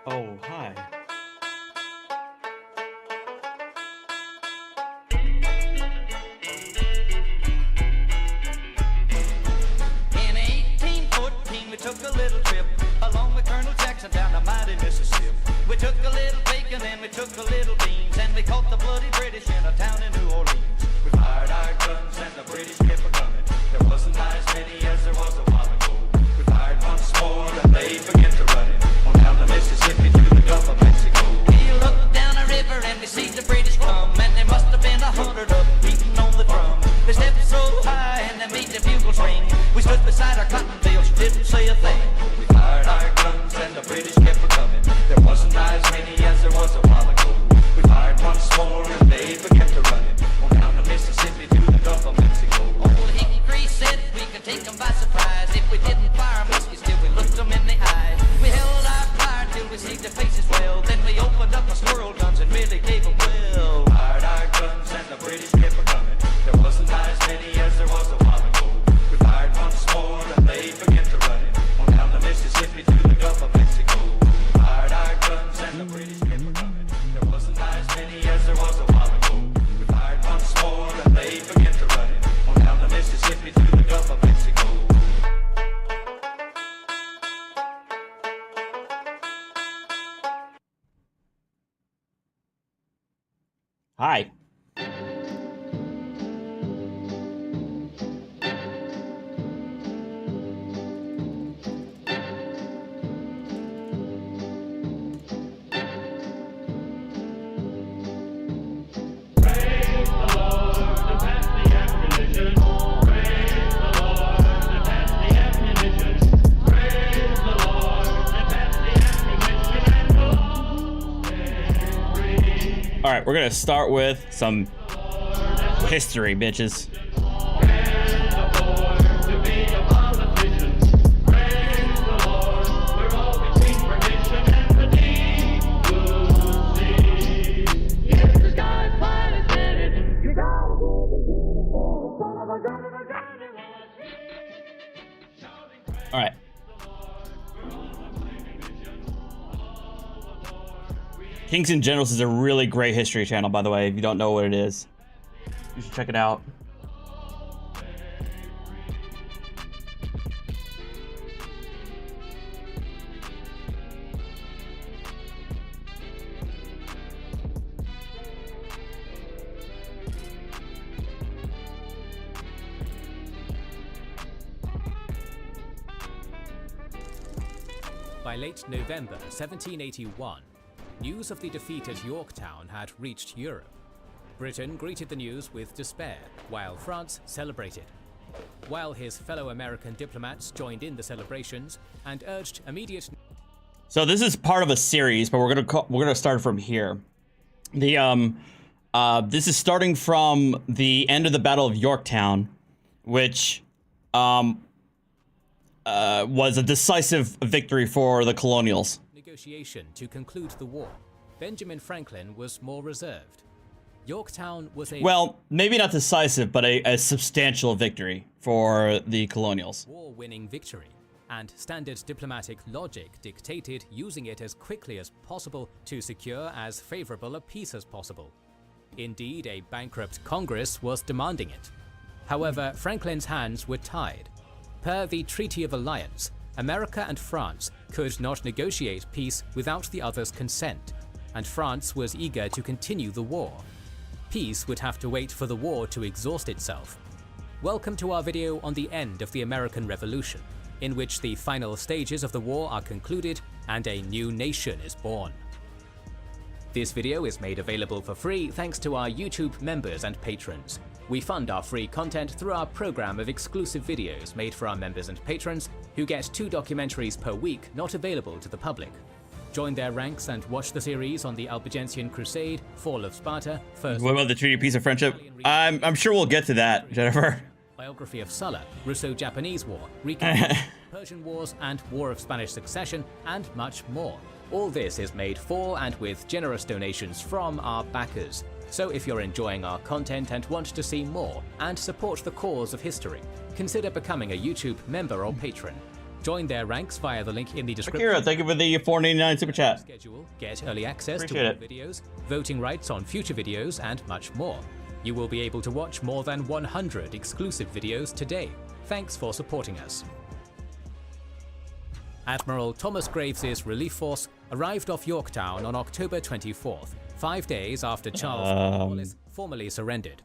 Oh, hi. In 1814, we took a little trip along with Colonel Jackson down the mighty Mississippi. We took a little bacon and we took a little beans, and we caught the bloody British in a town in New Orleans. We fired our guns and the British kept a-coming. There wasn't as many as there was a while ago. We fired once more and they began to run it on down the Mississippi to the Gulf of Mexico. We looked down the river and we see the British come, and there must have been 100 of them beating on the drum. They stepped so high and they made the bugles ring. We stood beside our cotton bales, didn't say a thing. We fired our guns and the British kept a-coming. There wasn't as many as there was a while ago. We fired once more and they began to run it on down the Mississippi to the Gulf of Mexico. Old Hickory said we could take them by surprise if we didn't fire muskets till we looked them in the eye. We held our fire till we see their faces well, then we opened up our squirrel guns and really gave them well. Fired our guns and the British kept a-coming. There wasn't as many as there was a while ago. We fired once more and they began to run it on down the Mississippi to the Gulf of Mexico. Fired our guns and the British kept a-coming. There wasn't as many as there was a while ago. We fired once more and they began to run it on down the Mississippi to the Gulf of Mexico. Hi. All right, we're gonna start with some history, bitches. All right. Kings and Generals is a really great history channel, by the way. If you don't know what it is, you should check it out. By late November 1781, news of the defeat at Yorktown had reached Europe. Britain greeted the news with despair, while France celebrated. While his fellow American diplomats joined in the celebrations and urged immediate... So this is part of a series, but we're gonna start from here. This is starting from the end of the Battle of Yorktown, which was a decisive victory for the colonials. Negotiation to conclude the war. Benjamin Franklin was more reserved. Yorktown was a... Well, maybe not decisive, but a substantial victory for the colonials. War-winning victory, and standard diplomatic logic dictated using it as quickly as possible to secure as favorable a peace as possible. Indeed, a bankrupt Congress was demanding it. However, Franklin's hands were tied. Per the Treaty of Alliance, America and France could not negotiate peace without the other's consent, and France was eager to continue the war. Peace would have to wait for the war to exhaust itself. Welcome to our video on the end of the American Revolution, in which the final stages of the war are concluded and a new nation is born. This video is made available for free thanks to our YouTube members and patrons. We fund our free content through our program of exclusive videos made for our members and patrons, who get 2 documentaries per week not available to the public. Join their ranks and watch the series on the Albigensian Crusade, Fall of Sparta, First... What about the Treaty of Peace of Friendship? I'm sure we'll get to that, Jennifer. Biography of Sulla, Russo-Japanese War, recap Persian Wars and War of Spanish Succession, and much more. All this is made for and with generous donations from our backers. So if you're enjoying our content and want to see more and support the cause of history, consider becoming a YouTube member or patron. Join their ranks via the link in the description. Akira, thank you for the $4.99 super chat. Schedule, get early access Appreciate to it. all videos, voting rights on future videos, and much more. You will be able to watch more than 100 exclusive videos today. Thanks for supporting us. Admiral Thomas Graves's relief force arrived off Yorktown on October 24th, 5 days after Charles Cornwallis formally surrendered.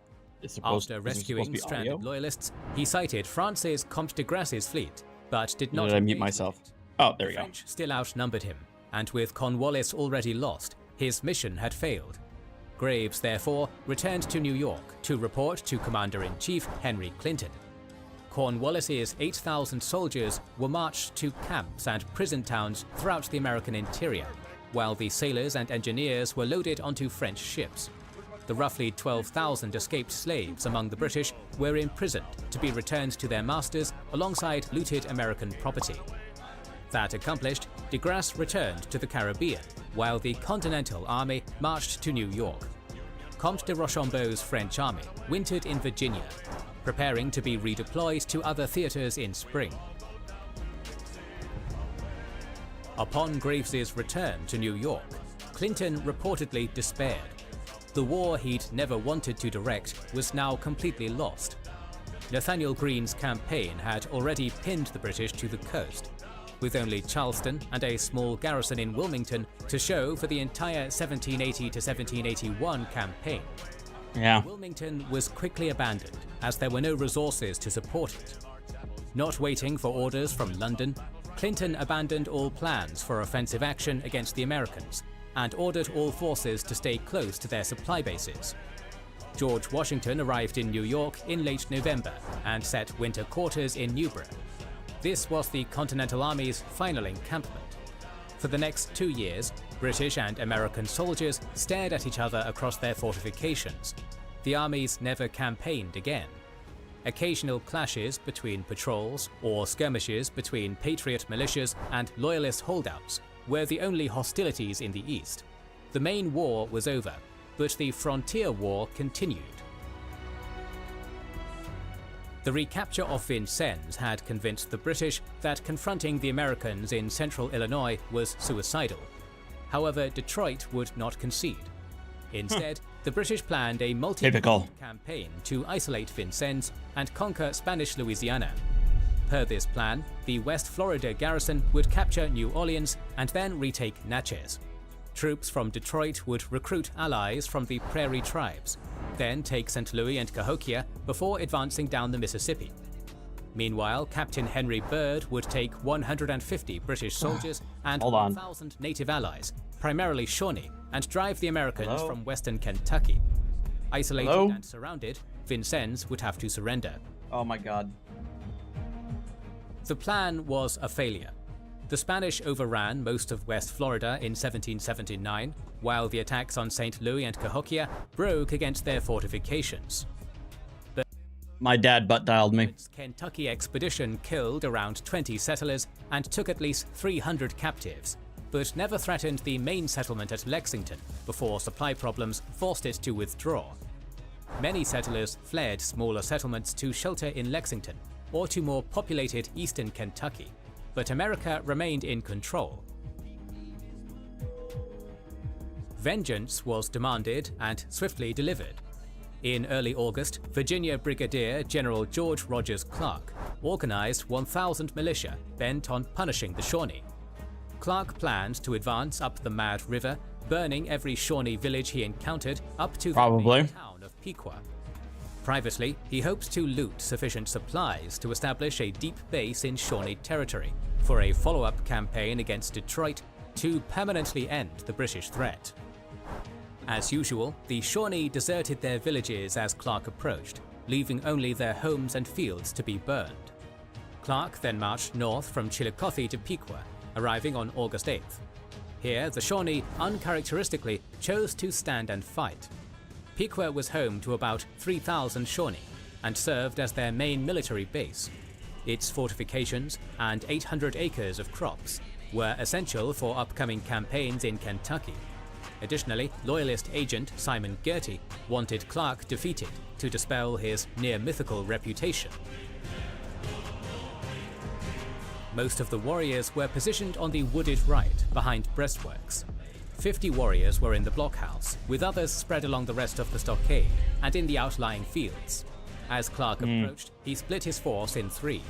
After rescuing stranded loyalists, he sighted France's Comte de Grasse's fleet, but did not. Did I mute engage myself? with it. Oh, there we The go. French still outnumbered him, and with Cornwallis already lost, his mission had failed. Graves, therefore, returned to New York to report to Commander-in-Chief Henry Clinton. Cornwallis's 8,000 soldiers were marched to camps and prison towns throughout the American interior, while the sailors and engineers were loaded onto French ships. The roughly 12,000 escaped slaves among the British were imprisoned to be returned to their masters alongside looted American property. That accomplished, de Grasse returned to the Caribbean, while the Continental Army marched to New York. Comte de Rochambeau's French army wintered in Virginia, preparing to be redeployed to other theaters in spring. Upon Graves's return to New York, Clinton reportedly despaired. The war he'd never wanted to direct was now completely lost. Nathaniel Greene's campaign had already pinned the British to the coast, with only Charleston and a small garrison in Wilmington to show for the entire 1780 to 1781 campaign. Yeah. Wilmington was quickly abandoned as there were no resources to support it. Not waiting for orders from London, Clinton abandoned all plans for offensive action against the Americans and ordered all forces to stay close to their supply bases. George Washington arrived in New York in late November and set winter quarters in Newbury. This was the Continental Army's final encampment. For the next 2 years, British and American soldiers stared at each other across their fortifications. The armies never campaigned again. Occasional clashes between patrols or skirmishes between Patriot militias and Loyalist holdouts were the only hostilities in the East. The main war was over, but the frontier war continued. The recapture of Vincennes had convinced the British that confronting the Americans in central Illinois was suicidal. However, Detroit would not concede. Instead, the British planned a multi-pronged campaign to isolate Vincennes and conquer Spanish Louisiana. Per this plan, the West Florida garrison would capture New Orleans and then retake Natchez. Troops from Detroit would recruit allies from the Prairie tribes, then take St. Louis and Cahokia before advancing down the Mississippi. Meanwhile, Captain Henry Byrd would take 150 British soldiers and 1,000 native allies, primarily Shawnee, and drive the Americans from western Kentucky. Isolated and surrounded, Vincennes would have to surrender. Oh my god. The plan was a failure. The Spanish overran most of West Florida in 1779, while the attacks on St. Louis and Cahokia broke against their fortifications. My dad butt dialed me. Its Kentucky expedition killed around 20 settlers and took at least 300 captives, but never threatened the main settlement at Lexington before supply problems forced it to withdraw. Many settlers fled smaller settlements to shelter in Lexington or to more populated eastern Kentucky, but America remained in control. Vengeance was demanded and swiftly delivered. In early August, Virginia Brigadier General George Rogers Clark organized 1,000 militia bent on punishing the Shawnee. Clark planned to advance up the Mad River, burning every Shawnee village he encountered up to the main town of Piqua. Privately, he hoped to loot sufficient supplies to establish a deep base in Shawnee territory for a follow-up campaign against Detroit to permanently end the British threat. As usual, the Shawnee deserted their villages as Clark approached, leaving only their homes and fields to be burned. Clark then marched north from Chillicothe to Piqua, arriving on August 8th. Here, the Shawnee uncharacteristically chose to stand and fight. Piqua was home to about 3,000 Shawnee and served as their main military base. Its fortifications and 800 acres of crops were essential for upcoming campaigns in Kentucky. Additionally, Loyalist agent Simon Girty wanted Clark defeated to dispel his near-mythical reputation. Most of the warriors were positioned on the wooded right, behind breastworks. 50 warriors were in the blockhouse, with others spread along the rest of the stockade and in the outlying fields. As Clark approached, he split his force in three.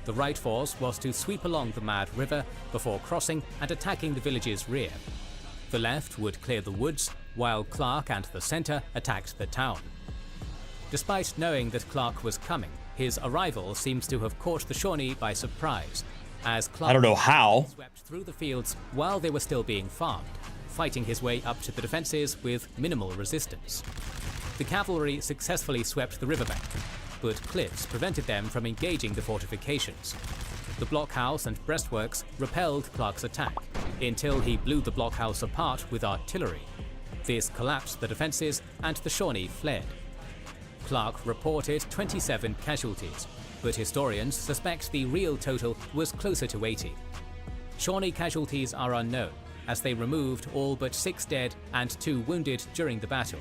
The right force was to sweep along the Mad River before crossing and attacking the village's rear. The left would clear the woods, while Clark and the center attacked the town. Despite knowing that Clark was coming, his arrival seems to have caught the Shawnee by surprise, as Clark I don't know how. swept through the fields while they were still being farmed, fighting his way up to the defenses with minimal resistance. The cavalry successfully swept the riverbank, but cliffs prevented them from engaging the fortifications. The blockhouse and breastworks repelled Clark's attack, until he blew the blockhouse apart with artillery. This collapsed the defenses, and the Shawnee fled. Clark reported 27 casualties, but historians suspect the real total was closer to 80. Shawnee casualties are unknown, as they removed all but 6 dead and 2 wounded during the battle.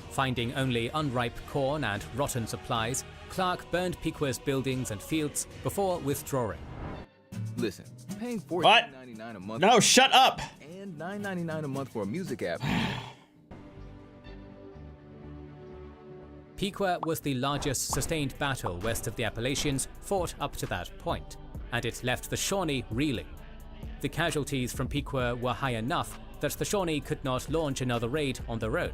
Finding only unripe corn and rotten supplies, Clark burned Piquet's buildings and fields before withdrawing. Listen, paying What? $14.99 a month No, shut up. and $9.99 a month for a music app. Piquet was the largest sustained battle west of the Appalachians fought up to that point, and it left the Shawnee reeling. The casualties from Piquet were high enough that the Shawnee could not launch another raid on their own.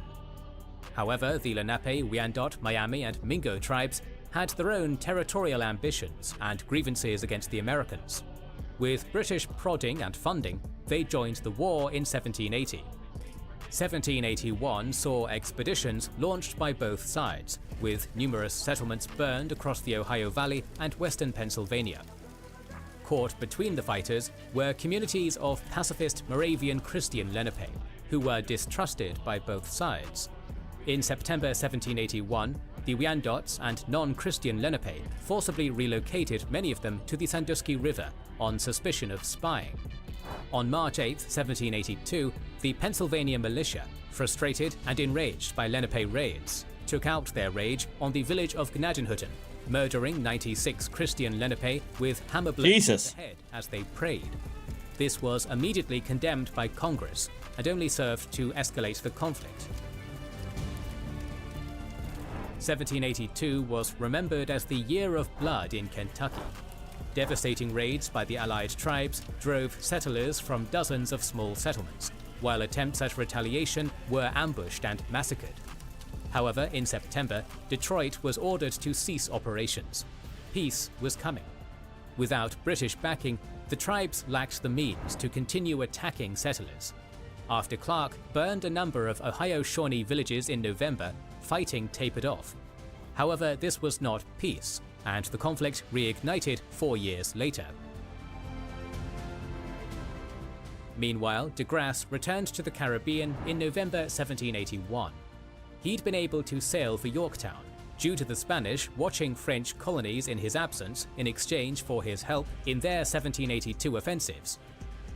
However, the Lenape, Wyandot, Miami, and Mingo tribes had their own territorial ambitions and grievances against the Americans. With British prodding and funding, they joined the war in 1780. 1781 saw expeditions launched by both sides, with numerous settlements burned across the Ohio Valley and western Pennsylvania. Caught between the fighters were communities of pacifist Moravian Christian Lenape, who were distrusted by both sides. In September 1781, the Wyandots and non-Christian Lenape forcibly relocated many of them to the Sandusky River on suspicion of spying. On March 8, 1782, the Pennsylvania militia, frustrated and enraged by Lenape raids, took out their rage on the village of Gnadenhutten, murdering 96 Christian Lenape with hammer blows to the head as they prayed. This was immediately condemned by Congress and only served to escalate the conflict. 1782 was remembered as the Year of Blood in Kentucky. Devastating raids by the Allied tribes drove settlers from dozens of small settlements, while attempts at retaliation were ambushed and massacred. However, in September, Detroit was ordered to cease operations. Peace was coming. Without British backing, the tribes lacked the means to continue attacking settlers. After Clark burned a number of Ohio Shawnee villages in November, fighting tapered off. However, this was not peace, and the conflict reignited 4 years later. Meanwhile, de Grasse returned to the Caribbean in November 1781. He'd been able to sail for Yorktown, due to the Spanish watching French colonies in his absence in exchange for his help in their 1782 offensives.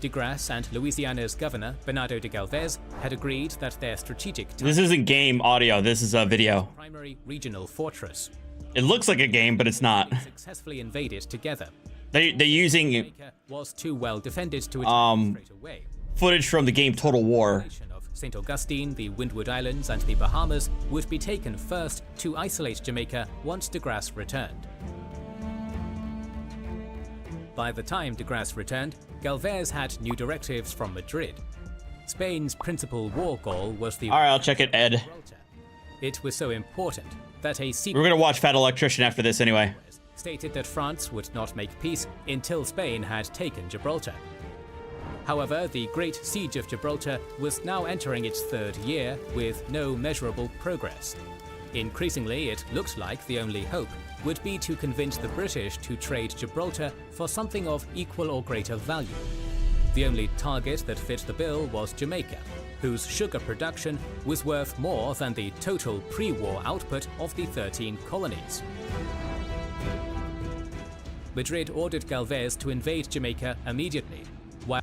De Grasse and Louisiana's governor, Bernardo de Galvez, had agreed that their strategic This isn't game audio, this is a video. primary regional fortress It looks like a game, but it's not. successfully invaded together. They're using Jamaica was too well defended to attack straight away. footage from the game Total War. Of St. Augustine, the Windward Islands, and the Bahamas would be taken first to isolate Jamaica once de Grasse returned. By the time de Grasse returned, Galvez had new directives from Madrid. Spain's principal war goal was the Alright, I'll check it, Ed. Gibraltar. It was so important that a secret We're gonna watch Fat Electrician after this anyway. stated that France would not make peace until Spain had taken Gibraltar. However, the Great Siege of Gibraltar was now entering its 3rd year with no measurable progress. Increasingly, it looked like the only hope would be to convince the British to trade Gibraltar for something of equal or greater value. The only target that fit the bill was Jamaica, whose sugar production was worth more than the total pre-war output of the 13 colonies. Madrid ordered Galvez to invade Jamaica immediately, while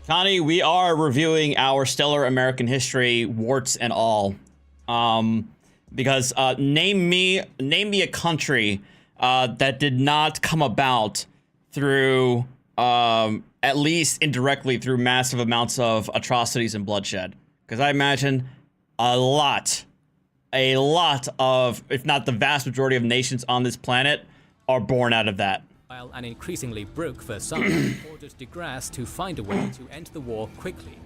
Connie, we are reviewing our stellar American history, warts and all. Because name me a country that did not come about through at least indirectly through massive amounts of atrocities and bloodshed. Because I imagine a lot of, if not the vast majority of nations on this planet, are born out of that. While an increasingly broke Versailles ordered de Grasse to find a way to end the war quickly.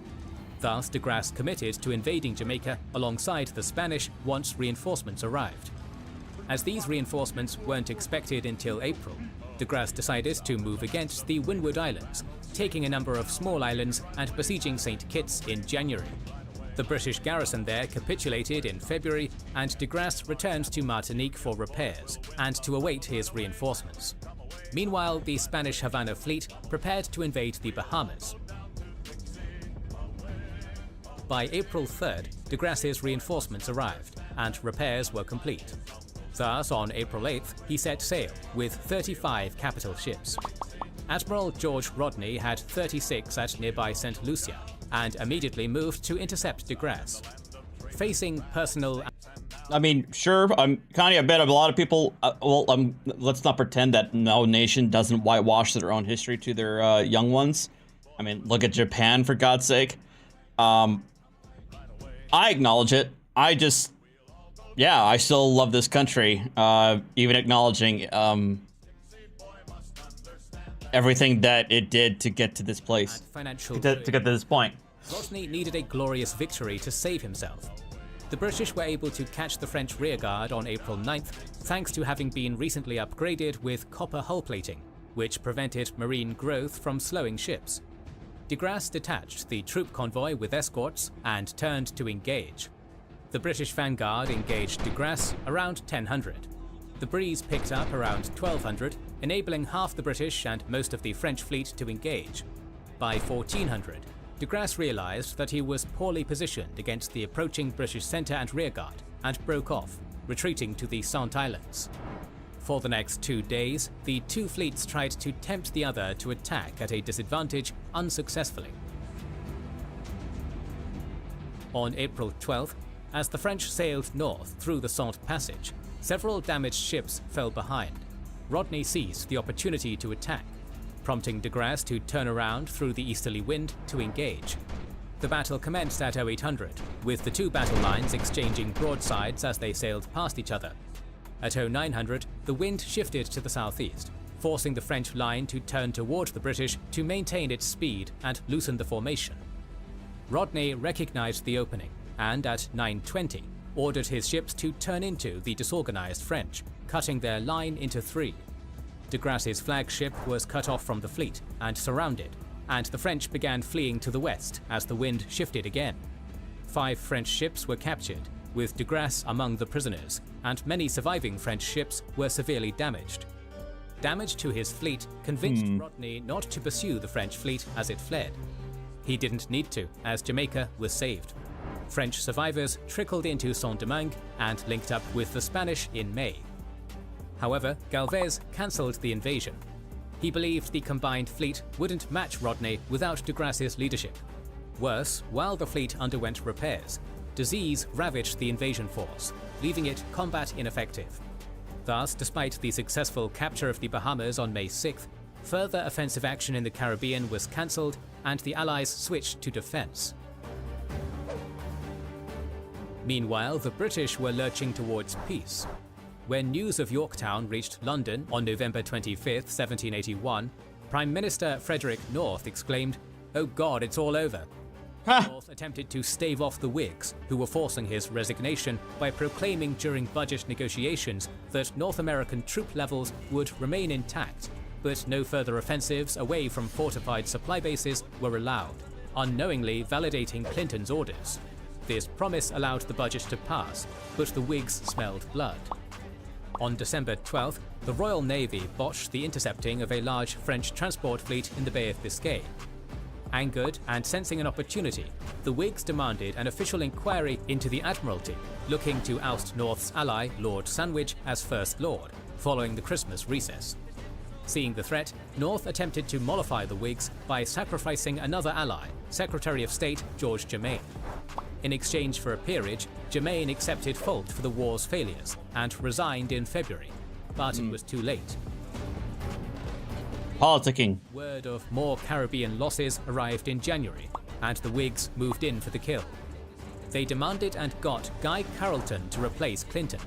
Thus, de Grasse committed to invading Jamaica alongside the Spanish once reinforcements arrived. As these reinforcements weren't expected until April, de Grasse decided to move against the Windward Islands, taking a number of small islands and besieging St. Kitts in January. The British garrison there capitulated in February, and de Grasse returned to Martinique for repairs and to await his reinforcements. Meanwhile, the Spanish Havana fleet prepared to invade the Bahamas. By April 3rd, de Grasse's reinforcements arrived, and repairs were complete. Thus, on April 8th, he set sail with 35 capital ships. Admiral George Rodney had 36 at nearby St. Lucia, and immediately moved to intercept de Grasse. Facing personal... I mean, sure, Connie, I bet a lot of people, let's not pretend that no nation doesn't whitewash their own history to their young ones. I mean, look at Japan, for God's sake. I acknowledge it. I still love this country, even acknowledging everything that it did to get to this place, to get to this point. Rodney needed a glorious victory to save himself. The British were able to catch the French rearguard on April 9th, thanks to having been recently upgraded with copper hull plating, which prevented marine growth from slowing ships. De Grasse detached the troop convoy with escorts and turned to engage. The British vanguard engaged de Grasse around 1000. The breeze picked up around 1200, enabling half the British and most of the French fleet to engage. By 1400, de Grasse realized that he was poorly positioned against the approaching British centre and rearguard, and broke off, retreating to the Saint Islands. For the next 2 days, the two fleets tried to tempt the other to attack at a disadvantage unsuccessfully. On April 12th, as the French sailed north through the Salt Passage, several damaged ships fell behind. Rodney seized the opportunity to attack, prompting de Grasse to turn around through the easterly wind to engage. The battle commenced at 0800, with the two battle lines exchanging broadsides as they sailed past each other. At 0900, the wind shifted to the southeast, forcing the French line to turn toward the British to maintain its speed and loosen the formation. Rodney recognized the opening, and at 9:20, ordered his ships to turn into the disorganized French, cutting their line into three. De Grasse's flagship was cut off from the fleet and surrounded, and the French began fleeing to the west as the wind shifted again. 5 French ships were captured, with de Grasse among the prisoners, and many surviving French ships were severely damaged. Damage to his fleet convinced Rodney not to pursue the French fleet as it fled. He didn't need to, as Jamaica was saved. French survivors trickled into Saint-Domingue and linked up with the Spanish in May. However, Galvez cancelled the invasion. He believed the combined fleet wouldn't match Rodney without de Grasse's leadership. Worse, while the fleet underwent repairs, disease ravaged the invasion force, leaving it combat ineffective. Thus, despite the successful capture of the Bahamas on May 6th, further offensive action in the Caribbean was cancelled and the Allies switched to defence. Meanwhile, the British were lurching towards peace. When news of Yorktown reached London on November 25, 1781, Prime Minister Frederick North exclaimed, "Oh God, it's all over." North attempted to stave off the Whigs, who were forcing his resignation, by proclaiming during budget negotiations that North American troop levels would remain intact, but no further offensives away from fortified supply bases were allowed, unknowingly validating Clinton's orders. This promise allowed the budget to pass, but the Whigs smelled blood. On December 12th, the Royal Navy botched the intercepting of a large French transport fleet in the Bay of Biscay. Angered and sensing an opportunity, the Whigs demanded an official inquiry into the Admiralty, looking to oust North's ally, Lord Sandwich, as First Lord, following the Christmas recess. Seeing the threat, North attempted to mollify the Whigs by sacrificing another ally, Secretary of State George Germain. In exchange for a peerage, Germain accepted fault for the war's failures and resigned in February, but it was too late. Politicking. Word of more Caribbean losses arrived in January, and the Whigs moved in for the kill. They demanded and got Guy Carleton to replace Clinton.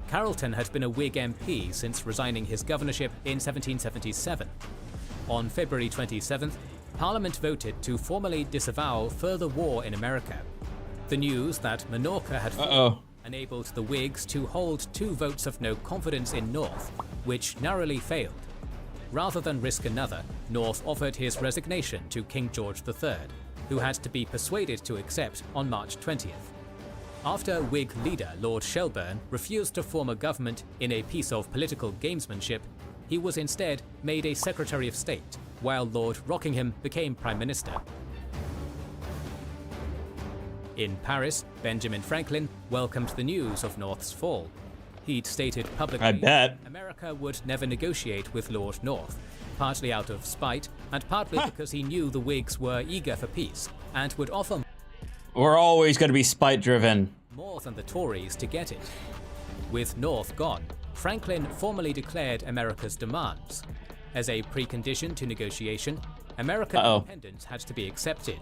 Carleton had been a Whig MP since resigning his governorship in 1777. On February 27th, Parliament voted to formally disavow further war in America. The news that Minorca had fallen enabled the Whigs to hold 2 votes of no confidence in North, which narrowly failed. Rather than risk another, North offered his resignation to King George III, who had to be persuaded to accept on March 20th. After Whig leader Lord Shelburne refused to form a government in a piece of political gamesmanship, he was instead made a Secretary of State, while Lord Rockingham became Prime Minister. In Paris, Benjamin Franklin welcomed the news of North's fall. He'd stated publicly I bet America would never negotiate with Lord North, partly out of spite and partly because he knew the Whigs were eager for peace and would offer we're always going to be spite-driven. more than the Tories to get it. With North gone, Franklin formally declared America's demands. As a precondition to negotiation, American independence had to be accepted.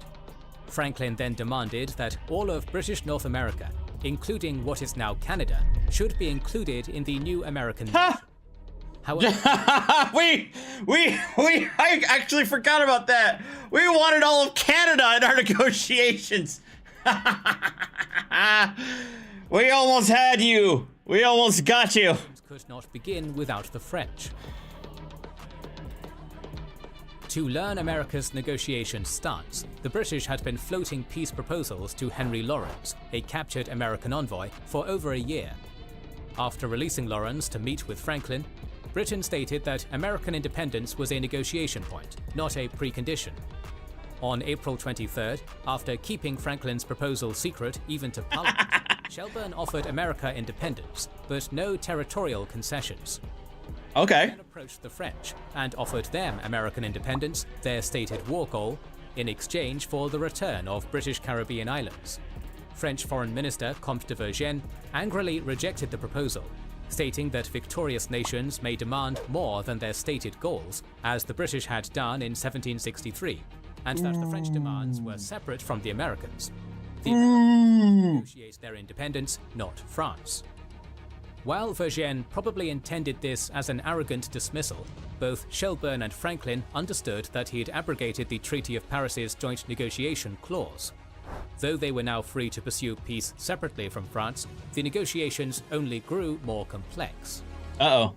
Franklin then demanded that all of British North America, including what is now Canada, should be included in the new American nation. However, I actually forgot about that. We wanted all of Canada in our negotiations. We almost had you. We almost got you. could not begin without the French. To learn America's negotiation stance, the British had been floating peace proposals to Henry Lawrence, a captured American envoy, for over a year. After releasing Lawrence to meet with Franklin, Britain stated that American independence was a negotiation point, not a precondition. On April 23rd, after keeping Franklin's proposal secret even to Parliament, Shelburne offered America independence, but no territorial concessions. Okay. He then approached the French and offered them American independence, their stated war goal, in exchange for the return of British Caribbean islands. French Foreign Minister Comte de Vergennes angrily rejected the proposal, stating that victorious nations may demand more than their stated goals, as the British had done in 1763, and that the French demands were separate from the Americans. The Americans negotiate their independence, not France. While Vergennes probably intended this as an arrogant dismissal, both Shelburne and Franklin understood that he had abrogated the Treaty of Paris's joint negotiation clause. Though they were now free to pursue peace separately from France, the negotiations only grew more complex. On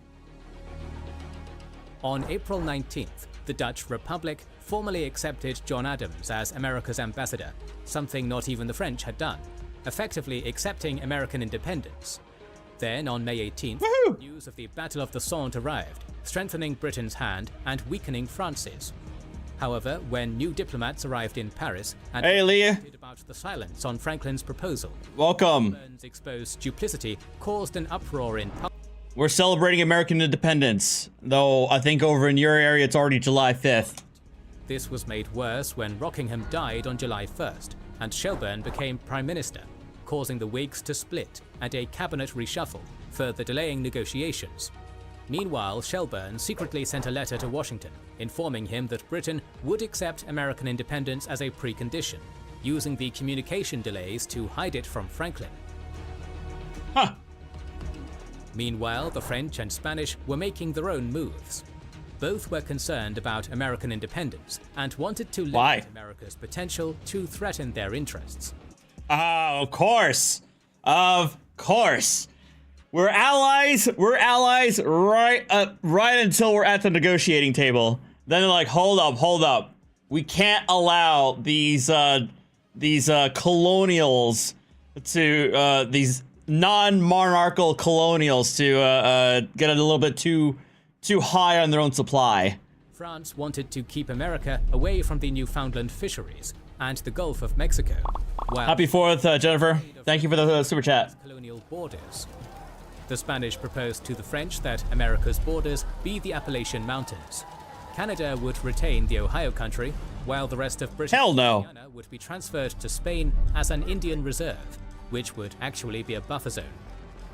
April 19th, the Dutch Republic formally accepted John Adams as America's ambassador, something not even the French had done, effectively accepting American independence. Then, on May 18th, news of the Battle of the Somme arrived, strengthening Britain's hand and weakening France's. However, when new diplomats arrived in Paris and complained about the silence on Franklin's proposal, Shelburne's exposed duplicity caused an uproar in public. We're celebrating American independence, though I think over in your area it's already July 5th. This was made worse when Rockingham died on July 1st, and Shelburne became Prime Minister, causing the Whigs to split and a cabinet reshuffle, further delaying negotiations. Meanwhile, Shelburne secretly sent a letter to Washington, informing him that Britain would accept American independence as a precondition, using the communication delays to hide it from Franklin. Meanwhile, the French and Spanish were making their own moves. Both were concerned about American independence and wanted to limit America's potential to threaten their interests. Of course. Of course. We're allies. We're allies right until we're at the negotiating table. Then they're like, hold up. We can't allow these colonials to these non-monarchical colonials to get a little bit too high on their own supply. France wanted to keep America away from the Newfoundland fisheries and the Gulf of Mexico. Happy 4th, Jennifer. Thank you for the super chat. Colonial borders. The Spanish proposed to the French that America's borders be the Appalachian Mountains. Canada would retain the Ohio Country, while the rest of British Louisiana would be transferred to Spain as an Indian reserve, which would actually be a buffer zone.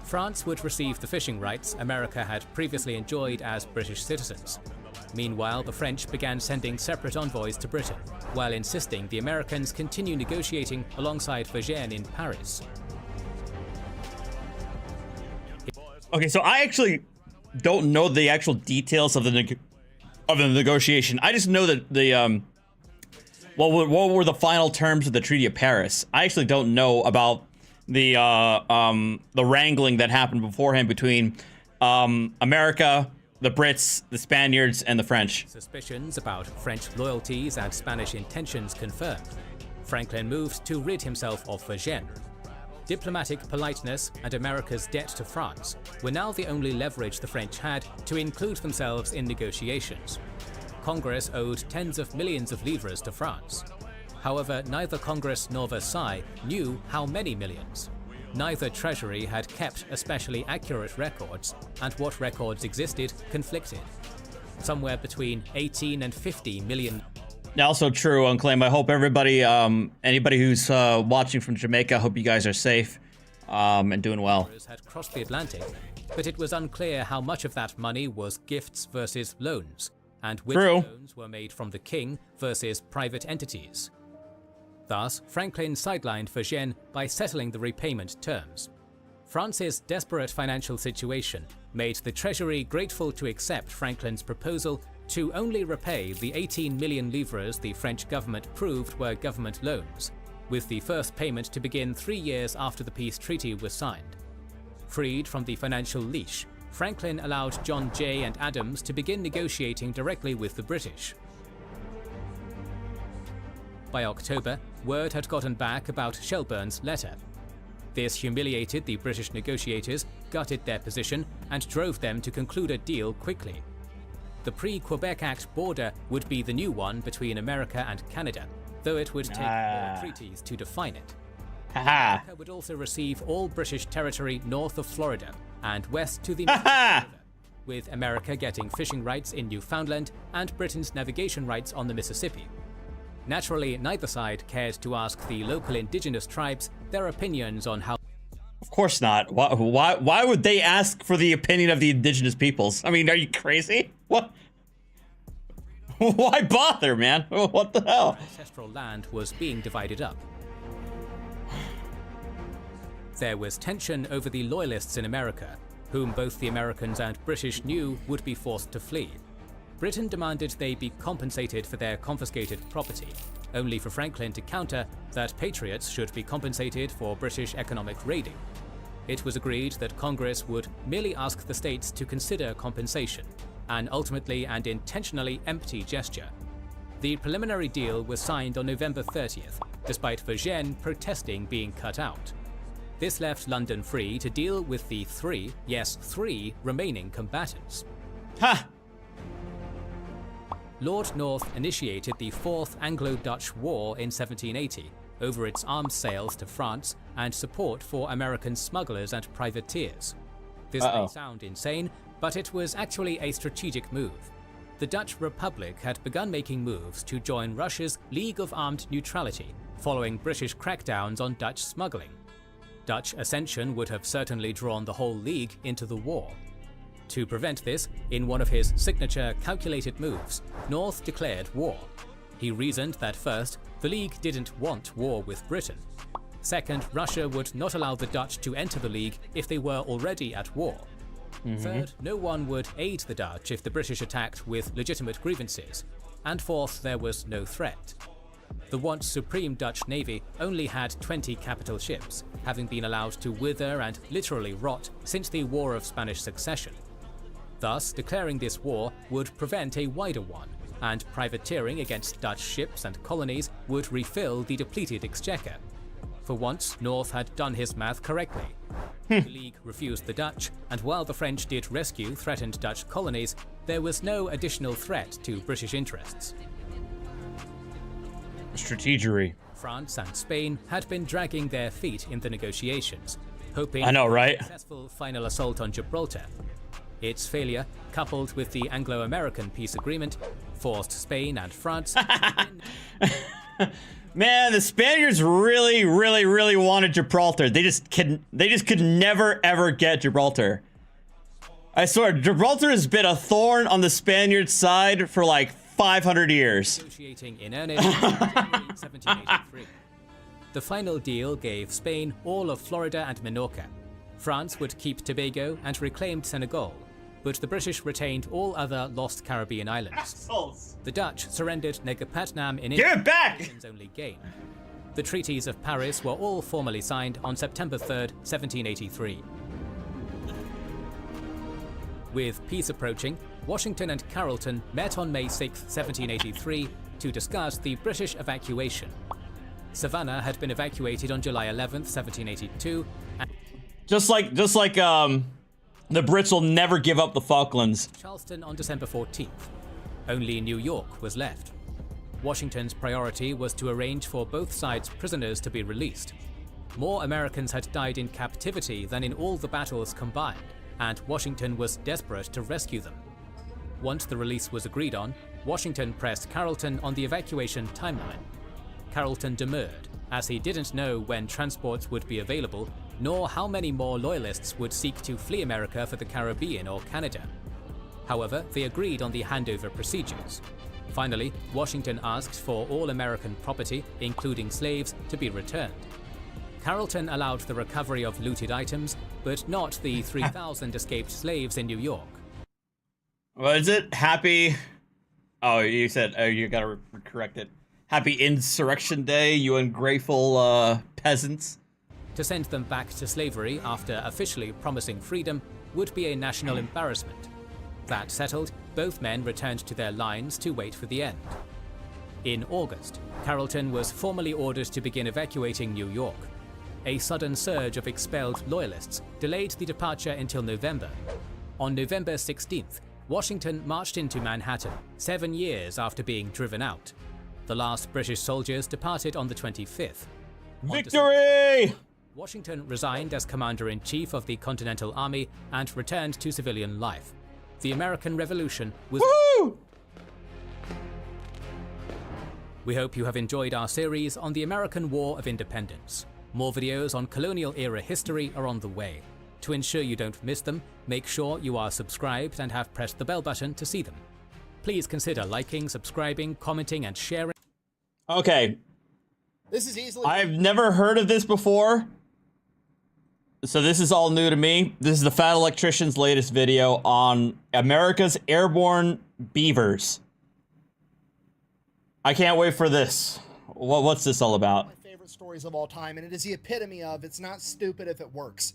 France would receive the fishing rights America had previously enjoyed as British citizens. Meanwhile, the French began sending separate envoys to Britain, while insisting the Americans continue negotiating alongside Vergennes in Paris. Okay, so I actually don't know the actual details of the negotiation. I just know that the what were the final terms of the Treaty of Paris. I actually don't know about the wrangling that happened beforehand between America, the Brits, the Spaniards, and the French. Suspicions about French loyalties and Spanish intentions confirmed. Franklin moved to rid himself of Vergennes. Diplomatic politeness and America's debt to France were now the only leverage the French had to include themselves in negotiations. Congress owed tens of millions of livres to France. However, neither Congress nor Versailles knew how many millions. Neither treasury had kept especially accurate records, and what records existed conflicted. Somewhere between 18 and 50 million. Also true, Unclaim. I hope everybody, anybody who's watching from Jamaica, I hope you guys are safe and doing well. Had crossed the Atlantic, but it was unclear how much of that money was gifts versus loans, and which loans were made from the king versus private entities. Thus, Franklin sidelined Vergennes by settling the repayment terms. France's desperate financial situation made the Treasury grateful to accept Franklin's proposal to only repay the 18 million livres the French government proved were government loans, with the first payment to begin 3 years after the peace treaty was signed. Freed from the financial leash, Franklin allowed John Jay and Adams to begin negotiating directly with the British. By October, word had gotten back about Shelburne's letter. This humiliated the British negotiators, gutted their position, and drove them to conclude a deal quickly. The pre-Quebec Act border would be the new one between America and Canada, though it would take more treaties to define it. America would also receive all British territory north of Florida and west to the Mississippi River, with America getting fishing rights in Newfoundland and Britain's navigation rights on the Mississippi. Naturally, neither side cared to ask the local indigenous tribes their opinions on how. Of course not. Why would they ask for the opinion of the indigenous peoples? I mean, are you crazy? What? Why bother, man? What the hell? Ancestral land was being divided up. There was tension over the loyalists in America, whom both the Americans and British knew would be forced to flee. Britain demanded they be compensated for their confiscated property, only for Franklin to counter that patriots should be compensated for British economic raiding. It was agreed that Congress would merely ask the states to consider compensation, an ultimately and intentionally empty gesture. The preliminary deal was signed on November 30th, despite Vergennes protesting being cut out. This left London free to deal with the three remaining combatants. Ha! Lord North initiated the Fourth Anglo-Dutch War in 1780 over its arms sales to France and support for American smugglers and privateers. This may sound insane, but it was actually a strategic move. The Dutch Republic had begun making moves to join Russia's League of Armed Neutrality following British crackdowns on Dutch smuggling. Dutch accession would have certainly drawn the whole League into the war. To prevent this, in one of his signature calculated moves, North declared war. He reasoned that first, the League didn't want war with Britain. Second, Russia would not allow the Dutch to enter the League if they were already at war. Third, no one would aid the Dutch if the British attacked with legitimate grievances. And fourth, there was no threat. The once supreme Dutch navy only had 20 capital ships, having been allowed to wither and literally rot since the War of Spanish Succession. Thus, declaring this war would prevent a wider one, and privateering against Dutch ships and colonies would refill the depleted exchequer. For once, North had done his math correctly. The League refused the Dutch, and while the French did rescue threatened Dutch colonies, there was no additional threat to British interests. Strategery. France and Spain had been dragging their feet in the negotiations, hoping I know, right? for a successful final assault on Gibraltar. Its failure, coupled with the Anglo-American peace agreement, forced Spain and France Man, the Spaniards really wanted Gibraltar. They just could never ever get Gibraltar. I swear, Gibraltar has been a thorn on the Spaniards' side for like 500 years. Negotiating in earnest in January 1783. The final deal gave Spain all of Florida and Minorca. France would keep Tobago and reclaimed Senegal, but the British retained all other lost Caribbean islands. Assholes. The Dutch surrendered Negapatnam in Give it back! Britain's only gain. The treaties of Paris were all formally signed on September 3rd, 1783. With peace approaching, Washington and Carrollton met on May 6, 1783 to discuss the British evacuation. Savannah had been evacuated on July 11, 1782, and Just like the Brits will never give up the Falklands. Charleston on December 14th. Only New York was left. Washington's priority was to arrange for both sides' prisoners to be released. More Americans had died in captivity than in all the battles combined, and Washington was desperate to rescue them. Once the release was agreed on, Washington pressed Carrollton on the evacuation timeline. Carrollton demurred, as he didn't know when transports would be available, nor how many more loyalists would seek to flee America for the Caribbean or Canada. However, they agreed on the handover procedures. Finally, Washington asked for all American property, including slaves, to be returned. Carrollton allowed the recovery of looted items, but not the 3,000 escaped slaves in New York. What is it? Happy... Oh, you said... Oh, you gotta correct it. Happy Insurrection Day, you ungrateful, peasants. To send them back to slavery after officially promising freedom would be a national embarrassment. That settled, both men returned to their lines to wait for the end. In August, Carrollton was formally ordered to begin evacuating New York. A sudden surge of expelled loyalists delayed the departure until November. On November 16th, Washington marched into Manhattan, 7 years after being driven out. The last British soldiers departed on the 25th. Victory! Washington resigned as Commander-in-Chief of the Continental Army and returned to civilian life. The American Revolution was... Woo! We hope you have enjoyed our series on the American War of Independence. More videos on colonial-era history are on the way. To ensure you don't miss them, make sure you are subscribed and have pressed the bell button to see them. Please consider liking, subscribing, commenting, and sharing. Okay. This is easily... I've never heard of this before. So this is all new to me. This is the Fat Electrician's latest video on America's airborne beavers. I can't wait for this. What's this all about? My favorite stories of all time, and it is the epitome of it's not stupid if it works.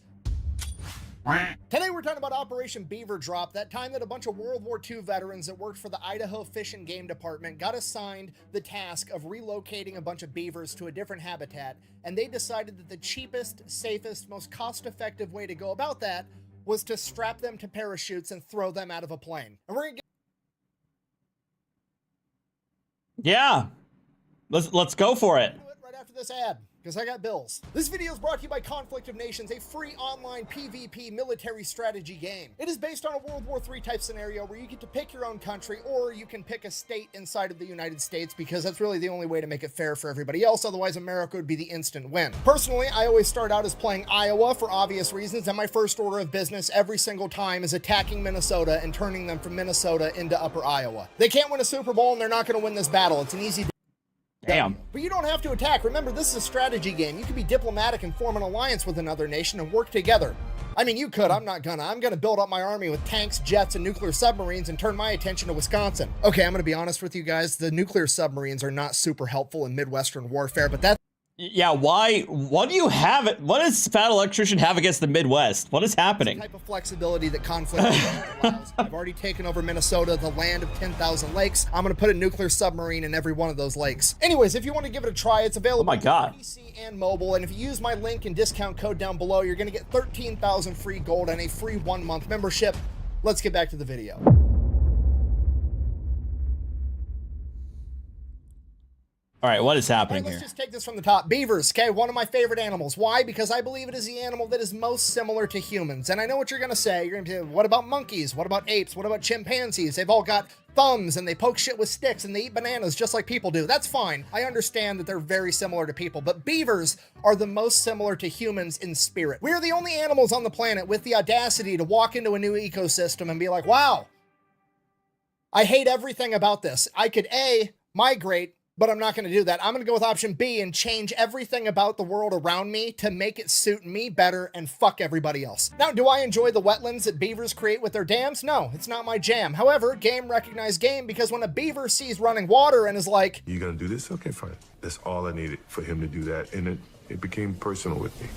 Today we're talking about Operation Beaver Drop, that time that a bunch of World War II veterans that worked for the Idaho Fish and Game Department got assigned the task of relocating a bunch of beavers to a different habitat, and they decided that the cheapest, safest, most cost-effective way to go about that was to strap them to parachutes and throw them out of a plane. And we're gonna get Yeah. Let's go for it. to it right after this ad, because I got bills. This video is brought to you by Conflict of Nations, a free online PvP military strategy game. It is based on a World War III type scenario where you get to pick your own country, or you can pick a state inside of the United States, because that's really the only way to make it fair for everybody else. Otherwise, America would be the instant win. Personally, I always start out as playing Iowa for obvious reasons, and my first order of business every single time is attacking Minnesota and turning them from Minnesota into Upper Iowa. They can't win a Super Bowl, and they're not going to win this battle. It's an easy... Damn. But you don't have to attack. Remember, this is a strategy game. You can be diplomatic and form an alliance with another nation and work together. I mean, you could. I'm not gonna. I'm gonna build up my army with tanks, jets, and nuclear submarines and turn my attention to Wisconsin. Okay, I'm gonna be honest with you guys. The nuclear submarines are not super helpful in Midwestern warfare, but that's... Yeah, why? What do you have? What does Fat Electrician have against the Midwest? What is happening? the type of flexibility that conflict allows. I've already taken over Minnesota, the land of 10,000 lakes. I'm going to put a nuclear submarine in every one of those lakes. Anyways, if you want to give it a try, it's available Oh my God. on PC and mobile. And if you use my link and discount code down below, you're going to get 13,000 free gold and a free 1-month membership. Let's get back to the video. All right, what is happening Let's here? just take this from the top. Beavers, okay, one of my favorite animals. Why? Because I believe it is the animal that is most similar to humans. And I know what you're going to say. You're going to say, what about monkeys? What about apes? What about chimpanzees? They've all got thumbs and they poke shit with sticks and they eat bananas just like people do. That's fine. I understand that they're very similar to people, but beavers are the most similar to humans in spirit. We are the only animals on the planet with the audacity to walk into a new ecosystem and be like, wow, I hate everything about this. I could A, migrate, but I'm not going to do that. I'm going to go with option B and change everything about the world around me to make it suit me better and fuck everybody else. Now, do I enjoy the wetlands that beavers create with their dams? No, it's not my jam. However, game recognized game, because when a beaver sees running water and is like, "You gonna do this? Okay, fine." That's all I needed for him to do that, and it became personal with me.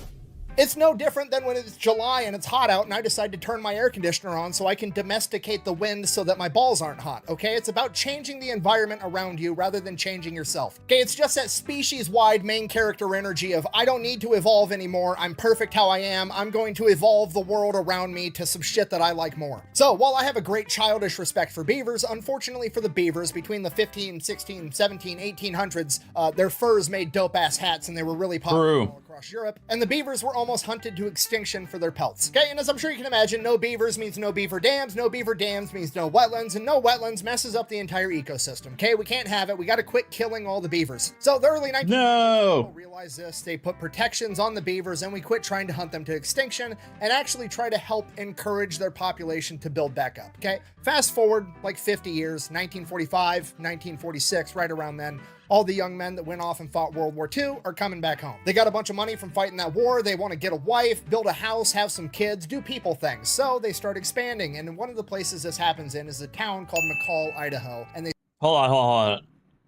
it's no different than when it's July and it's hot out and I decide to turn my air conditioner on so I can domesticate the wind so that my balls aren't hot, okay? It's about changing the environment around you rather than changing yourself. Okay, it's just that species-wide main character energy of, I don't need to evolve anymore, I'm perfect how I am, I'm going to evolve the world around me to some shit that I like more. So, while I have a great childish respect for beavers, unfortunately for the beavers, between the 15, 16, 17, 1800s, their furs made dope-ass hats and they were really popular all across Europe, and the beavers were almost hunted to extinction for their pelts. Okay, and as I'm sure you can imagine, no beavers means no beaver dams means no wetlands, and no wetlands messes up the entire ecosystem. Okay, we can't have it, we gotta quit killing all the beavers. So the early 1900s people realized this, they put protections on the beavers, and we quit trying to hunt them to extinction, and actually try to help encourage their population to build back up, okay? Fast forward like 50 years, 1945, 1946, right around then, all the young men that went off and fought World War II are coming back home. They got a bunch of money from fighting that war, they want to get a wife, build a house, have some kids, do people things. So they start expanding, and one of the places this happens in is a town called McCall, Idaho, and they— Hold on.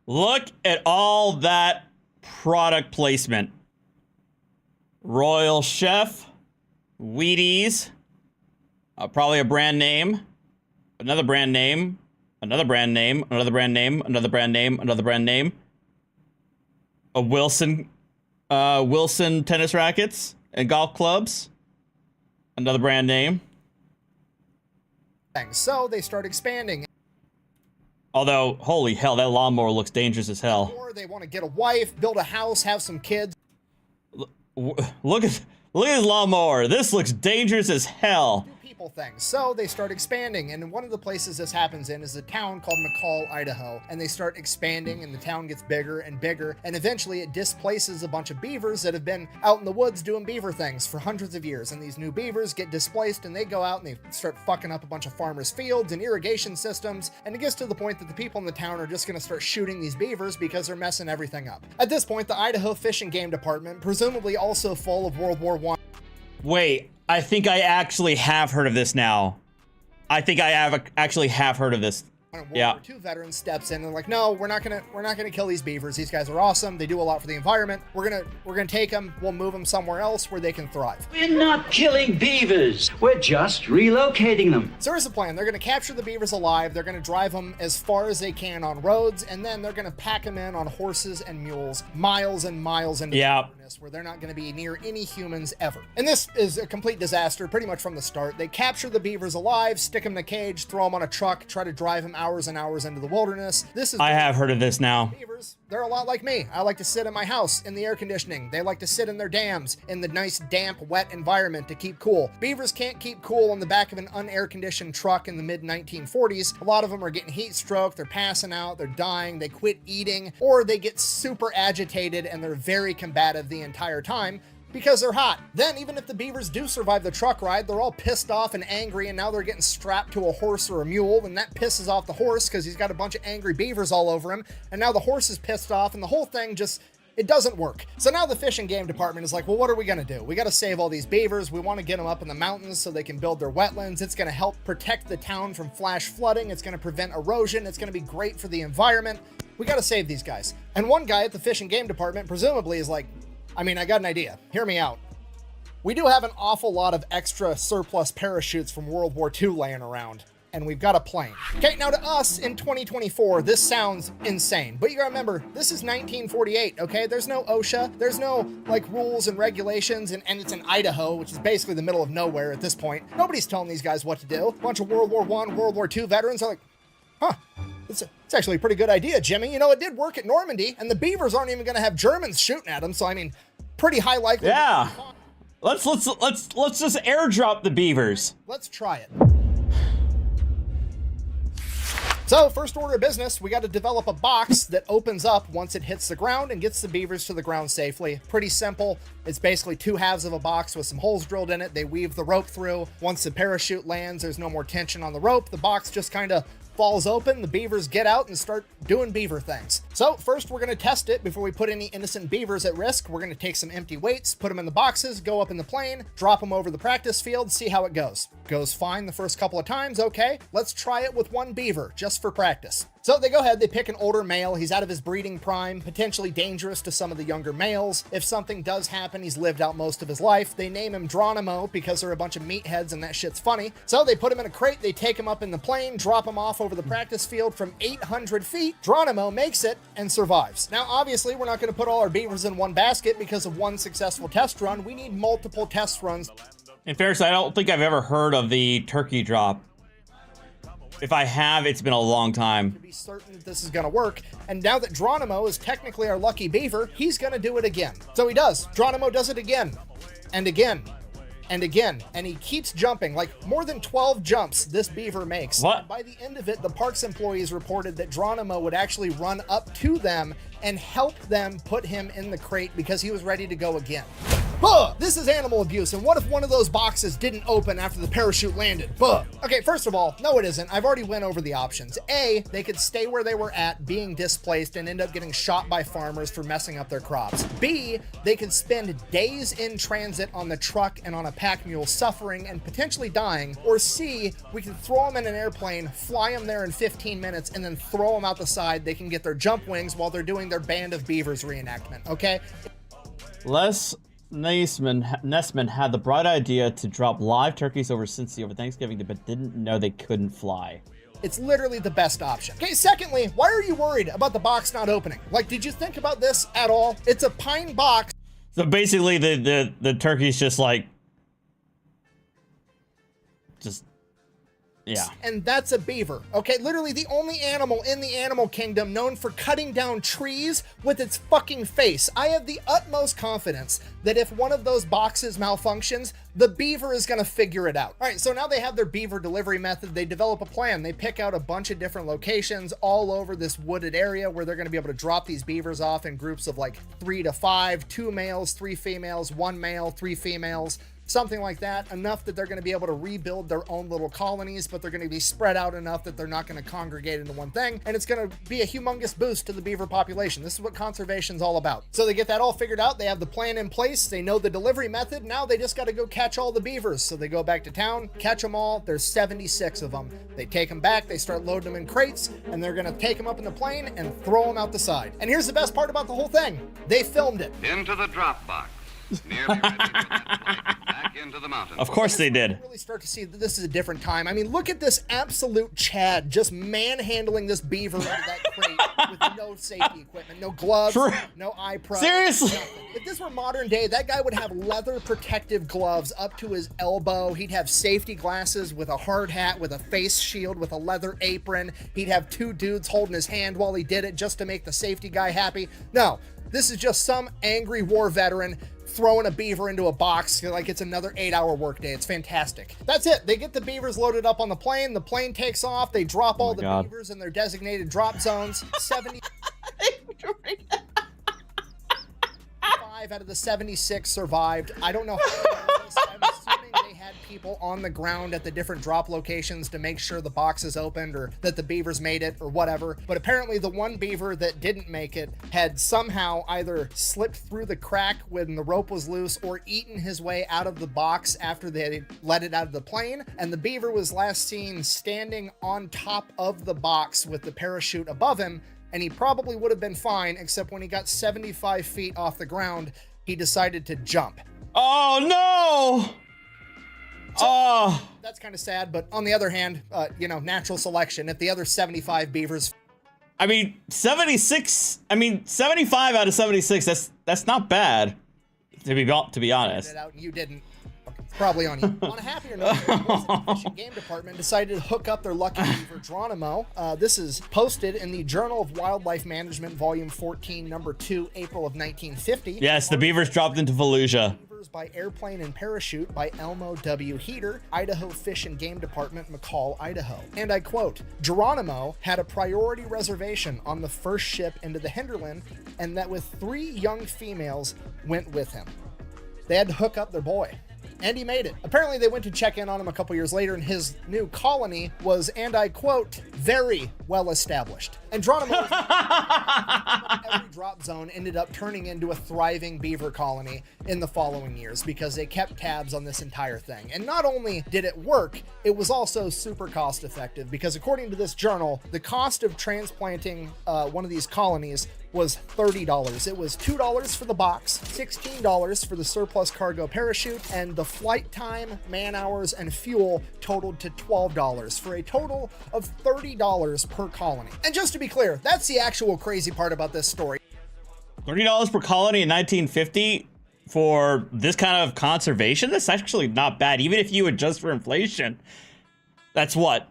Look at all that product placement. Royal Chef, Wheaties, probably a brand name, another brand name, another brand name, another brand name, another brand name, another brand name. A Wilson tennis rackets and golf clubs. Another brand name. So they start expanding. Although, holy hell, that lawnmower looks dangerous as hell. Or they want to get a wife, build a house, have some kids. Look at his lawnmower. This looks dangerous as hell. Things. So they start expanding, and one of the places this happens in is a town called McCall, Idaho, and they start expanding, and the town gets bigger and bigger, and eventually it displaces a bunch of beavers that have been out in the woods doing beaver things for hundreds of years, and these new beavers get displaced, and they go out and they start fucking up a bunch of farmers' fields and irrigation systems, and it gets to the point that the people in the town are just going to start shooting these beavers because they're messing everything up. At this point, the Idaho Fish and Game Department, presumably also full of World War I— Wait, I think I actually have heard of this now. I think I actually have heard of this. World War II veteran steps in and like, no, we're not gonna kill these beavers. These guys are awesome. They do a lot for the environment. We're gonna take them. We'll move them somewhere else where they can thrive. We're not killing beavers. We're just relocating them. So here's the plan. They're gonna capture the beavers alive. They're gonna drive them as far as they can on roads, and then they're gonna pack them in on horses and mules, miles and miles into the wilderness, where they're not gonna be near any humans ever. And this is a complete disaster, pretty much from the start. They capture the beavers alive, stick them in a cage, throw them on a truck, try to drive them hours and hours into the wilderness. I have heard of this now. Beavers, they're a lot like me. I like to sit in my house in the air conditioning. They like to sit in their dams in the nice, damp, wet environment to keep cool. Beavers can't keep cool on the back of an unair-conditioned truck in the mid-1940s. A lot of them are getting heat stroke, they're passing out, they're dying, they quit eating, or they get super agitated and they're very combative the entire time because they're hot. Then, even if the beavers do survive the truck ride, they're all pissed off and angry, and now they're getting strapped to a horse or a mule, and that pisses off the horse because he's got a bunch of angry beavers all over him, and now the horse is pissed off, and the whole thing just— it doesn't work. So now the Fish and Game Department is like, well, what are we gonna do? We gotta save all these beavers. We wanna get them up in the mountains so they can build their wetlands. It's gonna help protect the town from flash flooding. It's gonna prevent erosion. It's gonna be great for the environment. We gotta save these guys. And one guy at the Fish and Game Department presumably is like, I mean, I got an idea. Hear me out. We do have an awful lot of extra surplus parachutes from World War II laying around, and we've got a plane. Okay, now to us in 2024, this sounds insane, but you gotta remember, this is 1948, okay? There's no OSHA, there's no like rules and regulations, and it's in Idaho, which is basically the middle of nowhere at this point. Nobody's telling these guys what to do. A bunch of World War I, World War II veterans are like, huh, it's actually a pretty good idea, Jimmy. You know, it did work at Normandy, and the beavers aren't even gonna have Germans shooting at them, so I mean, pretty high likelihood. Yeah. Let's just airdrop the beavers. Let's try it. So first order of business, we got to develop a box that opens up once it hits the ground and gets the beavers to the ground safely. Pretty simple. It's basically 2 halves of a box with some holes drilled in it. They weave the rope through. Once the parachute lands, there's no more tension on the rope. The box just kind of falls open, the beavers get out and start doing beaver things. So first we're going to test it before we put any innocent beavers at risk. We're going to take some empty weights, put them in the boxes, go up in the plane, drop them over the practice field, see how it goes. Goes fine the first couple of times, okay. Let's try it with 1 beaver, just for practice. So they go ahead, they pick an older male, he's out of his breeding prime, potentially dangerous to some of the younger males. If something does happen, he's lived out most of his life. They name him Geronimo because they're a bunch of meatheads and that shit's funny. So they put him in a crate, they take him up in the plane, drop him off over the practice field from 800 feet. Geronimo makes it and survives. Now, obviously, we're not going to put all our beavers in one basket because of 1 successful test run. We need multiple test runs. In fairness, I don't think I've ever heard of the turkey drop. If I have, it's been a long time. To be certain that this is going to work. And now that Geronimo is technically our lucky beaver, he's going to do it again. So he does. Geronimo does it again and again and again. And he keeps jumping, like more than 12 jumps this beaver makes. What? And by the end of it, the parks employees reported that Geronimo would actually run up to them and help them put him in the crate because he was ready to go again. This is animal abuse, and what if one of those boxes didn't open after the parachute landed? Okay, first of all, no it isn't. I've already went over the options. A, they could stay where they were at, being displaced, and end up getting shot by farmers for messing up their crops. B, they could spend days in transit on the truck and on a pack mule suffering and potentially dying. Or C, we could throw them in an airplane, fly them there in 15 minutes, and then throw them out the side. They can get their jump wings while they're doing their Band of Beavers reenactment, okay? Les Nessman had the bright idea to drop live turkeys over Cincy over Thanksgiving, but didn't know they couldn't fly. It's literally the best option. Okay, secondly, why are you worried about the box not opening? Like, did you think about this at all? It's a pine box. So basically, the turkey's just like, yeah. And that's a beaver, okay? Literally the only animal in the animal kingdom known for cutting down trees with its fucking face. I have the utmost confidence that if one of those boxes malfunctions, the beaver is gonna figure it out. All right, so now they have their beaver delivery method. They develop a plan. They pick out a bunch of different locations all over this wooded area where they're gonna be able to drop these beavers off in groups of like 3 to 5, 2 males, 3 females, 1 male, 3 females, something like that, enough that they're going to be able to rebuild their own little colonies, but they're going to be spread out enough that they're not going to congregate into one thing, and it's going to be a humongous boost to the beaver population. This is what conservation's all about. So they get that all figured out, they have the plan in place, they know the delivery method, now they just got to go catch all the beavers. So they go back to town, catch them all, there's 76 of them. They take them back, they start loading them in crates, and they're going to take them up in the plane and throw them out the side. And here's the best part about the whole thing. They filmed it. Into the drop box. Nearly ready for that flight back into the mountains. Of course they did. Really start to see that this is a different time. I mean, look at this absolute Chad just manhandling this beaver into that crate with no safety equipment, no gloves, no eye prep. Seriously? Nothing. If this were modern day, that guy would have leather protective gloves up to his elbow. He'd have safety glasses with a hard hat, with a face shield, with a leather apron. He'd have 2 dudes holding his hand while he did it just to make the safety guy happy. No, this is just some angry war veteran throwing a beaver into a box like it's another 8-hour workday. It's fantastic. That's it. They get the beavers loaded up on the plane takes off, they drop all the beavers in their designated drop zones. 75 out of the 76 survived. I don't know how they did this. I'm assuming they had people on the ground at the different drop locations to make sure the boxes opened or that the beavers made it or whatever. But apparently the one beaver that didn't make it had somehow either slipped through the crack when the rope was loose or eaten his way out of the box after they had let it out of the plane. And the beaver was last seen standing on top of the box with the parachute above him. And he probably would have been fine, except when he got 75 feet off the ground, he decided to jump. Oh, no! So, that's kind of sad, but on the other hand, you know, natural selection. If the other 75 beavers... I mean, 75 out of 76, that's not bad, to be honest. It out and you didn't. It's probably on you. On a happier note, the Fish and Game Department decided to hook up their lucky beaver Geronimo. This is posted in the Journal of Wildlife Management, Volume 14, Number 2, April of 1950. Yes, the beavers dropped into Fallujah. Beavers by Airplane and Parachute by Elmo W. Heater, Idaho Fish and Game Department, McCall, Idaho. And I quote, Geronimo had a priority reservation on the first ship into the hinterland, and that with 3 young females went with him. They had to hook up their boy. And he made it. Apparently they went to check in on him a couple years later, and his new colony was, and I quote, very well established. Andronimo's every drop zone ended up turning into a thriving beaver colony in the following years because they kept tabs on this entire thing. And not only did it work, it was also super cost effective because according to this journal, the cost of transplanting one of these colonies was $30. It was $2 for the box, $16 for the surplus cargo parachute, and the flight time, man hours, and fuel totaled to $12 for a total of $30 per colony. And just to be clear, that's the actual crazy part about this story. $30 per colony in 1950 for this kind of conservation? That's actually not bad. Even if you adjust for inflation, that's what?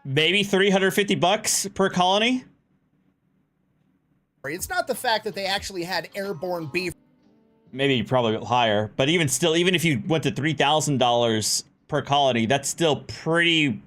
Maybe $350 per colony? It's not the fact that they actually had airborne beaver. Maybe probably higher, but even still, even if you went to $3,000 per colony, that's still pretty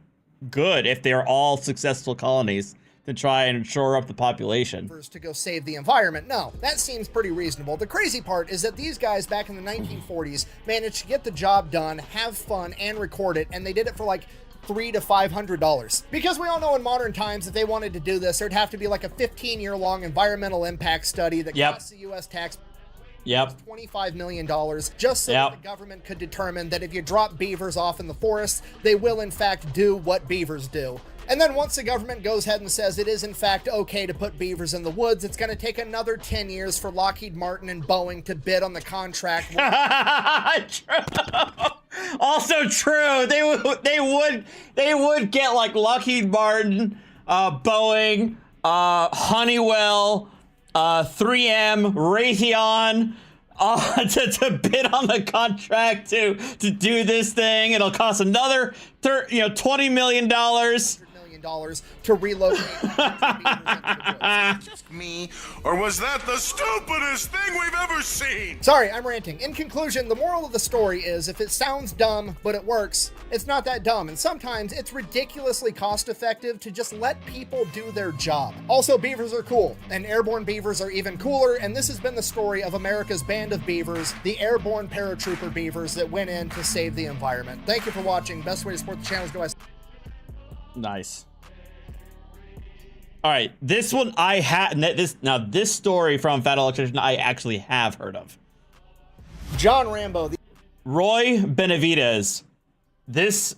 good if they're all successful colonies to try and shore up the population. To go save the environment. No, that seems pretty reasonable. The crazy part is that these guys back in the 1940s managed to get the job done, have fun, and record it, and they did it for like $300 to $500. Because we all know in modern times, if they wanted to do this, there'd have to be like a 15-year-long environmental impact study that costs the U.S. tax $25 million just so that the government could determine that if you drop beavers off in the forest, they will in fact do what beavers do. And then once the government goes ahead and says it is in fact okay to put beavers in the woods, it's going to take another 10 years for Lockheed Martin and Boeing to bid on the contract. True. Also true. They would get like Lockheed Martin, Boeing, Honeywell, 3M, Raytheon, to bid on the contract to do this thing. It'll cost another $20 million. To relocate Just me, or was that the stupidest thing we've ever seen? Sorry, I'm ranting. In conclusion, the moral of the story is if it sounds dumb, but it works, it's not that dumb. And sometimes it's ridiculously cost effective to just let people do their job. Also, beavers are cool, and airborne beavers are even cooler. And this has been the story of America's band of beavers, the airborne paratrooper beavers that went in to save the environment. Thank you for watching. Best way to support the channel is go ahead. Nice. All right, this one I had this story from Fat Electrician I actually have heard of. John Rambo, Roy Benavidez. This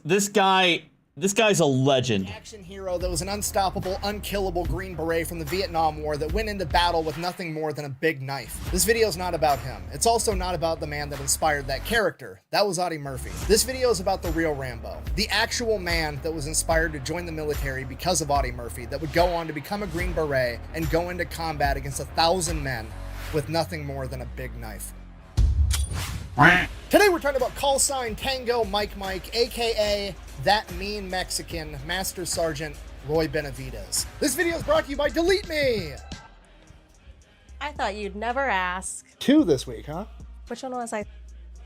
guy's a legend. Action hero that was an unstoppable, unkillable Green Beret from the Vietnam War that went into battle with nothing more than a big knife. This video is not about him. It's also not about the man that inspired that character. That was Audie Murphy. This video is about the real Rambo, the actual man that was inspired to join the military because of Audie Murphy, that would go on to become a Green Beret and go into combat against 1,000 men with nothing more than a big knife. Today we're talking about call sign Tango Mike, aka that mean Mexican Master Sergeant Roy Benavidez. This video is brought to you by Delete Me. I thought you'd never ask. 2 this week, huh? Which one was I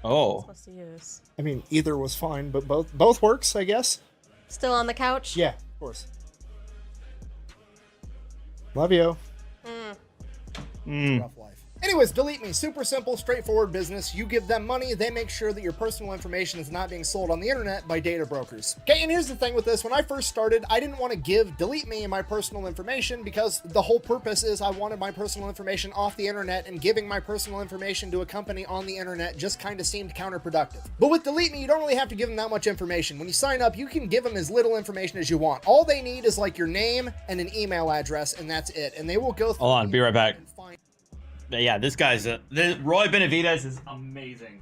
supposed to use? I mean, either was fine, but both works, I guess. Still on the couch? Yeah, of course. Love you. Rough life. Anyways, Delete Me. Super simple, straightforward business. You give them money, they make sure that your personal information is not being sold on the internet by data brokers. Okay, and here's the thing with this. When I first started, I didn't want to give Delete Me my personal information because the whole purpose is I wanted my personal information off the internet, and giving my personal information to a company on the internet just kind of seemed counterproductive. But with Delete Me, you don't really have to give them that much information. When you sign up, you can give them as little information as you want. All they need is like your name and an email address, and that's it. And they will go through. Hold on, be right back. Yeah, this guy's Roy Benavidez is amazing.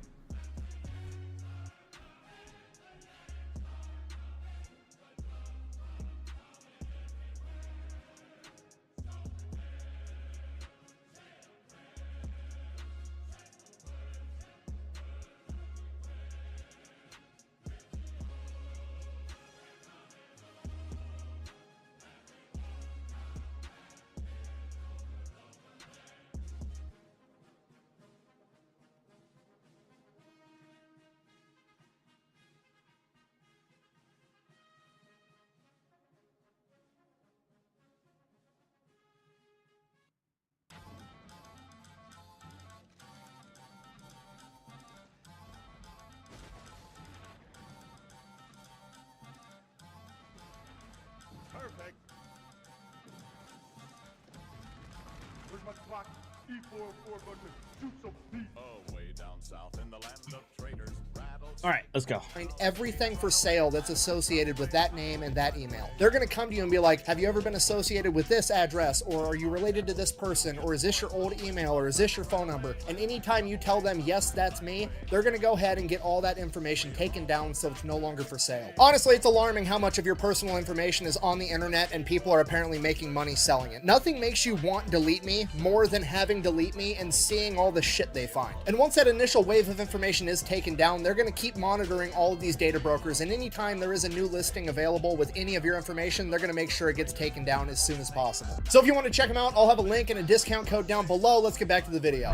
All right, let's go. Find everything for sale that's associated with that name and that email. They're going to come to you and be like, have you ever been associated with this address? Or are you related to this person? Or is this your old email? Or is this your phone number? And anytime you tell them, yes, that's me, they're going to go ahead and get all that information taken down so it's no longer for sale. Honestly, it's alarming how much of your personal information is on the internet and people are apparently making money selling it. Nothing makes you want Delete Me more than having Delete Me and seeing all the shit they find. And once that initial wave of information is taken down, they're going to keep monitoring all of these data brokers, and anytime there is a new listing available with any of your information, they're going to make sure it gets taken down as soon as possible. So if you want to check them out, I'll have a link and a discount code down below. Let's get back to the video.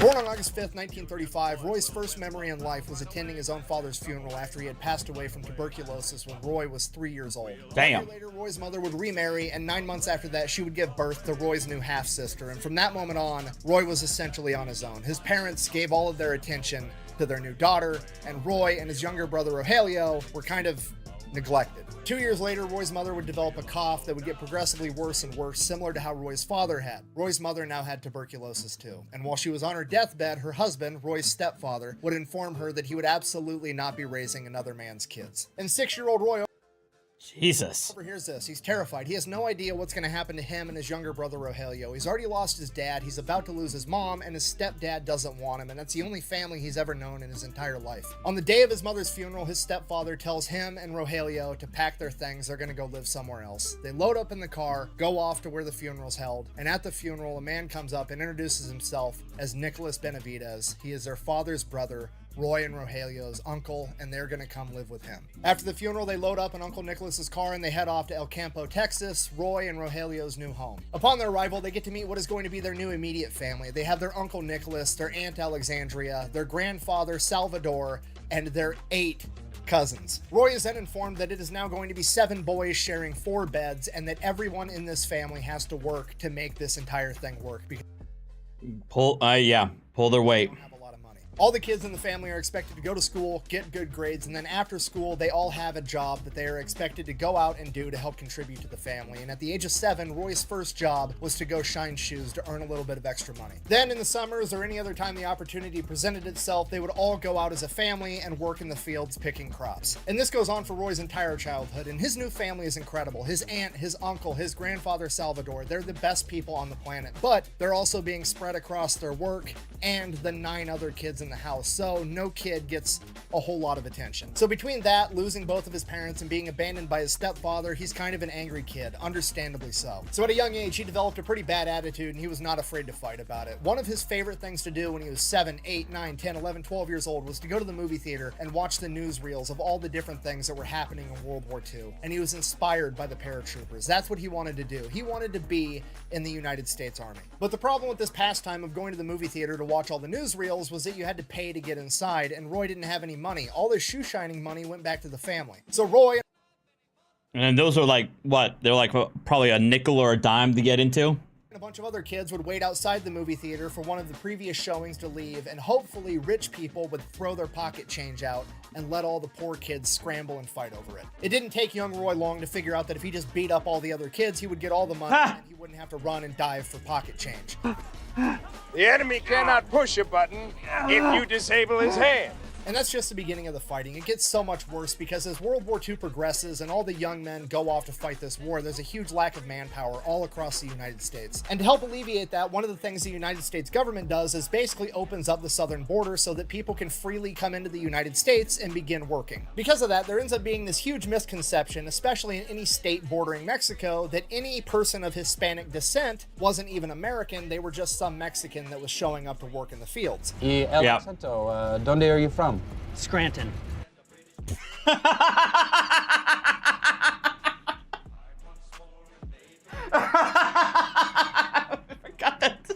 Born on August 5th, 1935, Roy's first memory in life was attending his own father's funeral after he had passed away from tuberculosis when Roy was 3 years old. Damn. A year later, Roy's mother would remarry, and 9 months after that, she would give birth to Roy's new half-sister. And from that moment on, Roy was essentially on his own. His parents gave all of their attention to their new daughter, and Roy and his younger brother Rogelio were kind of neglected. 2 years later, Roy's mother would develop a cough that would get progressively worse and worse, similar to how Roy's father had. Roy's mother now had tuberculosis too, and while she was on her deathbed, her husband, Roy's stepfather, would inform her that he would absolutely not be raising another man's kids. And 6-year-old Roy Jesus. overhears this. He's terrified. He has no idea what's going to happen to him and his younger brother Rogelio. He's already lost his dad, he's about to lose his mom, and his stepdad doesn't want him, and that's the only family he's ever known in his entire life. On the day of his mother's funeral, his stepfather tells him and Rogelio to pack their things. They're going to go live somewhere else. They load up in the car, go off to where the funeral's held, and at the funeral, a man comes up and introduces himself as Nicholas Benavidez. He is their father's brother, Roy and Rogelio's uncle, and they're gonna come live with him. After the funeral, they load up in Uncle Nicholas's car and they head off to El Campo, Texas, Roy and Rogelio's new home. Upon their arrival, they get to meet what is going to be their new immediate family. They have their Uncle Nicholas, their Aunt Alexandria, their grandfather Salvador, and their 8 cousins. Roy is then informed that it is now going to be 7 boys sharing 4 beds, and that everyone in this family has to work to make this entire thing work. Because Pull their weight. all the kids in the family are expected to go to school, get good grades, and then after school, they all have a job that they are expected to go out and do to help contribute to the family. And at the age of 7, Roy's first job was to go shine shoes to earn a little bit of extra money. Then in the summers or any other time the opportunity presented itself, they would all go out as a family and work in the fields picking crops. And this goes on for Roy's entire childhood, and his new family is incredible. His aunt, his uncle, his grandfather Salvador, they're the best people on the planet, but they're also being spread across their work and the 9 other kids in the house, so no kid gets a whole lot of attention. So between that, losing both of his parents, and being abandoned by his stepfather, he's kind of an angry kid, understandably so. So at a young age, he developed a pretty bad attitude, and he was not afraid to fight about it. One of his favorite things to do when he was 7, 8, 9, 10, 11, 12 years old was to go to the movie theater and watch the newsreels of all the different things that were happening in World War II, and he was inspired by the paratroopers. That's what he wanted to do. He wanted to be in the United States Army. But the problem with this pastime of going to the movie theater to watch all the newsreels was that you had to pay to get inside, and Roy didn't have any money. All his shoe shining money went back to the family. So Roy And those are like, what? They're like probably a nickel or a dime to get into? and a bunch of other kids would wait outside the movie theater for one of the previous showings to leave, and hopefully rich people would throw their pocket change out and let all the poor kids scramble and fight over it. It didn't take young Roy long to figure out that if he just beat up all the other kids, he would get all the money and he wouldn't have to run and dive for pocket change. The enemy cannot push a button if you disable his hand. And that's just the beginning of the fighting. It gets so much worse because as World War II progresses and all the young men go off to fight this war, there's a huge lack of manpower all across the United States. And to help alleviate that, one of the things the United States government does is basically opens up the southern border so that people can freely come into the United States and begin working. Because of that, there ends up being this huge misconception, especially in any state bordering Mexico, that any person of Hispanic descent wasn't even American, they were just some Mexican that was showing up to work in the fields. Y el acento, ¿dónde are you from? Scranton. I forgot that.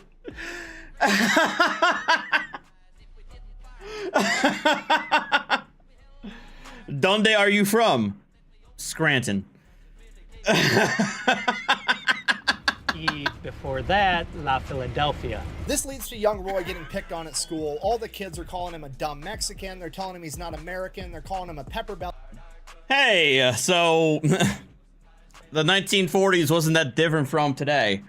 Donde are you from? Scranton. Before that, La Philadelphia. This leads to young Roy getting picked on at school. All the kids are calling him a dumb Mexican. They're telling him he's not American. They're calling him a pepper belt. Hey, so the 1940s wasn't that different from today.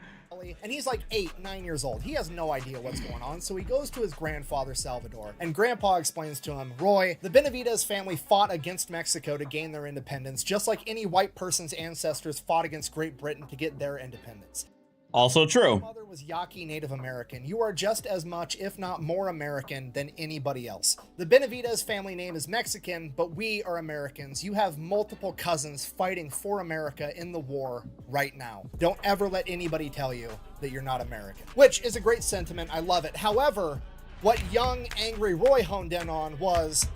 And he's like 8, 9 years old. He has no idea what's going on, so he goes to his grandfather, Salvador. And Grandpa explains to him, Roy, the Benavidez family fought against Mexico to gain their independence, just like any white person's ancestors fought against Great Britain to get their independence. Also true. Your mother was Yaqui Native American. You are just as much, if not more American than anybody else. The Benavidez family name is Mexican, but we are Americans. You have multiple cousins fighting for America in the war right now. Don't ever let anybody tell you that you're not American. Which is a great sentiment. I love it. However, what young, angry Roy honed in on was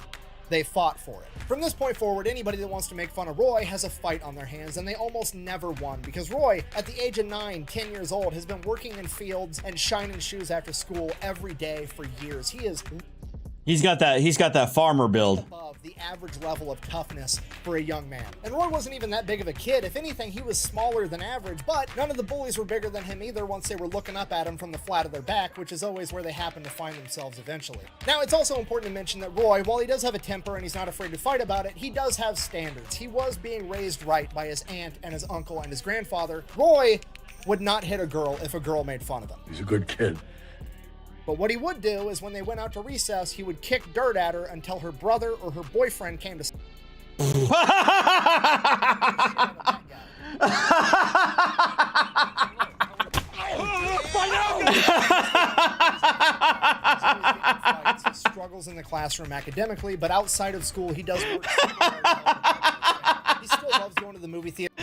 they fought for it. From this point forward, anybody that wants to make fun of Roy has a fight on their hands, and they almost never won, because Roy, at the age of 9, 10 years old, has been working in fields and shining shoes after school every day for years. He's got that farmer build. Above the average level of toughness for a young man. And Roy wasn't even that big of a kid. If anything, he was smaller than average, but none of the bullies were bigger than him either once they were looking up at him from the flat of their back, which is always where they happen to find themselves eventually. Now, it's also important to mention that Roy, while he does have a temper and he's not afraid to fight about it, he does have standards. He was being raised right by his aunt and his uncle and his grandfather. Roy would not hit a girl if a girl made fun of him. He's a good kid. But what he would do is when they went out to recess, he would kick dirt at her until her brother or her boyfriend came to... He struggles in the classroom academically, but outside of school, he does work super hard. He still loves going to the movie theater.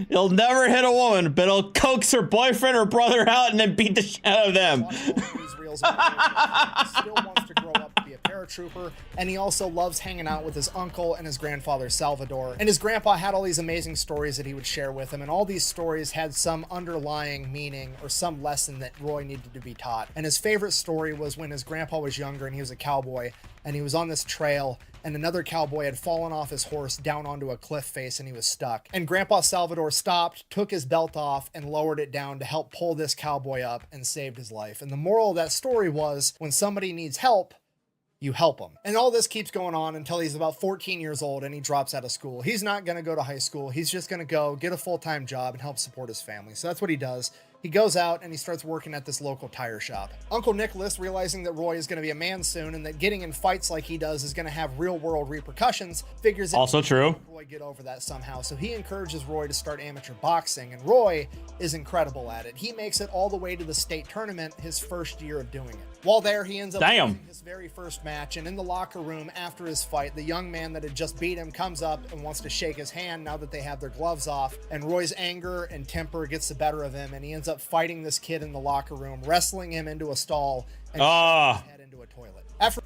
He'll never hit a woman, but he'll coax her boyfriend or brother out and then beat the shit out of them. He still wants to grow up to be a paratrooper, and he also loves hanging out with his uncle and his grandfather, Salvador. And his grandpa had all these amazing stories that he would share with him, and all these stories had some underlying meaning or some lesson that Roy needed to be taught. And his favorite story was when his grandpa was younger and he was a cowboy, and he was on this trail, and another cowboy had fallen off his horse down onto a cliff face and he was stuck. And Grandpa Salvador stopped, took his belt off, and lowered it down to help pull this cowboy up and saved his life. And the moral of that story was, when somebody needs help, you help them. And all this keeps going on until he's about 14 years old and he drops out of school. He's not going to go to high school. He's just going to go get a full-time job and help support his family. So that's what he does. He goes out and he starts working at this local tire shop. Uncle Nicholas, realizing that Roy is going to be a man soon and that getting in fights like he does is going to have real-world repercussions, figures also true. Roy get over that somehow. So he encourages Roy to start amateur boxing, and Roy is incredible at it. He makes it all the way to the state tournament his first year of doing it. While there, he ends up losing his very first match, and in the locker room after his fight, the young man that had just beat him comes up and wants to shake his hand now that they have their gloves off, and Roy's anger and temper gets the better of him, and he ends up fighting this kid in the locker room, wrestling him into a stall and shoving his head into a toilet. After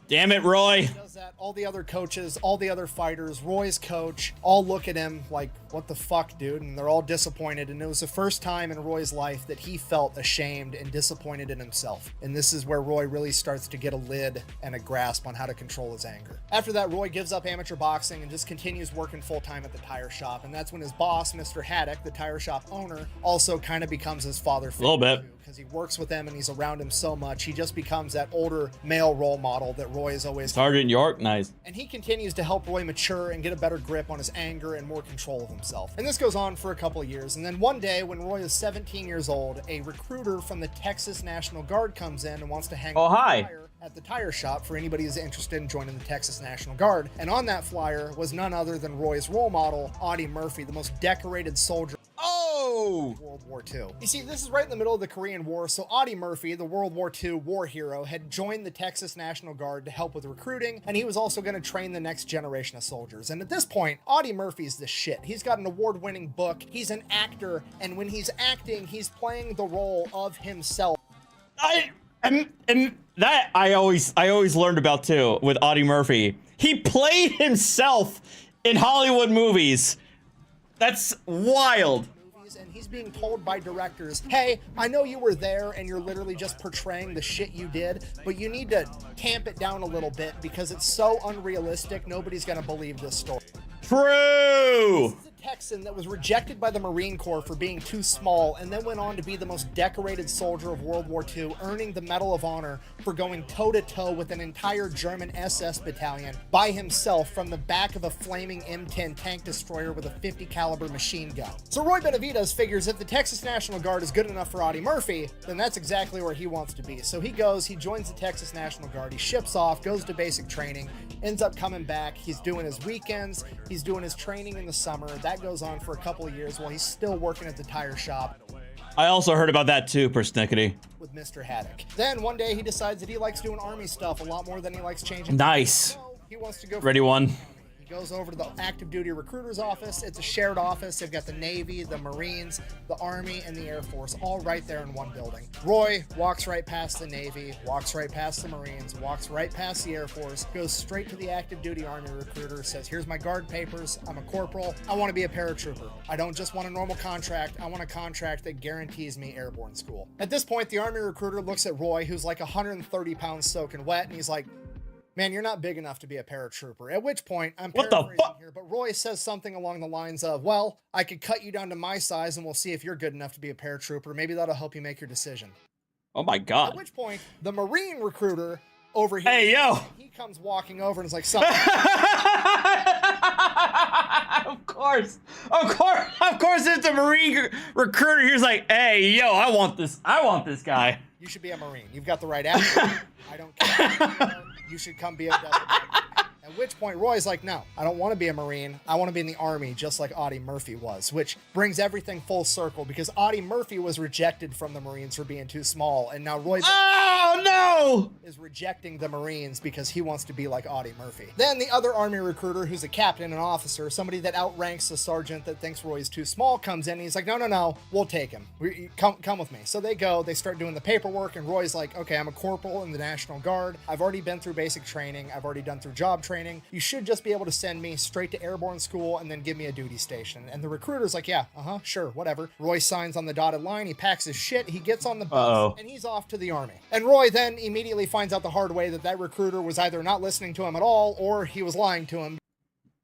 Damn it, Roy. does that, all the other coaches, all the other fighters, Roy's coach, all look at him like, what the fuck, dude? And they're all disappointed. And it was the first time in Roy's life that he felt ashamed and disappointed in himself. And this is where Roy really starts to get a lid and a grasp on how to control his anger. After that, Roy gives up amateur boxing and just continues working full-time at the tire shop. And that's when his boss, Mr. Haddock, the tire shop owner, also kind of becomes his father figure. A little bit. Because he works with them and he's around him so much, he just becomes that older male role model that Roy is always... Sergeant York, nice. And he continues to help Roy mature and get a better grip on his anger and more control of himself. And this goes on for a couple of years. And then one day, when Roy is 17 years old, a recruiter from the Texas National Guard comes in and wants to hang at the tire shop for anybody who's interested in joining the Texas National Guard. And on that flyer was none other than Roy's role model, Audie Murphy, the most decorated soldier World War II. You see, this is right in the middle of the Korean War, so Audie Murphy, the World War II war hero, had joined the Texas National Guard to help with recruiting, and he was also going to train the next generation of soldiers. And at this point, Audie Murphy's the shit. He's got an award-winning book, he's an actor, and when he's acting, he's playing the role of himself. And that I always learned about too with Audie Murphy. He played himself in Hollywood movies. That's wild. And he's being told by directors, hey, I know you were there and you're literally just portraying the shit you did, but you need to tamp it down a little bit because it's so unrealistic, nobody's gonna believe this story. True. This is a Texan that was rejected by the Marine Corps for being too small and then went on to be the most decorated soldier of World War II, earning the Medal of Honor for going toe-to-toe with an entire German SS battalion by himself from the back of a flaming M10 tank destroyer with a 50 caliber machine gun. So Roy Benavidez figures if the Texas National Guard is good enough for Audie Murphy, then that's exactly where he wants to be. So he joins the Texas National Guard, he ships off, goes to basic training, ends up coming back, he's doing his weekends, he's doing his training in the summer. That goes on for a couple of years while he's still working at the tire shop. I also heard about that too, persnickety. With Mr. Haddock. Then one day he decides that he likes doing army stuff a lot more than he likes changing. Nice. So he wants to go. Ready one. He goes over to the active duty recruiter's office. It's a shared office. They've got the Navy, the Marines, the Army, and the Air Force all right there in one building. Roy walks right past the Navy, walks right past the Marines, walks right past the Air Force, goes straight to the active duty Army recruiter, says, here's my guard papers. I'm a corporal. I want to be a paratrooper. I don't just want a normal contract. I want a contract that guarantees me airborne school. At this point, the Army recruiter looks at Roy, who's like 130 pounds soaking wet, and he's like, man, you're not big enough to be a paratrooper. At which point, I'm paraphrasing here, but Roy says something along the lines of, well, I could cut you down to my size and we'll see if you're good enough to be a paratrooper. Maybe that'll help you make your decision. Oh my God. At which point, the Marine recruiter over here, hey, yo, he comes walking over and is like, something. Of course, it's a Marine recruiter. He's like, hey, yo, I want this guy. You should be a Marine. You've got the right attitude. I don't care. You should come be a desert. At which point Roy's like, no, I don't want to be a Marine. I want to be in the Army just like Audie Murphy was, which brings everything full circle because Audie Murphy was rejected from the Marines for being too small. And now Roy is rejecting the Marines because he wants to be like Audie Murphy. Then the other Army recruiter, who's a captain, an officer, somebody that outranks the sergeant that thinks Roy's too small, comes in and he's like, no, we'll take him. Come with me. So they go, they start doing the paperwork and Roy's like, okay, I'm a corporal in the National Guard. I've already been through basic training. I've already done through job training. You should just be able to send me straight to airborne school and then give me a duty station. And the recruiter's like, yeah, sure, whatever. Roy signs on the dotted line. He packs his shit. He gets on the bus and he's off to the Army. And Roy then immediately finds out the hard way that recruiter was either not listening to him at all or he was lying to him.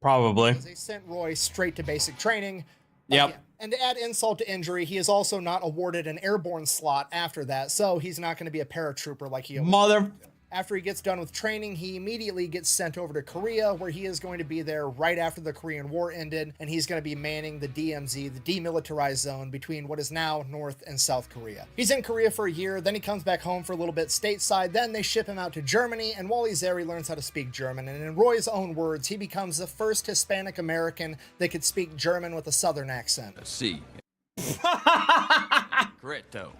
Probably. They sent Roy straight to basic training. Yep. Again. And to add insult to injury, he is also not awarded an airborne slot after that. So he's not going to be a paratrooper like he was. After he gets done with training, he immediately gets sent over to Korea, where he is going to be there right after the Korean War ended, and he's going to be manning the DMZ, the demilitarized zone, between what is now North and South Korea. He's in Korea for a year, then he comes back home for a little bit stateside, then they ship him out to Germany, and while he's there, he learns how to speak German, and in Roy's own words, he becomes the first Hispanic American that could speak German with a Southern accent. See. Correcto.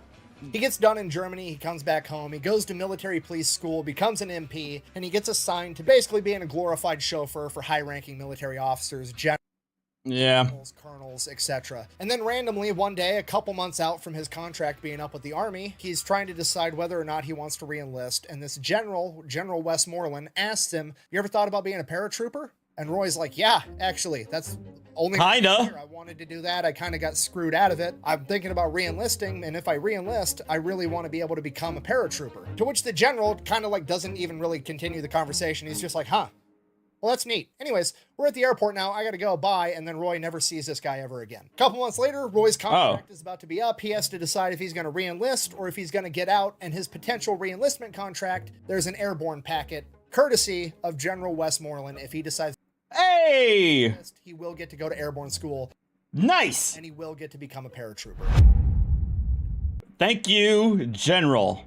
He gets done in Germany, he comes back home, he goes to military police school, becomes an MP, and he gets assigned to basically being a glorified chauffeur for high-ranking military officers, generals, colonels, etc. And then randomly, one day, a couple months out from his contract being up with the Army, he's trying to decide whether or not he wants to re-enlist, and this General Westmoreland, asks him, you ever thought about being a paratrooper? And Roy's like, yeah, actually, that's only kinda. I wanted to do that. I kind of got screwed out of it. I'm thinking about re-enlisting, and if I re-enlist, I really want to be able to become a paratrooper. To which the general kind of like doesn't even really continue the conversation. He's just like, huh, well, that's neat. Anyways, we're at the airport now. I got to go. Bye. And then Roy never sees this guy ever again. A couple months later, Roy's contract is about to be up. He has to decide if he's going to re-enlist or if he's going to get out. And his potential re-enlistment contract, there's an airborne packet, courtesy of General Westmoreland. If he decides he will get to go to airborne school. Nice. And he will get to become a paratrooper. Thank you, General.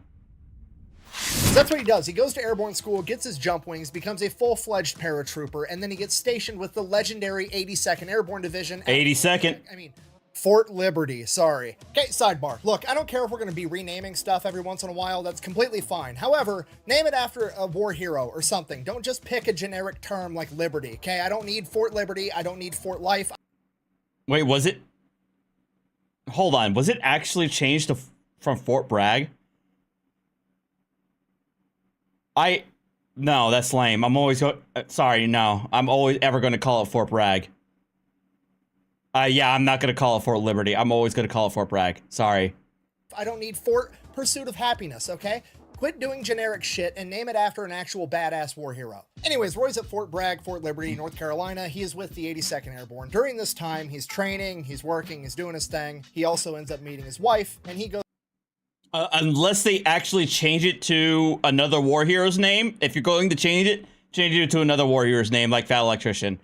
So that's what he does. He goes to airborne school, gets his jump wings, becomes a full-fledged paratrooper, and then he gets stationed with the legendary 82nd Airborne Division. 82nd. Fort Liberty, sorry. Okay, sidebar. Look, I don't care if we're going to be renaming stuff every once in a while. That's completely fine. However, name it after a war hero or something. Don't just pick a generic term like Liberty, okay? I don't need Fort Liberty. I don't need Fort Life. Wait, was it? Hold on. Was it actually changed from Fort Bragg? No, that's lame. I'm always I'm always ever going to call it Fort Bragg. Yeah, I'm not going to call it Fort Liberty. I'm always going to call it Fort Bragg. Sorry. I don't need Fort Pursuit of Happiness, okay? Quit doing generic shit and name it after an actual badass war hero. Anyways, Roy's at Fort Bragg, Fort Liberty, North Carolina. He is with the 82nd Airborne. During this time, he's training, he's working, he's doing his thing. He also ends up meeting his wife, and he goes... Unless they actually change it to another war hero's name. If you're going to change it to another war hero's name, like Fat Electrician.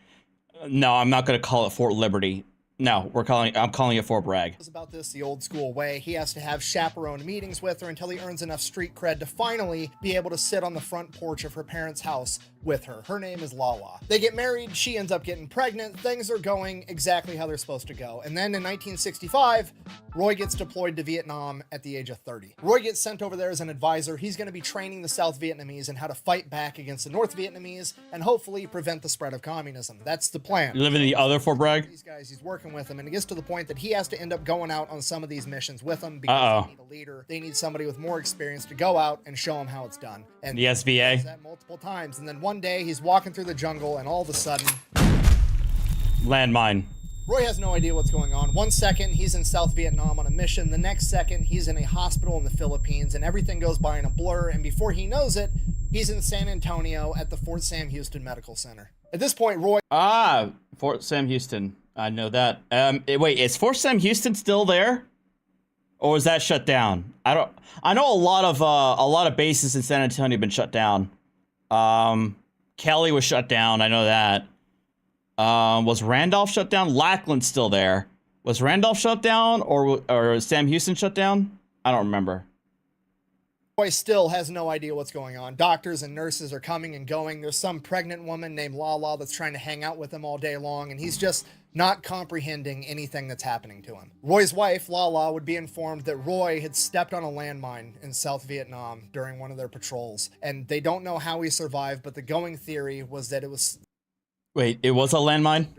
No, I'm not going to call it Fort Liberty. No, I'm calling it Fort Bragg. About this the old school way. He has to have chaperone meetings with her until he earns enough street cred to finally be able to sit on the front porch of her parents' house with her. Her name is Lala. They get married, she ends up getting pregnant, things are going exactly how they're supposed to go. And then in 1965, Roy gets deployed to Vietnam at the age of 30. Roy gets sent over there as an advisor. He's going to be training the South Vietnamese in how to fight back against the North Vietnamese and hopefully prevent the spread of communism. That's the plan. You live in the other Fort Bragg? These guys, he's working with them, and it gets to the point that he has to end up going out on some of these missions with them because they need a leader. They need somebody with more experience to go out and show them how it's done. And the SVA? He does that multiple times. And then one day he's walking through the jungle and all of a sudden... Landmine. Roy has no idea what's going on. 1 second, he's in South Vietnam on a mission. The next second, he's in a hospital in the Philippines, and everything goes by in a blur. And before he knows it, he's in San Antonio at the Fort Sam Houston Medical Center. At this point, Roy... Fort Sam Houston. I know that. Wait, is Fort Sam Houston still there? Or is that shut down? I know a lot of bases in San Antonio have been shut down. Kelly was shut down. I know that. Was Randolph shut down? Lackland's still there. Was Randolph shut down or Sam Houston shut down? I don't remember. Roy still has no idea what's going on. Doctors and nurses are coming and going. There's some pregnant woman named Lala that's trying to hang out with him all day long, and he's just not comprehending anything that's happening to him. Roy's wife, Lala, would be informed that Roy had stepped on a landmine in South Vietnam during one of their patrols, and they don't know how he survived, but the going theory was that it was... Wait, it was a landmine?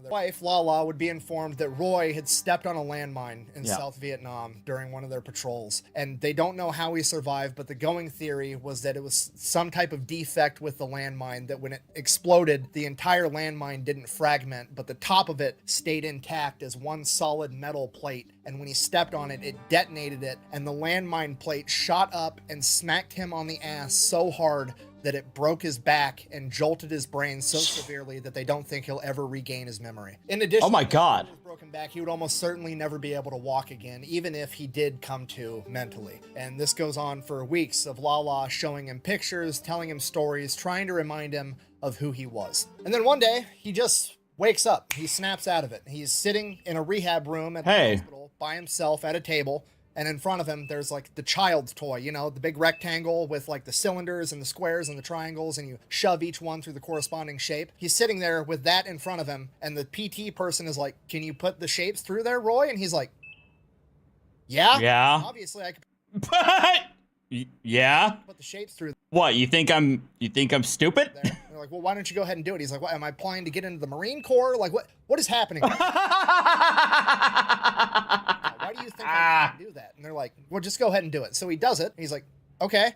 Wife, Lala, would be informed that Roy had stepped on a landmine in South Vietnam during one of their patrols. And they don't know how he survived, but the going theory was that it was some type of defect with the landmine, that when it exploded, the entire landmine didn't fragment, but the top of it stayed intact as one solid metal plate. And when he stepped on it, it detonated it, and the landmine plate shot up and smacked him on the ass so hard that it broke his back and jolted his brain so severely that they don't think he'll ever regain his memory. In addition, oh my God, to his broken back, he would almost certainly never be able to walk again, even if he did come to mentally. And this goes on for weeks of Lala showing him pictures, telling him stories, trying to remind him of who he was. And then one day, he just wakes up. He snaps out of it. He's sitting in a rehab room at the hospital by himself at a table. And in front of him, there's like the child's toy, you know, the big rectangle with like the cylinders and the squares and the triangles, and you shove each one through the corresponding shape. He's sitting there with that in front of him, and the PT person is like, "Can you put the shapes through there, Roy?" And he's like, "Yeah. Yeah. Obviously, I could." Yeah. Put the shapes through. What, you think I'm stupid? They're like, "Well, why don't you go ahead and do it?" He's like, "What? Am I applying to get into the Marine Corps? Like, what is happening?" Why do you think I can do that? And they're like, "Well, just go ahead and do it." So he does it. And he's like, "Okay.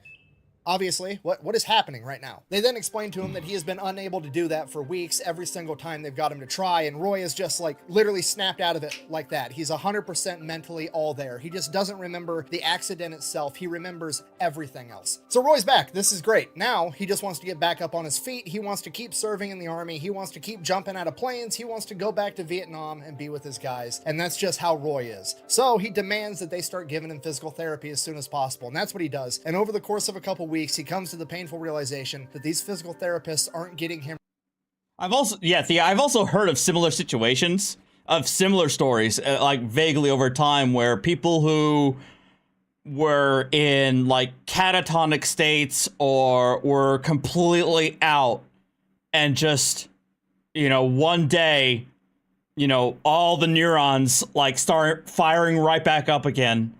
Obviously, what is happening right now?" They then explain to him that he has been unable to do that for weeks, every single time they've got him to try, and Roy is just like literally snapped out of it like that. He's 100% mentally all there. He just doesn't remember the accident itself. He remembers everything else. So Roy's back. This is great. Now he just wants to get back up on his feet. He wants to keep serving in the army. He wants to keep jumping out of planes. He wants to go back to Vietnam and be with his guys. And that's just how Roy is. So he demands that they start giving him physical therapy as soon as possible. And that's what he does. And over the course of a couple weeks, he comes to the painful realization that these physical therapists aren't getting him. I've also heard of similar situations, of similar stories, like vaguely over time, where people who were in like catatonic states or were completely out and just, you know, one day, you know, all the neurons like start firing right back up again,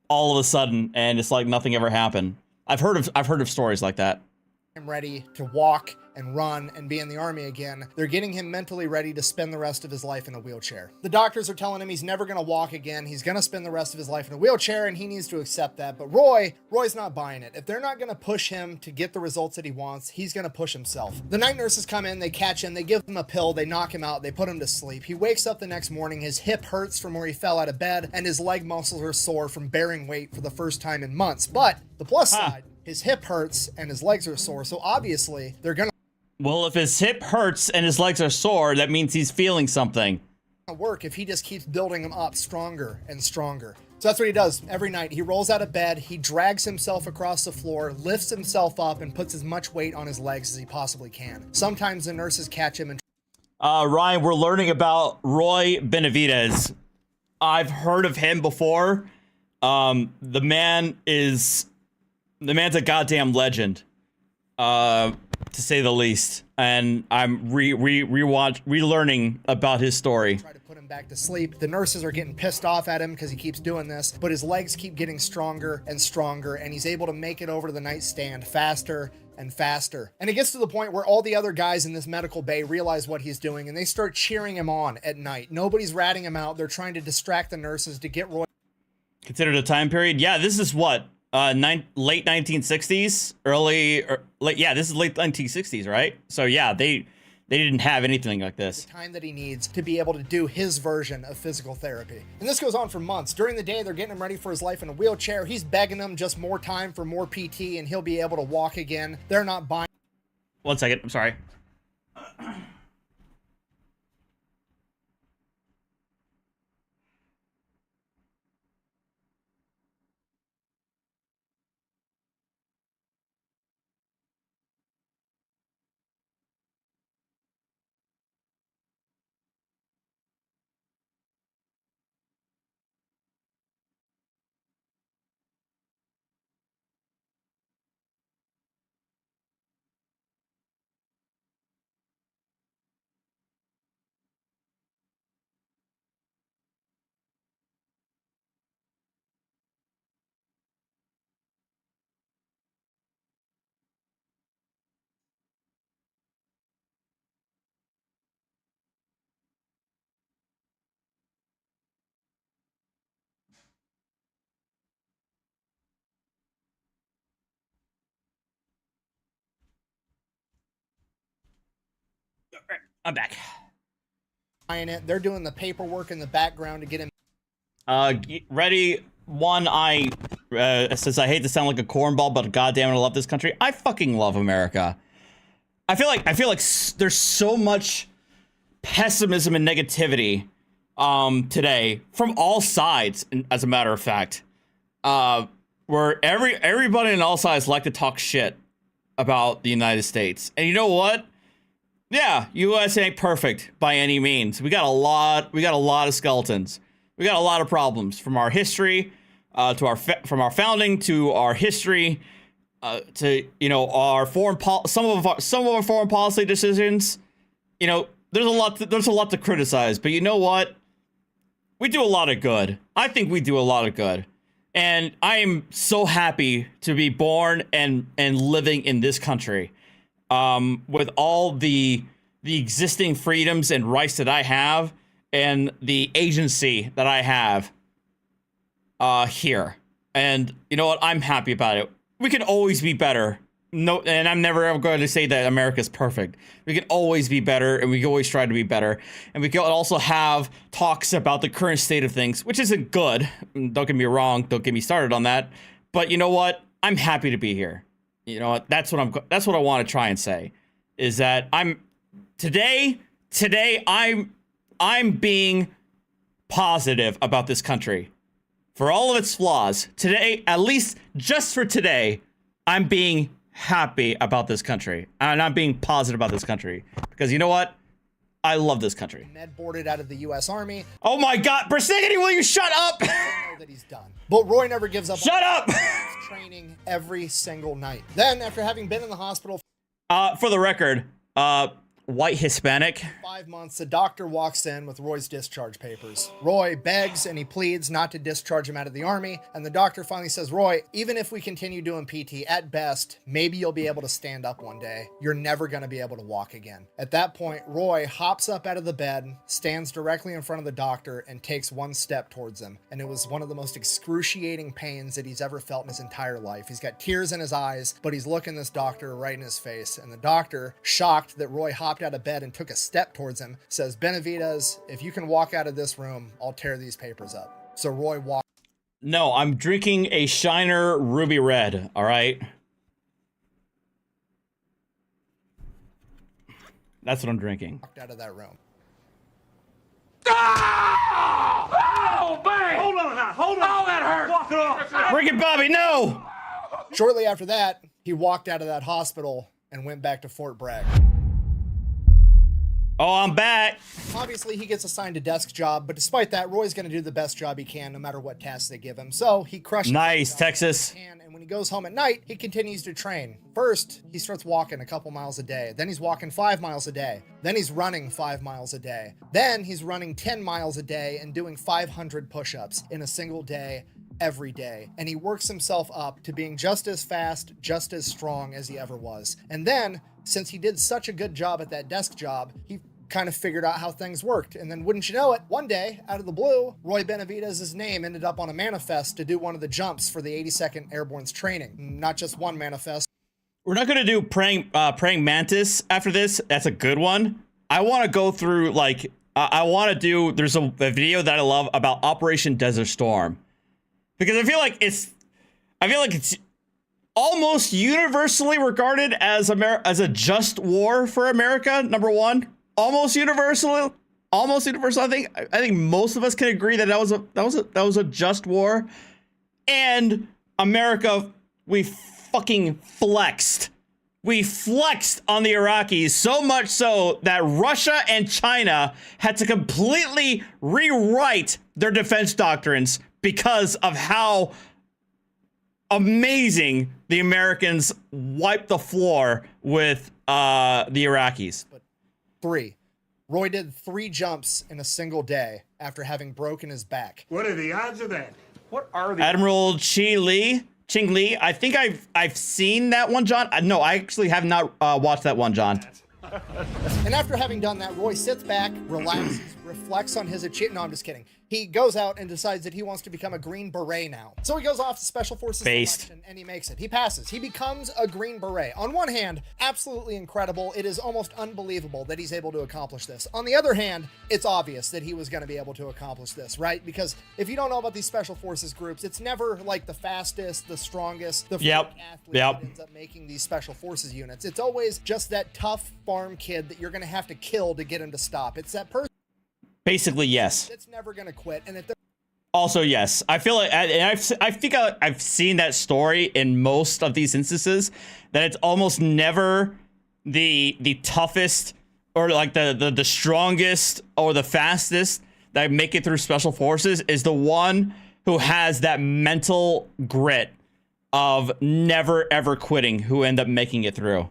all of a sudden, and it's like nothing ever happened. I've heard of stories like that. I'm ready to walk and run and be in the army again, they're getting him mentally ready to spend the rest of his life in a wheelchair. The doctors are telling him he's never going to walk again. He's going to spend the rest of his life in a wheelchair, and he needs to accept that. But Roy's not buying it. If they're not going to push him to get the results that he wants, he's going to push himself. The night nurses come in, they catch him, they give him a pill, they knock him out, they put him to sleep. He wakes up the next morning, his hip hurts from where he fell out of bed, and his leg muscles are sore from bearing weight for the first time in months. But the plus side, his hip hurts and his legs are sore, so obviously they're going to Well, if his hip hurts and his legs are sore, that means he's feeling something. work if he just keeps building them up stronger and stronger. So that's what he does every night. He rolls out of bed, he drags himself across the floor, lifts himself up, and puts as much weight on his legs as he possibly can. Sometimes the nurses catch him and Ryan, we're learning about Roy Benavidez. I've heard of him before. The man's a goddamn legend, to say the least. And I'm relearning about his story. try to put him back to sleep. The nurses are getting pissed off at him because he keeps doing this, but his legs keep getting stronger and stronger, and he's able to make it over to the nightstand faster and faster. And it gets to the point where all the other guys in this medical bay realize what he's doing, and they start cheering him on at night. Nobody's ratting him out. They're trying to distract the nurses to get Roy. Considered a time period? Yeah, this is what? Late 1960s? This is late 1960s, right? So yeah, they didn't have anything like this. The time that he needs to be able to do his version of physical therapy. And this goes on for months. During the day, they're getting him ready for his life in a wheelchair. He's begging them just more time for more PT, and he'll be able to walk again. They're not buying. 1 second, I'm sorry. I'm back. They're doing the paperwork in the background to get him. Ready? One, since I hate to sound like a cornball, but goddamn it, I love this country. I fucking love America. I feel like there's so much pessimism and negativity today from all sides, as a matter of fact, where everybody on all sides like to talk shit about the United States. And you know what? Yeah, US ain't perfect by any means. We got a lot of skeletons. We got a lot of problems from our history, from our founding to our history, to our some of our foreign policy decisions. There's a lot to criticize, but you know what? We do a lot of good. I think we do a lot of good. And I am so happy to be born and living in this country. With all the existing freedoms and rights that I have, and the agency that I have here. And you know what? I'm happy about it. We can always be better. No, and I'm never ever going to say that America's perfect. We can always be better, and we can always try to be better. And we can also have talks about the current state of things, which isn't good. Don't get me wrong. Don't get me started on that. But you know what? I'm happy to be here. You know what? That's what I want to try and say, is that today I'm being positive about this country. For all of its flaws, today, at least just for today, I'm being happy about this country. And I'm being positive about this country. Because you know what? I love this country. Med boarded out of the U.S. Army. Oh my God, Persnickety, will you shut up? I know that he's done. But Roy never gives up. Shut up! Training every single night. Then, after having been in the hospital. For the record, white Hispanic. 5 months, a doctor walks in with Roy's discharge papers. Roy begs and he pleads not to discharge him out of the army, and the doctor finally says, Roy, even if we continue doing PT, at best, maybe you'll be able to stand up one day. You're never going to be able to walk again. At that point, Roy hops up out of the bed, stands directly in front of the doctor, and takes one step towards him. And it was one of the most excruciating pains that he's ever felt in his entire life. He's got tears in his eyes, but he's looking this doctor right in his face. And the doctor, shocked that Roy hopped out of bed and took a step towards him, says, Benavidez, if you can walk out of this room, I'll tear these papers up. So Roy walked. No, I'm drinking a Shiner Ruby Red, all right? That's what I'm drinking. Walked out of that room. Oh, bang! Hold on now, hold on. Oh, that hurt. Walk it off. Bring it, Bobby, no! Shortly after that, he walked out of that hospital and went back to Fort Bragg. Oh, I'm back. Obviously, he gets assigned a desk job, but despite that, Roy's going to do the best job he can no matter what tasks they give him. So he crushes. Nice, Texas. And when he goes home at night, he continues to train. First, he starts walking a couple miles a day. Then he's walking 5 miles a day. Then he's running 5 miles a day. Then he's running 10 miles a day and doing 500 push-ups in a single day, every day. And he works himself up to being just as fast, just as strong as he ever was. And then, since he did such a good job at that desk job, he kind of figured out how things worked. And then wouldn't you know it, one day, out of the blue, Roy Benavidez's name ended up on a manifest to do one of the jumps for the 82nd Airborne's training. Not just one manifest. We're not going to do praying mantis after this. That's a good one. I want to go through, like, I want to do, there's a video that I love about Operation Desert Storm. Because I feel like it's almost universally regarded as a just war for America, number one. Almost universal. I think most of us can agree that that was a just war. And America, we fucking flexed. We flexed on the Iraqis so much so that Russia and China had to completely rewrite their defense doctrines because of how amazing the Americans wiped the floor with the Iraqis. 3. Roy did 3 jumps in a single day after having broken his back. What are the odds of that? What are the Admiral Ching Li. I think I've seen that one, John. No, I actually have not watched that one, John. And after having done that, Roy sits back, relaxes, reflects on his achievement. No, I'm just kidding. He goes out and decides that he wants to become a Green Beret now. So he goes off to Special Forces selection and he makes it. He passes. He becomes a Green Beret. On one hand, absolutely incredible. It is almost unbelievable that he's able to accomplish this. On the other hand, it's obvious that he was going to be able to accomplish this, right? Because if you don't know about these Special Forces groups, it's never like the fastest, the strongest, the freak athlete that ends up making these Special Forces units. It's always just that tough farm kid that you're going to have to kill to get him to stop. It's that person. Basically, yes. It's never going to quit. And if also, yes. I feel like, and I think I've seen that story in most of these instances, that it's almost never the toughest or like the strongest or the fastest that make it through Special Forces is the one who has that mental grit of never ever quitting, who end up making it through.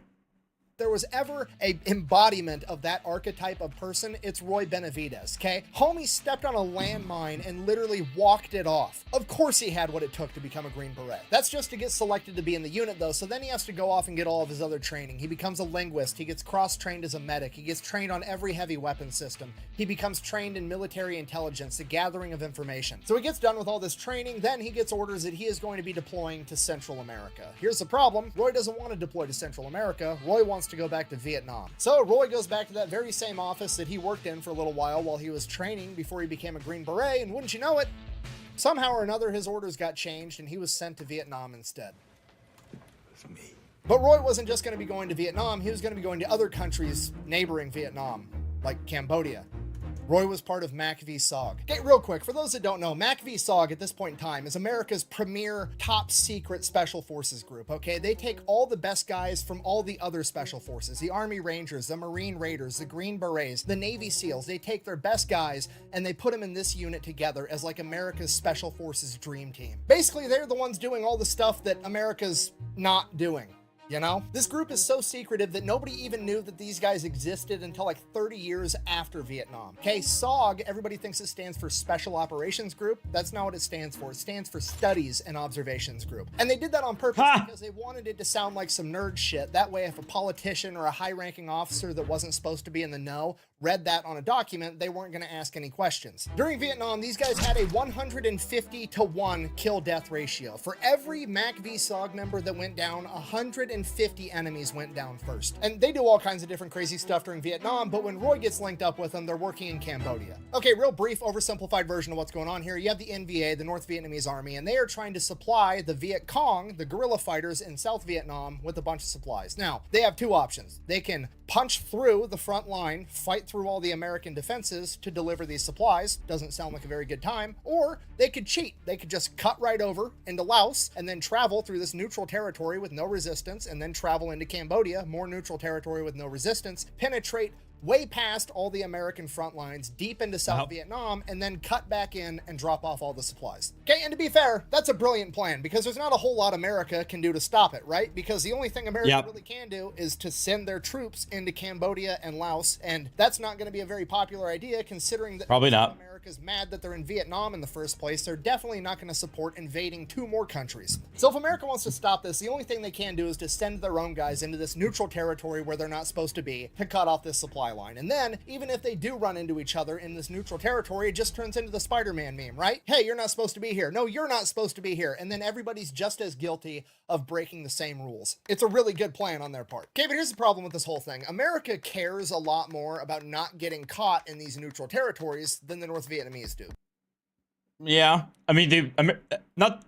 there was ever a embodiment of that archetype of person, it's Roy Benavidez, okay? Homie stepped on a landmine and literally walked it off. Of course he had what it took to become a Green Beret. That's just to get selected to be in the unit though, so then he has to go off and get all of his other training. He becomes a linguist, he gets cross-trained as a medic, he gets trained on every heavy weapon system, he becomes trained in military intelligence, the gathering of information. So he gets done with all this training, then he gets orders that he is going to be deploying to Central America. Here's the problem, Roy doesn't want to deploy to Central America, Roy wants to go back to Vietnam. So Roy goes back to that very same office that he worked in for a little while he was training before he became a Green Beret, and wouldn't you know it, somehow or another his orders got changed and he was sent to Vietnam instead. It's me. But Roy wasn't just going to be going to Vietnam, he was going to be going to other countries neighboring Vietnam, like Cambodia. Roy was part of MAC v SOG. Okay, real quick, for those that don't know, MAC v SOG at this point in time is America's premier top secret special forces group, okay? They take all the best guys from all the other special forces, the Army Rangers, the Marine Raiders, the Green Berets, the Navy SEALs. They take their best guys and they put them in this unit together as like America's special forces dream team. Basically, they're the ones doing all the stuff that America's not doing. You know, this group is so secretive that nobody even knew that these guys existed until like 30 years after Vietnam. Okay, SOG, everybody thinks it stands for Special Operations Group. That's not what it stands for. It stands for Studies and Observations Group. And they did that on purpose because they wanted it to sound like some nerd shit. That way, if a politician or a high-ranking officer that wasn't supposed to be in the know read that on a document, they weren't going to ask any questions. During Vietnam, these guys had a 150-to-1 kill-death ratio. For every MACV SOG member that went down, 150 enemies went down first. And they do all kinds of different crazy stuff during Vietnam, but when Roy gets linked up with them, they're working in Cambodia. Okay, real brief, oversimplified version of what's going on here. You have the NVA, the North Vietnamese Army, and they are trying to supply the Viet Cong, the guerrilla fighters in South Vietnam, with a bunch of supplies. Now, they have two options. They can punch through the front line, fight through all the American defenses to deliver these supplies. Doesn't sound like a very good time. Or they could cheat. They could just cut right over into Laos and then travel through this neutral territory with no resistance, and then travel into Cambodia, more neutral territory with no resistance, penetrate way past all the American front lines, deep into South Vietnam, and then cut back in and drop off all the supplies. Okay, and to be fair, that's a brilliant plan because there's not a whole lot America can do to stop it, right? Because the only thing America really can do is to send their troops into Cambodia and Laos, and that's not going to be a very popular idea considering that probably not. America's mad that they're in Vietnam in the first place. They're definitely not going to support invading two more countries. So if America wants to stop this, the only thing they can do is to send their own guys into this neutral territory where they're not supposed to be to cut off this supply line. And then, even if they do run into each other in this neutral territory, it just turns into the Spider-Man meme, right? Hey, you're not supposed to be here. No, you're not supposed to be here. And then everybody's just as guilty of breaking the same rules. It's a really good plan on their part. Okay, but here's the problem with this whole thing. America cares a lot more about not getting caught in these neutral territories than the North Vietnamese do. Yeah, I mean,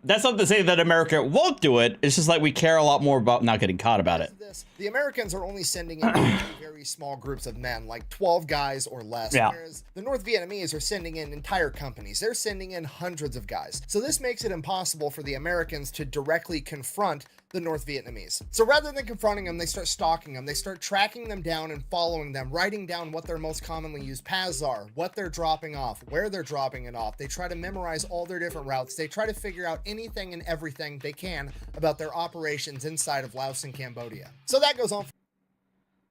that's not to say that America won't do it. It's just like we care a lot more about not getting caught about it. The Americans are only sending in very small groups of men, like 12 guys or less, whereas the North Vietnamese are sending in entire companies. They're sending in hundreds of guys. So this makes it impossible for the Americans to directly confront the North Vietnamese. So rather than confronting them, they start stalking them. They start tracking them down and following them, writing down what their most commonly used paths are, what they're dropping off, where they're dropping it off. They try to memorize all their different routes. They try to figure out anything and everything they can about their operations inside of Laos and Cambodia. So that goes on.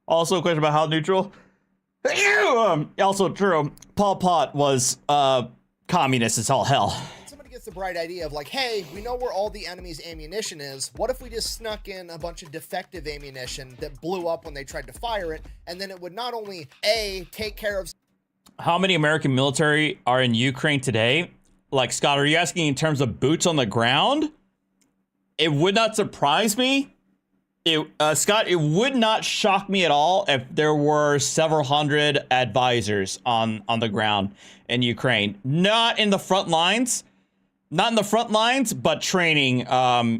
Also, a question about how neutral. Also true. Pol Pot was communist as all hell. Gets the bright idea of like, hey, we know where all the enemy's ammunition is. What if we just snuck in a bunch of defective ammunition that blew up when they tried to fire it, and then it would not only take care of... How many American military are in Ukraine today? Like, Scott, are you asking in terms of boots on the ground? It would not surprise me. Scott, it would not shock me at all if there were several hundred advisors on the ground in Ukraine. Not in the front lines. Not in the front lines, but training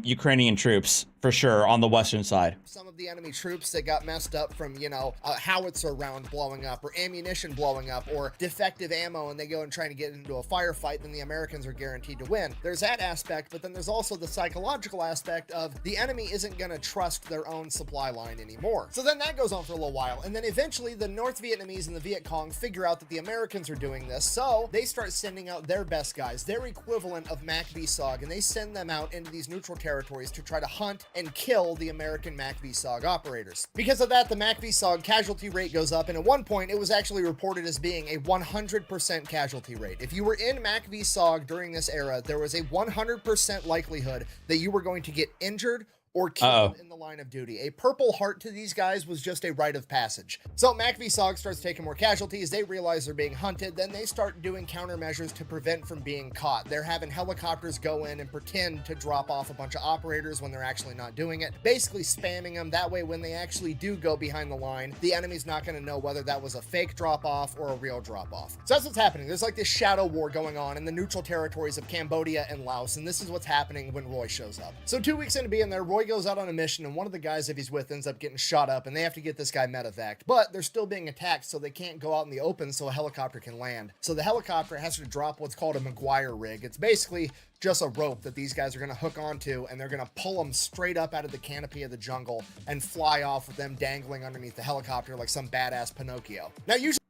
Ukrainian troops, for sure, on the western side. Some of the enemy troops that got messed up from, you know, a howitzer round blowing up, or ammunition blowing up, or defective ammo, and they go and try to get into a firefight, then the Americans are guaranteed to win. There's that aspect, but then there's also the psychological aspect of the enemy isn't going to trust their own supply line anymore. So then that goes on for a little while, and then eventually the North Vietnamese and the Viet Cong figure out that the Americans are doing this, so they start sending out their best guys, their equivalent of MACV SOG, and they send them out into these neutral territories to try to hunt and kill the American MACV SOG operators. Because of that, the MACV SOG casualty rate goes up, and at one point it was actually reported as being a 100% casualty rate. If you were in MACV SOG during this era, there was a 100% likelihood that you were going to get injured or killed in the line of duty. A Purple Heart to these guys was just a rite of passage. So MACV SOG starts taking more casualties. They realize they're being hunted. Then they start doing countermeasures to prevent from being caught. They're having helicopters go in and pretend to drop off a bunch of operators when they're actually not doing it, basically spamming them. That way, when they actually do go behind the line, the enemy's not going to know whether that was a fake drop-off or a real drop-off. So that's what's happening. There's like this shadow war going on in the neutral territories of Cambodia and Laos, and this is what's happening when Roy shows up. So 2 weeks into being there, Roy goes out on a mission, and one of the guys, if he's with, ends up getting shot up, and they have to get this guy medevaced. But they're still being attacked, so they can't go out in the open so a helicopter can land. So the helicopter has to drop what's called a McGuire rig. It's basically just a rope that these guys are going to hook onto, and they're going to pull them straight up out of the canopy of the jungle and fly off with them dangling underneath the helicopter like some badass Pinocchio. Now, usually...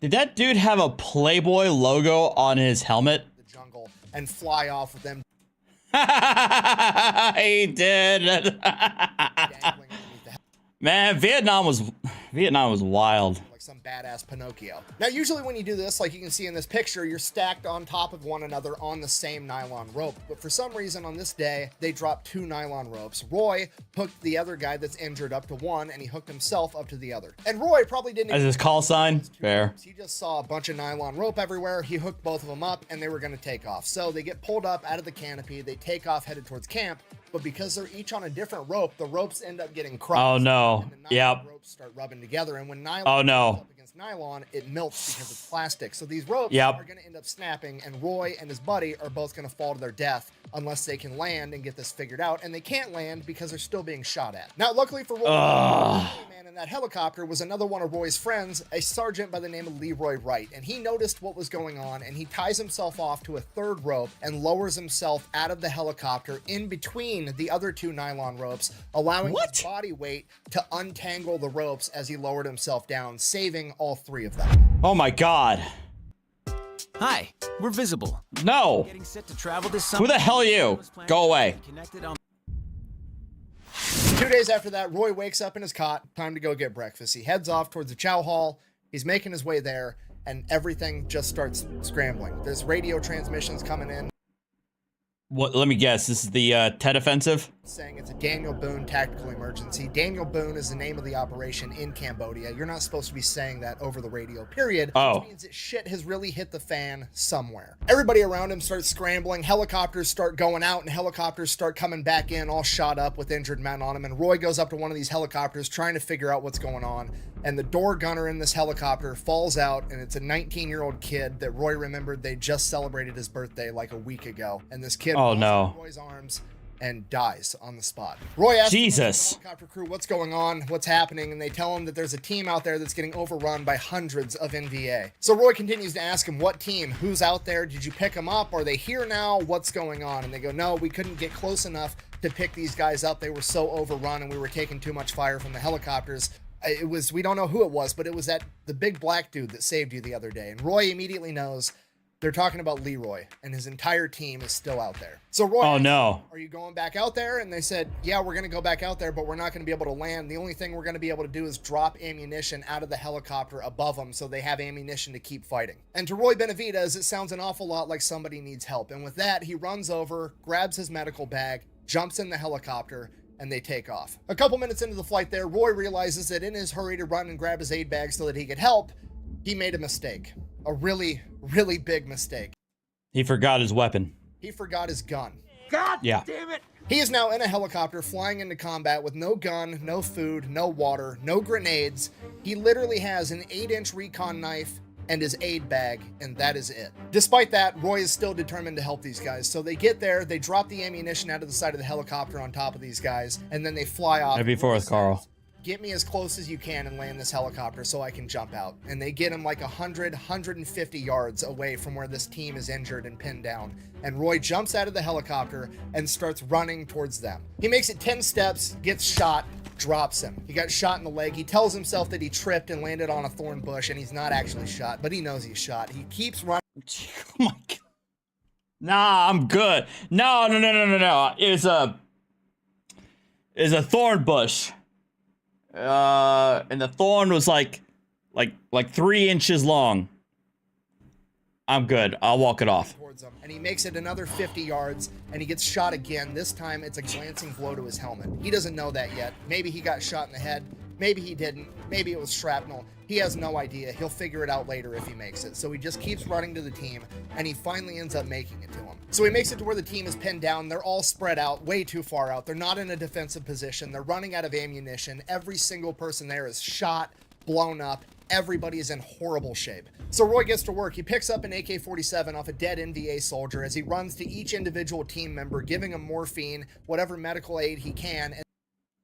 Did that dude have a Playboy logo on his helmet? The jungle and fly off with them. He did. Dangling Man, Vietnam was wild. Like some badass Pinocchio. Now, usually when you do this, like you can see in this picture, you're stacked on top of one another on the same nylon rope. But for some reason on this day, they dropped 2 nylon ropes. Roy hooked the other guy that's injured up to one, and he hooked himself up to the other. And Roy probably didn't. As his call sign? Fair. He just saw a bunch of nylon rope everywhere. He hooked both of them up, and they were going to take off. So they get pulled up out of the canopy. They take off, headed towards camp. But because they're each on a different rope, the ropes end up getting crossed. Oh no. Yep. Ropes start rubbing together, and when nylon up against nylon, it melts because it's plastic. So these ropes Yep. are going to end up snapping, and Roy and his buddy are both going to fall to their death unless they can land and get this figured out. And they can't land because they're still being shot at. Now, luckily for Roy, the man in that helicopter was another one of Roy's friends, a sergeant by the name of Leroy Wright, and he noticed what was going on, and he ties himself off to a third rope and lowers himself out of the helicopter in between the other 2 nylon ropes, allowing his body weight to untangle the ropes as he lowered himself down, saving all 3 of them. Oh my god. Hi, we're visible. No. Getting set to travel this Who the hell are you? Go away. 2 days after that, Roy wakes up in his cot. Time to go get breakfast. He heads off towards the chow hall. He's making his way there, and everything just starts scrambling. There's radio transmissions coming in. What? Let me guess. This is the Tet Offensive? Saying it's a Daniel Boone tactical emergency. Daniel Boone is the name of the operation in Cambodia. You're not supposed to be saying that over the radio, period. Oh. Which means that shit has really hit the fan somewhere. Everybody around him starts scrambling. Helicopters start going out, and helicopters start coming back in, all shot up with injured men on them. And Roy goes up to one of these helicopters trying to figure out what's going on. And the door gunner in this helicopter falls out, and it's a 19-year-old kid that Roy remembered they just celebrated his birthday like a week ago. And this kid falls into Roy's arms and dies on the spot. Roy asks the helicopter crew what's going on, what's happening, and they tell him that there's a team out there that's getting overrun by hundreds of NVA. So Roy continues to ask him, what team? Who's out there? Did you pick them up? Are they here now? What's going on? And they go, no, we couldn't get close enough to pick these guys up. They were so overrun, and we were taking too much fire from the helicopters. It was, we don't know who it was, but it was the big black dude that saved you the other day. And Roy immediately knows they're talking about Leroy, and his entire team is still out there. So Roy, are you going back out there? And they said, yeah, we're going to go back out there, but we're not going to be able to land. The only thing we're going to be able to do is drop ammunition out of the helicopter above them so they have ammunition to keep fighting. And to Roy Benavidez, it sounds an awful lot like somebody needs help. And with that, he runs over, grabs his medical bag, jumps in the helicopter, and they take off. A couple minutes into the flight there, Roy realizes that in his hurry to run and grab his aid bag so that he could help, he made a mistake. A really, really big mistake. He forgot his weapon. He forgot his gun. God damn it! He is now in a helicopter flying into combat with no gun, no food, no water, no grenades. He literally has an 8-inch recon knife and his aid bag, and that is it. Despite that, Roy is still determined to help these guys. So they get there, they drop the ammunition out of the side of the helicopter on top of these guys, and then they fly off. Happy 4th, Carl. Get me as close as you can and land this helicopter so I can jump out. And they get him like 150 yards away from where this team is injured and pinned down. And Roy jumps out of the helicopter and starts running towards them. He makes it 10 steps, gets shot, drops him. He got shot in the leg. He tells himself that he tripped and landed on a thorn bush, and he's not actually shot, but he knows he's shot. He keeps running. Oh my god. Nah, I'm good. No. It's a thorn bush. And the thorn was like 3 inches long. I'm good. I'll walk it off. And he makes it another 50 yards, and he gets shot again. This time, it's a glancing blow to his helmet. He doesn't know that yet. Maybe he got shot in the head. Maybe he didn't. Maybe it was shrapnel. He has no idea. He'll figure it out later if he makes it. So he just keeps running to the team, and he finally ends up making it to him. So he makes it to where the team is pinned down. They're all spread out, way too far out. They're not in a defensive position. They're running out of ammunition. Every single person there is shot, blown up. Everybody is in horrible shape. So Roy gets to work. He picks up an AK-47 off a dead NVA soldier as he runs to each individual team member, giving them morphine, whatever medical aid he can.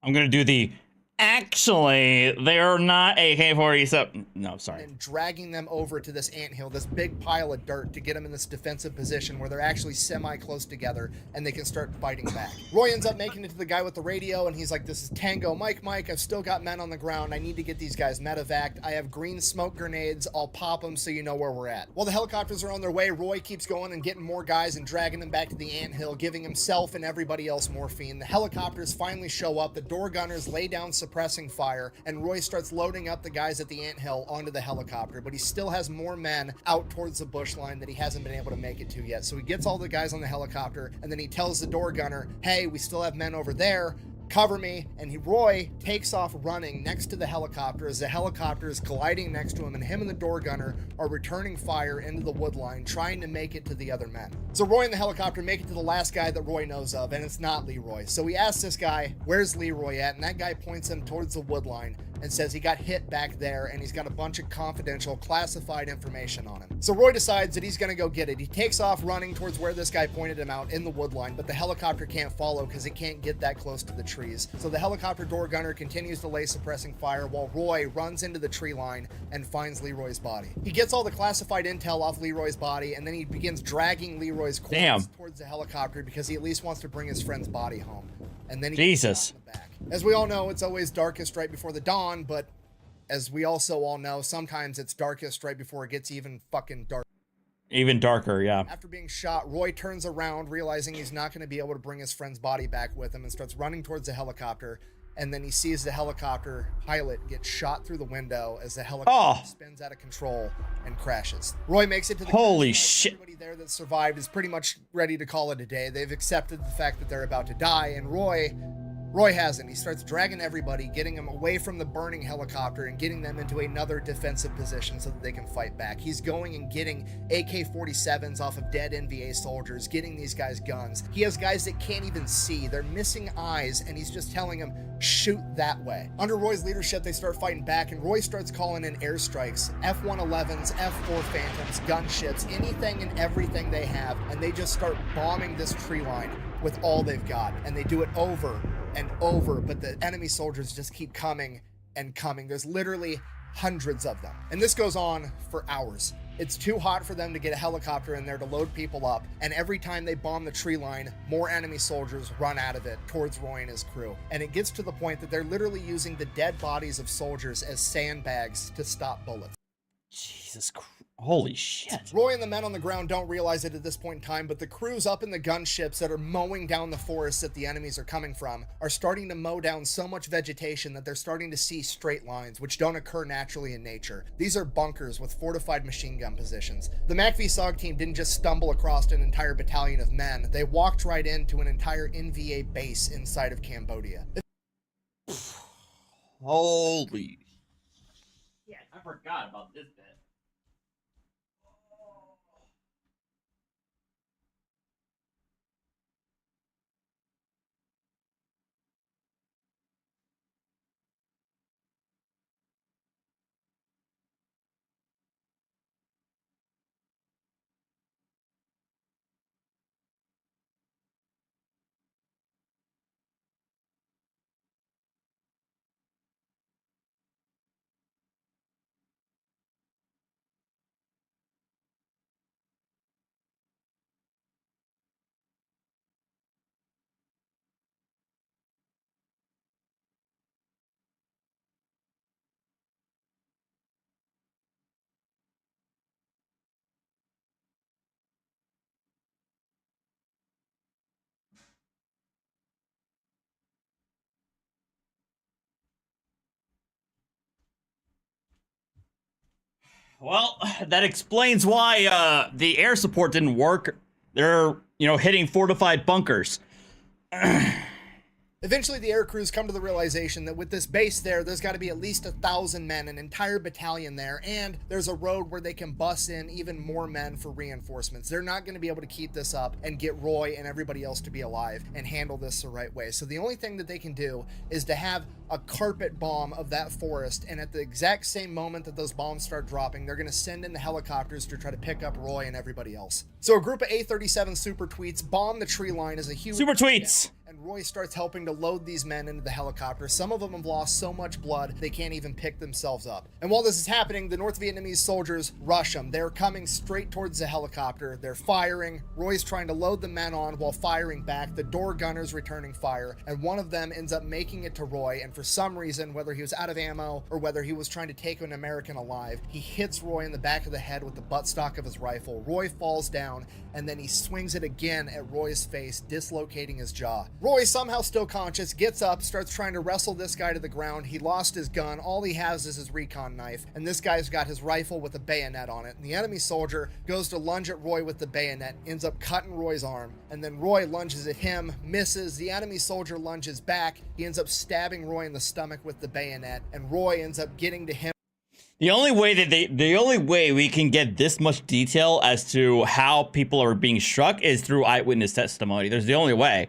I'm gonna do the... Actually, they're not AK-47. No, sorry. And dragging them over to this anthill, this big pile of dirt, to get them in this defensive position where they're actually semi-close together and they can start fighting back. Roy ends up making it to the guy with the radio, and he's like, this is Tango Mike, I've still got men on the ground. I need to get these guys medevaced. I have green smoke grenades. I'll pop them so you know where we're at. While the helicopters are on their way, Roy keeps going and getting more guys and dragging them back to the anthill, giving himself and everybody else morphine. The helicopters finally show up. The door gunners lay down support suppressing fire, and Roy starts loading up the guys at the anthill onto the helicopter, but he still has more men out towards the bush line that he hasn't been able to make it to yet. So he gets all the guys on the helicopter, and then he tells the door gunner, hey, we still have men over there, cover me. And Roy takes off running next to the helicopter as the helicopter is gliding next to him, and him and the door gunner are returning fire into the wood line, trying to make it to the other men. So Roy and the helicopter make it to the last guy that Roy knows of, and it's not Leroy. So he asks this guy, where's Leroy at? And that guy points him towards the wood line and says he got hit back there, and he's got a bunch of confidential classified information on him. So Roy decides that he's gonna go get it. He takes off running towards where this guy pointed him out in the wood line, but the helicopter can't follow because it can't get that close to the trees. So the helicopter door gunner continues to lay suppressing fire while Roy runs into the tree line and finds Leroy's body. He gets all the classified intel off Leroy's body, and then he begins dragging Leroy's corpse towards the helicopter because he at least wants to bring his friend's body home. And then he Jesus. As we all know, it's always darkest right before the dawn, but as we also all know, sometimes it's darkest right before it gets even fucking dark. Even darker, yeah. After being shot, Roy turns around, realizing he's not going to be able to bring his friend's body back with him, and starts running towards the helicopter. And then he sees the helicopter pilot get shot through the window as the helicopter spins out of control and crashes. Roy makes it to the holy shit. Everybody there that survived is pretty much ready to call it a day. They've accepted the fact that they're about to die, and Roy hasn't. He starts dragging everybody, getting them away from the burning helicopter and getting them into another defensive position so that they can fight back. He's going and getting AK-47s off of dead NVA soldiers, getting these guys guns. He has guys that can't even see. They're missing eyes, and he's just telling them, shoot that way. Under Roy's leadership, they start fighting back, and Roy starts calling in airstrikes, F-111s, F-4 Phantoms, gunships, anything and everything they have, and they just start bombing this tree line with all they've got, and they do it over and over, but the enemy soldiers just keep coming and coming. There's literally hundreds of them, and this goes on for hours. It's too hot for them to get a helicopter in there to load people up, and every time they bomb the tree line, more enemy soldiers run out of it towards Roy and his crew. And it gets to the point that they're literally using the dead bodies of soldiers as sandbags to stop bullets. Jesus Christ. Holy shit. Roy and the men on the ground don't realize it at this point in time, but the crews up in the gunships that are mowing down the forests that the enemies are coming from are starting to mow down so much vegetation that they're starting to see straight lines, which don't occur naturally in nature. These are bunkers with fortified machine gun positions. The MACV-SOG team didn't just stumble across an entire battalion of men. They walked right into an entire NVA base inside of Cambodia. Holy. Yeah, I forgot about this bit. Well, that explains why the air support didn't work. They're, hitting fortified bunkers. Eventually, the air crews come to the realization that with this base there's got to be at least 1,000 men, an entire battalion there, and there's a road where they can bus in even more men for reinforcements. They're not going to be able to keep this up and get Roy and everybody else to be alive and handle this the right way. So the only thing that they can do is to have a carpet bomb of that forest, and at the exact same moment that those bombs start dropping, they're going to send in the helicopters to try to pick up Roy and everybody else. So a group of A-37 Super Tweets bomb the tree line as a huge Super Tweets! And Roy starts helping to load these men into the helicopter. Some of them have lost so much blood they can't even pick themselves up. And while this is happening, the North Vietnamese soldiers rush them. They're coming straight towards the helicopter. They're firing. Roy's trying to load the men on while firing back. The door gunner's returning fire, and one of them ends up making it to Roy, and for some reason, whether he was out of ammo or whether he was trying to take an American alive, he hits Roy in the back of the head with the buttstock of his rifle. Roy falls down, and then he swings it again at Roy's face, dislocating his jaw. Roy, somehow still conscious, gets up, starts trying to wrestle this guy to the ground. He lost his gun. All he has is his recon knife, and this guy's got his rifle with a bayonet on it. And the enemy soldier goes to lunge at Roy with the bayonet, ends up cutting Roy's arm, and then Roy lunges at him, misses. The enemy soldier lunges back. He ends up stabbing Roy in the stomach with the bayonet, and Roy ends up getting to him. The only way we can get this much detail as to how people are being struck is through eyewitness testimony. There's the only way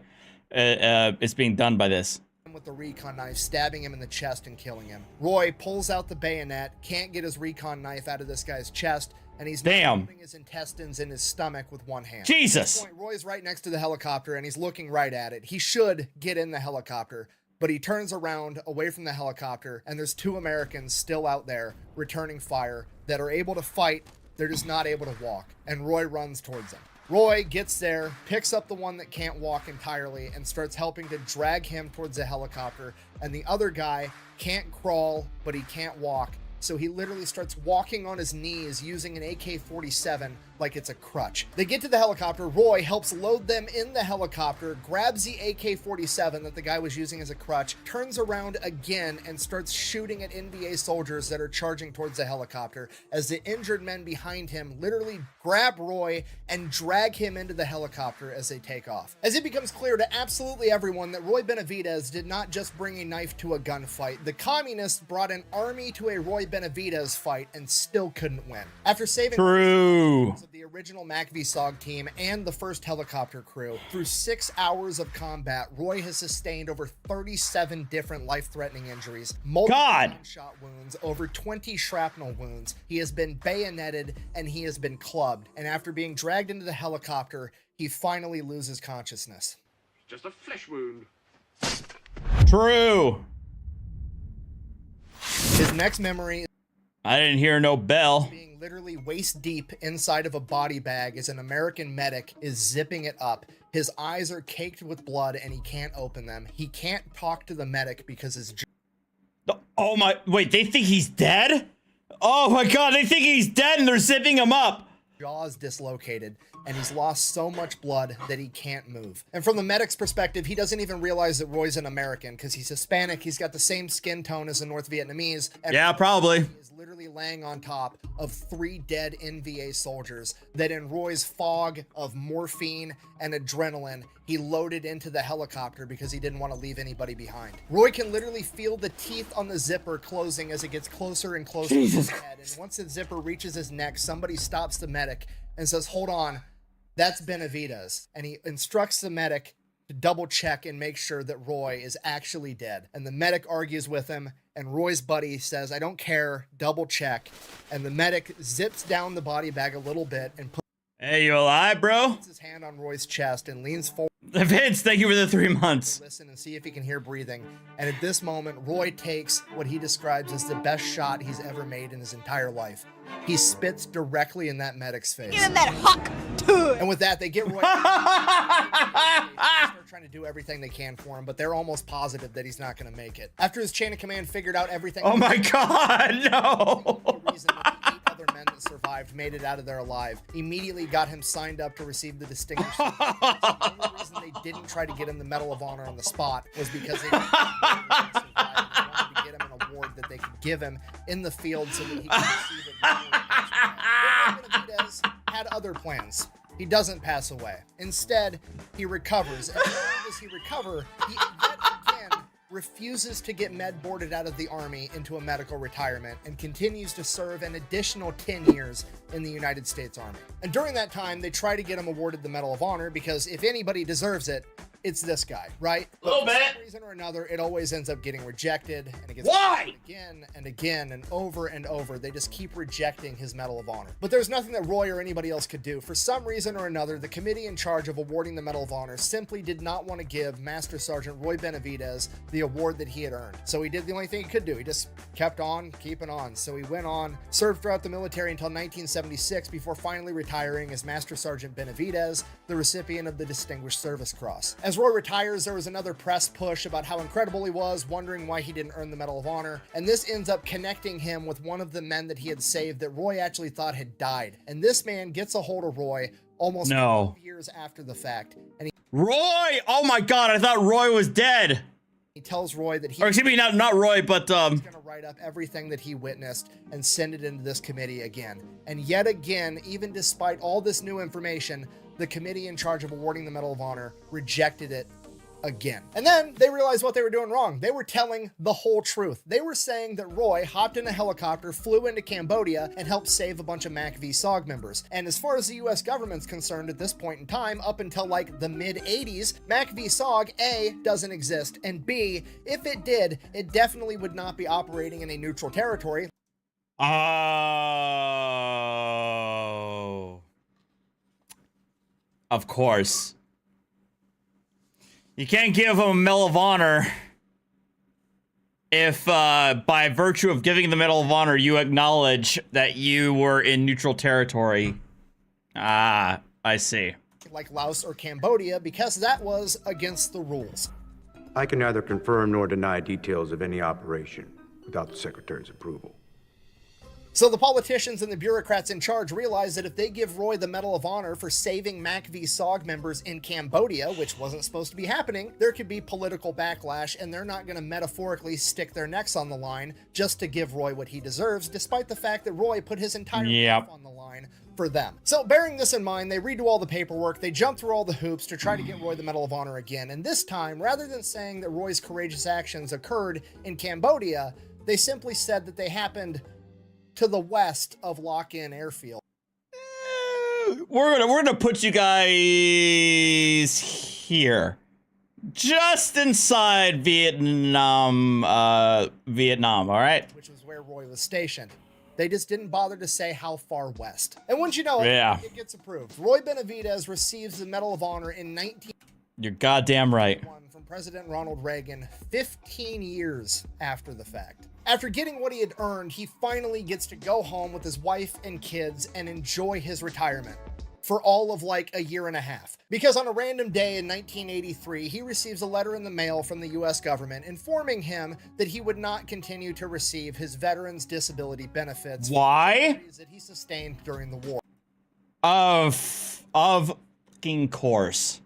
it's being done by this. With the recon knife, stabbing him in the chest and killing him. Roy pulls out the bayonet, can't get his recon knife out of this guy's chest, and he's holding his intestines in his stomach with one hand. Jesus! At this point, Roy's right next to the helicopter, and he's looking right at it. He should get in the helicopter, but he turns around away from the helicopter, and there's 2 Americans still out there returning fire that are able to fight. They're just not able to walk, and Roy runs towards them. Roy gets there, picks up the one that can't walk entirely, and starts helping to drag him towards the helicopter, and the other guy can't crawl, but he can't walk, so he literally starts walking on his knees using an AK-47 like it's a crutch. They get to the helicopter. Roy helps load them in the helicopter, grabs the AK-47 that the guy was using as a crutch, turns around again and starts shooting at NVA soldiers that are charging towards the helicopter as the injured men behind him literally grab Roy and drag him into the helicopter as they take off. As it becomes clear to absolutely everyone that Roy Benavidez did not just bring a knife to a gunfight. The communists brought an army to a Roy Benavidez fight and still couldn't win. After saving the original MACV-SOG team and the first helicopter crew, through 6 hours of combat, Roy has sustained over 37 different life-threatening injuries, multiple gunshot wounds, over 20 shrapnel wounds. He has been bayoneted and he has been clubbed. And after being dragged into the helicopter, he finally loses consciousness. Just a flesh wound. True. His next memory, I didn't hear no bell. Being literally waist deep inside of a body bag as an American medic is zipping it up. His eyes are caked with blood and he can't open them. He can't talk to the medic because his oh my, wait, they think he's dead? Oh my God, they think he's dead and they're zipping him up. Jaw is dislocated and he's lost so much blood that he can't move. And from the medic's perspective, he doesn't even realize that Roy's an American because he's Hispanic. He's got the same skin tone as a North Vietnamese. And yeah, probably. He is literally laying on top of 3 dead NVA soldiers that in Roy's fog of morphine and adrenaline, he loaded into the helicopter because he didn't want to leave anybody behind. Roy can literally feel the teeth on the zipper closing as it gets closer and closer to his head. And once the zipper reaches his neck, somebody stops the medic and says, "Hold on, that's Benavidez." And he instructs the medic to double check and make sure that Roy is actually dead. And the medic argues with him, and Roy's buddy says, "I don't care, double check." And the medic zips down the body bag a little bit and hey, you alive, bro? puts his hand on Roy's chest and leans forward. Vince, thank you for the 3 months. Listen and see if he can hear breathing. And at this moment, Roy takes what he describes as the best shot he's ever made in his entire life. He spits directly in that medic's face. Give him that hawk to it. And with that, they get Roy. They start trying to do everything they can for him, but they're almost positive that he's not going to make it. After his chain of command figured out everything. Oh my God, no. The reason that the 8 other men that survived made it out of there alive, immediately got him signed up to receive the Distinguished Service Cross. The only reason they didn't try to get him the Medal of Honor on the spot was because they didn't survive. They wanted to get him an award that they could give him in the field so that he could receive it. Benavidez had other plans. He doesn't pass away. Instead, he recovers. And as soon as he recovers, he yet again refuses to get med boarded out of the army into a medical retirement and continues to serve an additional 10 years in the United States Army. And during that time, they try to get him awarded the Medal of Honor because if anybody deserves it, it's this guy, right? A little bit. For some reason or another, it always ends up getting rejected, and it gets again and again and over and over. They just keep rejecting his Medal of Honor. But there's nothing that Roy or anybody else could do. For some reason or another, the committee in charge of awarding the Medal of Honor simply did not want to give Master Sergeant Roy Benavidez the award that he had earned. So he did the only thing he could do. He just kept on keeping on. So he went on, served throughout the military until 1976 before finally retiring as Master Sergeant Benavidez, the recipient of the Distinguished Service Cross. As Roy retires, there was another press push about how incredible he was, wondering why he didn't earn the Medal of Honor, and this ends up connecting him with one of the men that he had saved that Roy actually thought had died. And this man gets a hold of Roy, almost 12 years after the fact. And Roy! Oh my god, I thought Roy was dead. he tells Roy that Or excuse me, not Roy, but he's gonna write up everything that he witnessed and send it into this committee again. And yet again, even despite all this new information, the committee in charge of awarding the Medal of Honor rejected it again. And then they realized what they were doing wrong. They were telling the whole truth. They were saying that Roy hopped in a helicopter, flew into Cambodia, and helped save a bunch of MACV-SOG members. And as far as the US government's concerned at this point in time, up until like the mid-80s, MACV-SOG, A, doesn't exist, and B, if it did, it definitely would not be operating in a neutral territory. Oh. Of course. You can't give him a Medal of Honor if, by virtue of giving the Medal of Honor, you acknowledge that you were in neutral territory. Ah, I see. Like Laos or Cambodia, because that was against the rules. I can neither confirm nor deny details of any operation without the Secretary's approval. So the politicians and the bureaucrats in charge realized that if they give Roy the Medal of Honor for saving MACV-SOG members in Cambodia, which wasn't supposed to be happening, there could be political backlash, and they're not going to metaphorically stick their necks on the line just to give Roy what he deserves, despite the fact that Roy put his entire life on the line for them. So bearing this in mind, they redo all the paperwork, they jump through all the hoops to try to get Roy the Medal of Honor again, and this time, rather than saying that Roy's courageous actions occurred in Cambodia, they simply said that they happened to the west of Lock-In Airfield. We're gonna put you guys here, just inside Vietnam. All right. Which was where Roy was stationed. They just didn't bother to say how far west. And once you know it, it gets approved. Roy Benavidez receives the Medal of Honor in 19. You're goddamn right. From President Ronald Reagan, 15 years after the fact. After getting what he had earned, he finally gets to go home with his wife and kids and enjoy his retirement for all of like a year and a half. Because on a random day in 1983, he receives a letter in the mail from the US government informing him that he would not continue to receive his veterans disability benefits. Why? That he sustained during the war. Of fucking course.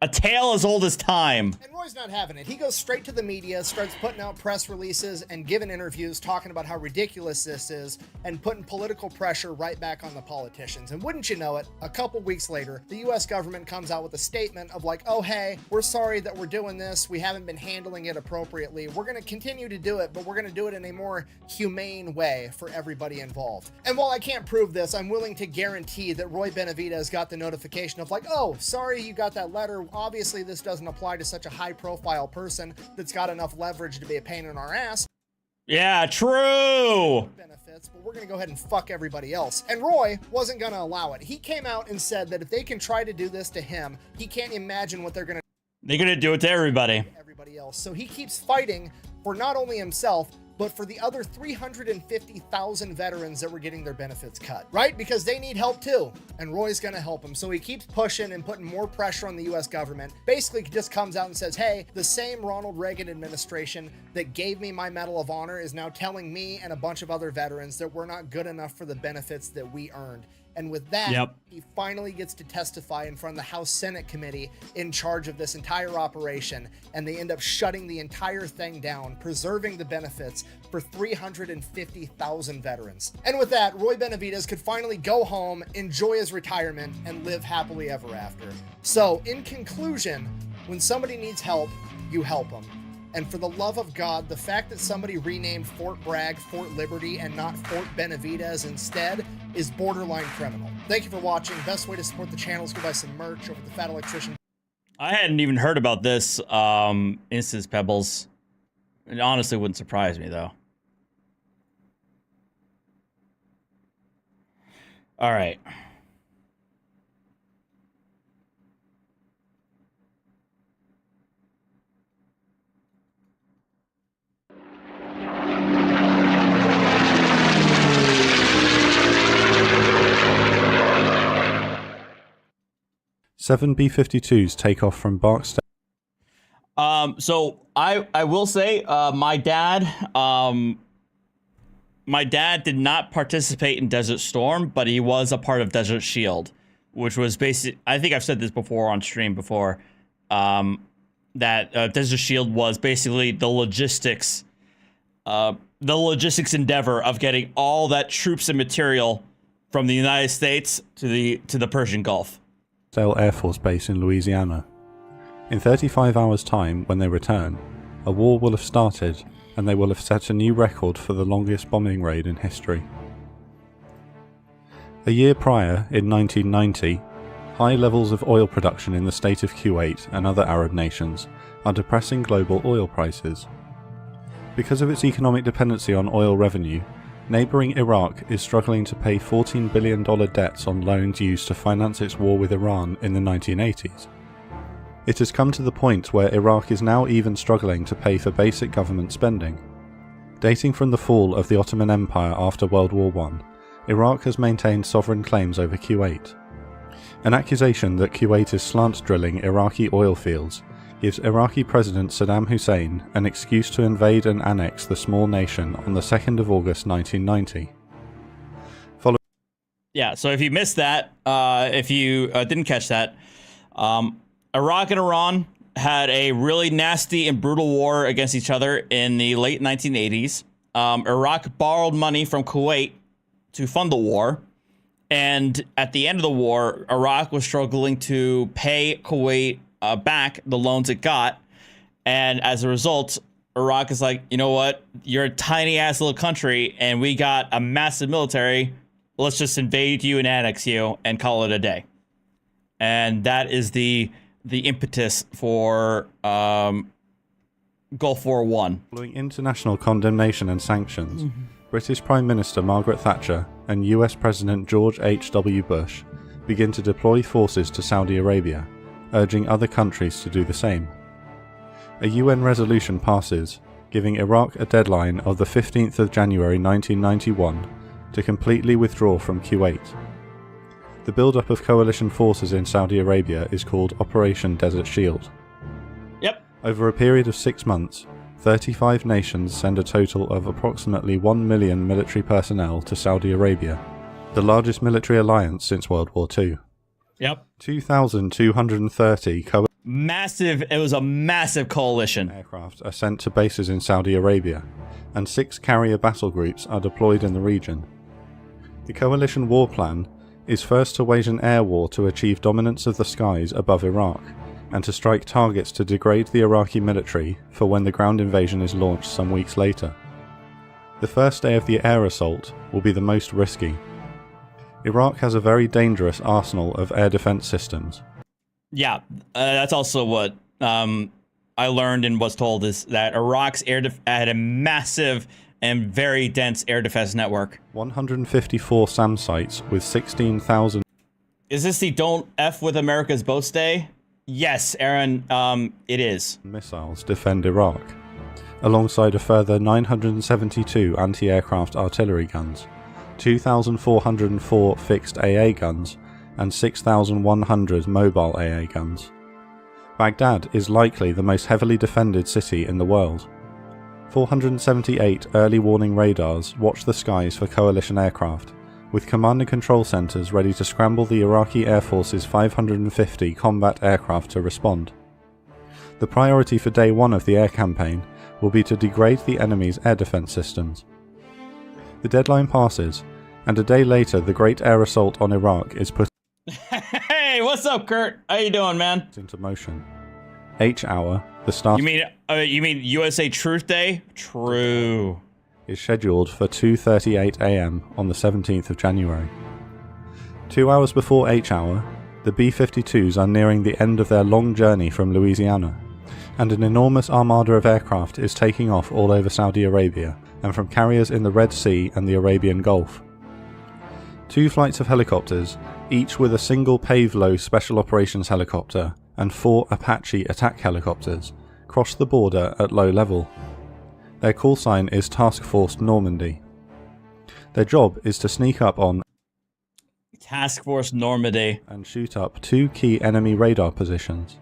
A tale as old as time. And Roy's not having it. He goes straight to the media, starts putting out press releases and giving interviews talking about how ridiculous this is and putting political pressure right back on the politicians. And wouldn't you know it, a couple weeks later, the US government comes out with a statement of like, oh, hey, we're sorry that we're doing this. We haven't been handling it appropriately. We're going to continue to do it, but we're going to do it in a more humane way for everybody involved. And while I can't prove this, I'm willing to guarantee that Roy Benavidez got the notification of like, oh, sorry you got that letter. Obviously, this doesn't apply to such a high-profile person that's got enough leverage to be a pain in our ass. Yeah, true. Benefits, but we're going to go ahead and fuck everybody else. And Roy wasn't going to allow it. He came out and said that if they can try to do this to him, he can't imagine what they're going to do it to everybody. Everybody else. So he keeps fighting for not only himself, but for the other 350,000 veterans that were getting their benefits cut, right? Because they need help too, and Roy's gonna help them. So he keeps pushing and putting more pressure on the US government. Basically, he just comes out and says, hey, the same Ronald Reagan administration that gave me my Medal of Honor is now telling me and a bunch of other veterans that we're not good enough for the benefits that we earned. And with that, he finally gets to testify in front of the House Senate committee in charge of this entire operation, and they end up shutting the entire thing down, preserving the benefits for 350,000 veterans. And with that, Roy Benavidez could finally go home, enjoy his retirement, and live happily ever after. So, in conclusion, when somebody needs help, you help them. And for the love of God, the fact that somebody renamed Fort Bragg Fort Liberty and not Fort Benavidez instead is borderline criminal. Thank you for watching. Best way to support the channel is go buy some merch over at the Fat Electrician. I hadn't even heard about this instance, Pebbles. It honestly wouldn't surprise me, though. All right. Seven B-52s take off from Barksdale. So I will say, my dad, my dad did not participate in Desert Storm, but he was a part of Desert Shield, which was basically, I think I've said this before on stream before, that Desert Shield was basically the logistics endeavor of getting all that troops and material from the United States to the Persian Gulf. Air Force Base in Louisiana. In 35 hours' time, when they return, a war will have started, and they will have set a new record for the longest bombing raid in history. A year prior, in 1990, high levels of oil production in the state of Kuwait and other Arab nations are depressing global oil prices. Because of its economic dependency on oil revenue, neighbouring Iraq is struggling to pay $14 billion debts on loans used to finance its war with Iran in the 1980s. It has come to the point where Iraq is now even struggling to pay for basic government spending. Dating from the fall of the Ottoman Empire after World War I, Iraq has maintained sovereign claims over Kuwait. An accusation that Kuwait is slant drilling Iraqi oil fields gives Iraqi President Saddam Hussein an excuse to invade and annex the small nation on the 2nd of August 1990. Yeah, so if you missed that, if you didn't catch that, Iraq and Iran had a really nasty and brutal war against each other in the late 1980s. Iraq borrowed money from Kuwait to fund the war. And at the end of the war, Iraq was struggling to pay Kuwait back the loans it got. And as a result, Iraq is like, you know what? You're a tiny ass little country and we got a massive military. Let's just invade you and annex you and call it a day. And that is the impetus for Gulf War I. Following international condemnation and sanctions, British Prime Minister Margaret Thatcher and US President George H.W. Bush begin to deploy forces to Saudi Arabia, urging other countries to do the same. A UN resolution passes, giving Iraq a deadline of the 15th of January 1991 to completely withdraw from Kuwait. The build-up of coalition forces in Saudi Arabia is called Operation Desert Shield. Yep. Over a period of 6 months, 35 nations send a total of approximately 1 million military personnel to Saudi Arabia, the largest military alliance since World War II. Yep. 2,230 it was a massive coalition. Aircraft are sent to bases in Saudi Arabia, and 6 carrier battle groups are deployed in the region. The coalition war plan is first to wage an air war to achieve dominance of the skies above Iraq, and to strike targets to degrade the Iraqi military for when the ground invasion is launched some weeks later. The first day of the air assault will be the most risky. Iraq has a very dangerous arsenal of air defense systems. Yeah, that's also what I learned and was told, is that Iraq's had a massive and very dense air defense network. 154 SAM sites with 16,000... Is this the Don't F with America's Boats Day? Yes, Aaron, it is. ...missiles defend Iraq, alongside a further 972 anti-aircraft artillery guns, 2,404 fixed AA guns, and 6,100 mobile AA guns. Baghdad is likely the most heavily defended city in the world. 478 early warning radars watch the skies for coalition aircraft, with command and control centres ready to scramble the Iraqi Air Force's 550 combat aircraft to respond. The priority for day 1 of the air campaign will be to degrade the enemy's air defence systems. The deadline passes, and a day later the great air assault on Iraq is put Hey, what's up, Kurt? How you doing, man? into motion. H-hour, the start... You mean USA Truth Day? True. ...is scheduled for 2:38 AM on the 17th of January. 2 hours before H-hour, the B-52s are nearing the end of their long journey from Louisiana, and an enormous armada of aircraft is taking off all over Saudi Arabia and from carriers in the Red Sea and the Arabian Gulf. 2 flights of helicopters, each with a single Pave-Low special operations helicopter and 4 Apache attack helicopters, cross the border at low level. Their call sign is Task Force Normandy. Their job is to sneak up on Task Force Normandy and shoot up 2 key enemy radar positions.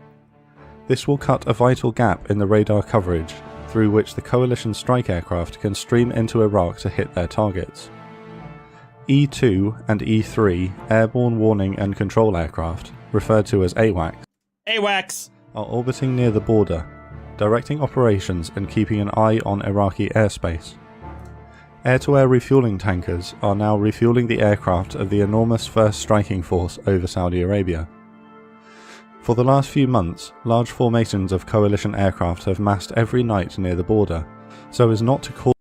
This will cut a vital gap in the radar coverage through which the coalition strike aircraft can stream into Iraq to hit their targets. E-2 and E-3 airborne warning and control aircraft, referred to as AWACS, are orbiting near the border, directing operations and keeping an eye on Iraqi airspace. Air-to-air refueling tankers are now refueling the aircraft of the enormous First Striking Force over Saudi Arabia. For the last few months, large formations of coalition aircraft have massed every night near the border, so as not to cause...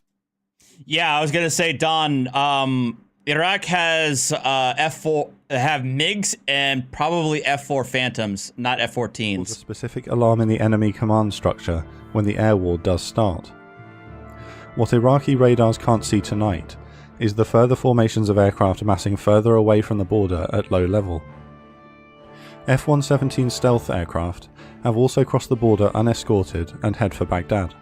Yeah, I was gonna say, Don, Iraq has F4, have MiGs and probably F4 Phantoms, not F-14s. ...a specific alarm in the enemy command structure when the air war does start. What Iraqi radars can't see tonight is the further formations of aircraft massing further away from the border at low level. F-117 stealth aircraft have also crossed the border unescorted and head for Baghdad.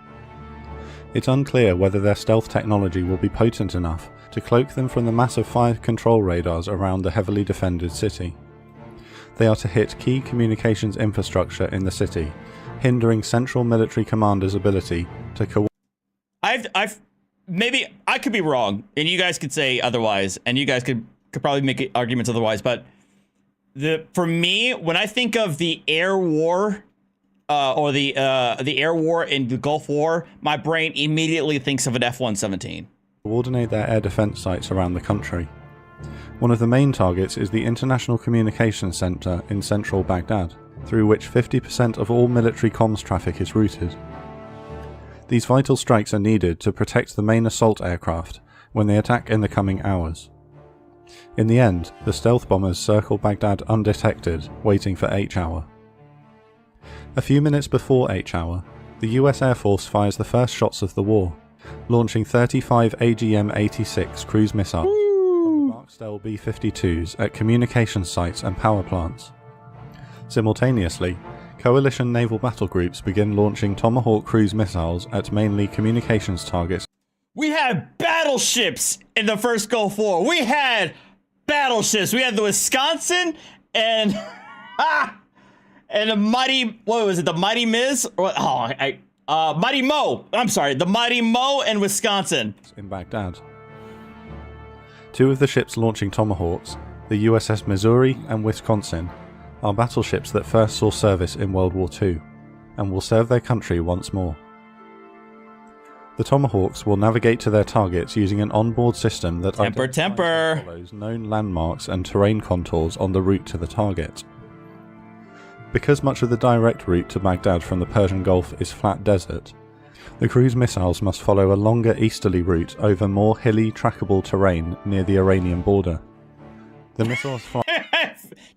It's unclear whether their stealth technology will be potent enough to cloak them from the massive fire control radars around the heavily defended city. They are to hit key communications infrastructure in the city, hindering central military commanders' ability to coordinate. Maybe I could be wrong, and you guys could say otherwise, and you guys could probably make arguments otherwise, but for me, when I think of the air war, or the air war in the Gulf War, my brain immediately thinks of an F-117. Coordinate their air defense sites around the country. One of the main targets is the International Communications Center in central Baghdad, through which 50% of all military comms traffic is routed. These vital strikes are needed to protect the main assault aircraft when they attack in the coming hours. In the end, the stealth bombers circle Baghdad undetected, waiting for H-hour. A few minutes before H-hour, the US Air Force fires the first shots of the war, launching 35 AGM-86 cruise missiles from the Barksdale B-52s at communication sites and power plants. Simultaneously, coalition naval battle groups begin launching Tomahawk cruise missiles at mainly communications targets. We had battleships in the first Gulf War. We had battleships. We had the Wisconsin and and the mighty, what was it? The Mighty Miz? Mighty Mo. I'm sorry, the Mighty Mo and Wisconsin in Baghdad. Two of the ships launching Tomahawks, the USS Missouri and Wisconsin, are battleships that first saw service in World War II, and will serve their country once more. The Tomahawks will navigate to their targets using an onboard system that follows known landmarks and terrain contours on the route to the target. Because much of the direct route to Baghdad from the Persian Gulf is flat desert, the cruise missiles must follow a longer easterly route over more hilly, trackable terrain near the Iranian border. The missiles fly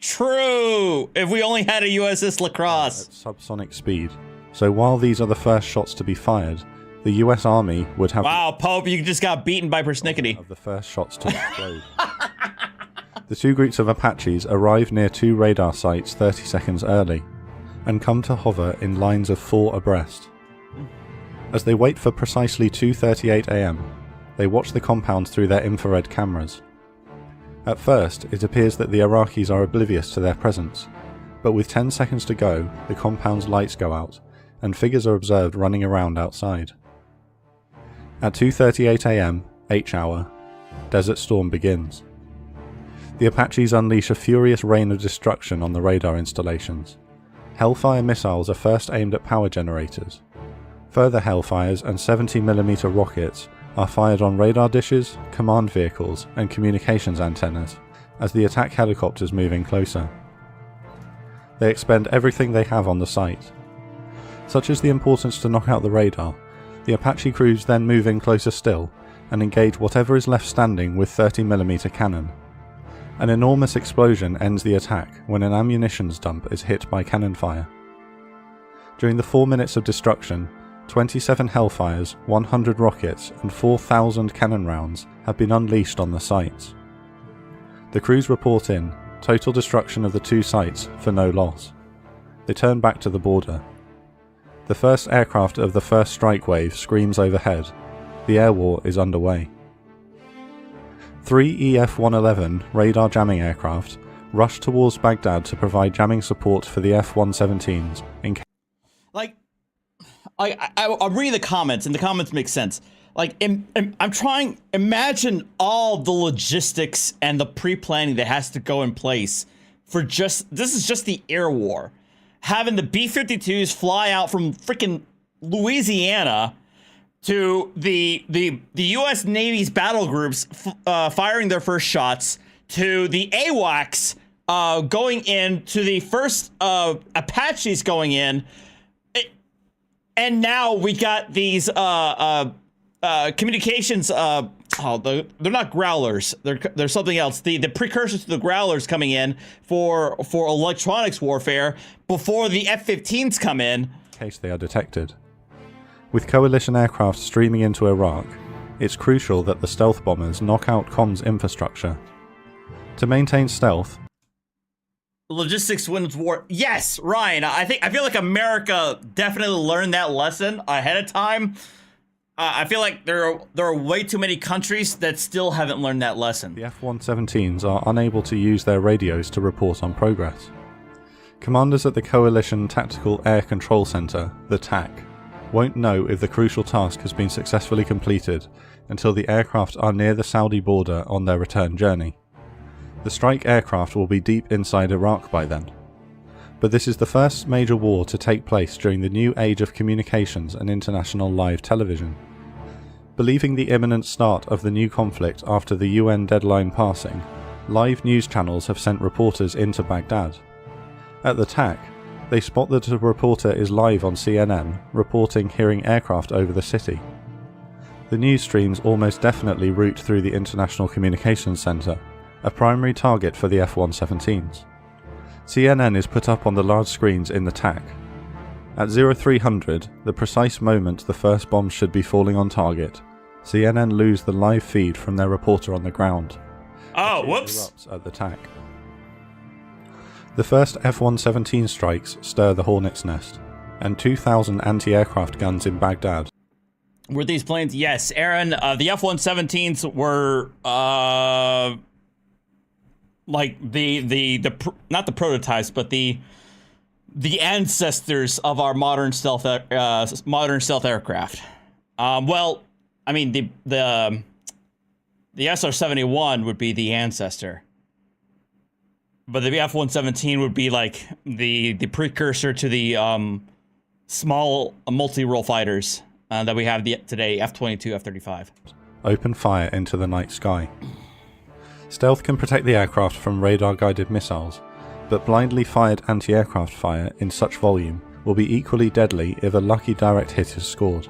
True! If we only had a USS La Crosse. At subsonic speed, so while these are the first shots to be fired, the US Army would have... Wow, Pope, you just got beaten by persnickety. ...of the first shots to explode. The two groups of Apaches arrive near two radar sites 30 seconds early, and come to hover in lines of 4 abreast. As they wait for precisely 2:38 AM, they watch the compound through their infrared cameras. At first, it appears that the Iraqis are oblivious to their presence, but with 10 seconds to go, the compound's lights go out, and figures are observed running around outside. At 2:38 AM, H-hour, Desert Storm begins. The Apaches unleash a furious rain of destruction on the radar installations. Hellfire missiles are first aimed at power generators. Further Hellfires and 70mm rockets are fired on radar dishes, command vehicles, and communications antennas as the attack helicopters move in closer. They expend everything they have on the site. Such is the importance to knock out the radar, the Apache crews then move in closer still and engage whatever is left standing with 30mm cannon. An enormous explosion ends the attack when an ammunitions dump is hit by cannon fire. During the 4 minutes of destruction, 27 Hellfires, 100 rockets, and 4,000 cannon rounds have been unleashed on the sites. The crews report in total destruction of the 2 sites for no loss. They turn back to the border. The first aircraft of the first strike wave screams overhead. The air war is underway. 3 EF-111 radar jamming aircraft rush towards Baghdad to provide jamming support for the F-117s in case... I'll read the comments, and the comments make sense. Like, I'm trying, imagine all the logistics and the pre-planning that has to go in place for this is just the air war. Having the B-52s fly out from freaking Louisiana to the U.S. Navy's battle groups firing their first shots, to the AWACS going in, to the first Apaches going in, and now we got these communications. They're not growlers. They're something else. The precursors to the growlers coming in for electronics warfare before the F-15s come in. In case they are detected. With coalition aircraft streaming into Iraq, it's crucial that the stealth bombers knock out comms infrastructure. To maintain stealth, logistics wins war. Yes, Ryan. I feel like America definitely learned that lesson ahead of time. I feel like there are way too many countries that still haven't learned that lesson. The F-117s are unable to use their radios to report on progress. Commanders at the Coalition Tactical Air Control Center, the TAC, won't know if the crucial task has been successfully completed until the aircraft are near the Saudi border on their return journey. The strike aircraft will be deep inside Iraq by then. But this is the first major war to take place during the new age of communications and international live television. Believing the imminent start of the new conflict after the UN deadline passing, live news channels have sent reporters into Baghdad. At the TAC, they spot that a reporter is live on CNN, reporting hearing aircraft over the city. The news streams almost definitely route through the International Communications Center, a primary target for the F-117s. CNN is put up on the large screens in the TAC. At 0300, the precise moment the first bomb should be falling on target, CNN lose the live feed from their reporter on the ground. Oh, whoops! Erupts at the TAC. The first F-117 strikes stir the hornet's nest, and 2,000 anti-aircraft guns in Baghdad. Were these planes? Yes, Aaron. The F-117s were like not the prototypes, but the ancestors of our modern stealth aircraft. Well, I mean the SR-71 would be the ancestor. But the F-117 would be like the precursor to the small multi-role fighters that we have today, F-22, F-35. Open fire into the night sky. Stealth can protect the aircraft from radar-guided missiles, but blindly fired anti-aircraft fire in such volume will be equally deadly if a lucky direct hit is scored.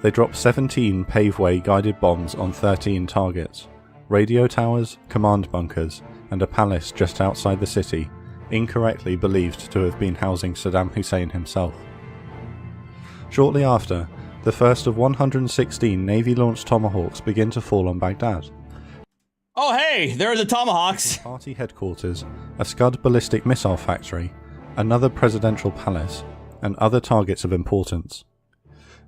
They drop 17 paveway guided bombs on 13 targets, radio towers, command bunkers, and a palace just outside the city, incorrectly believed to have been housing Saddam Hussein himself. Shortly after, the first of 116 Navy-launched Tomahawks begin to fall on Baghdad. Oh hey, there are the Tomahawks! Party headquarters, a Scud ballistic missile factory, another presidential palace, and other targets of importance.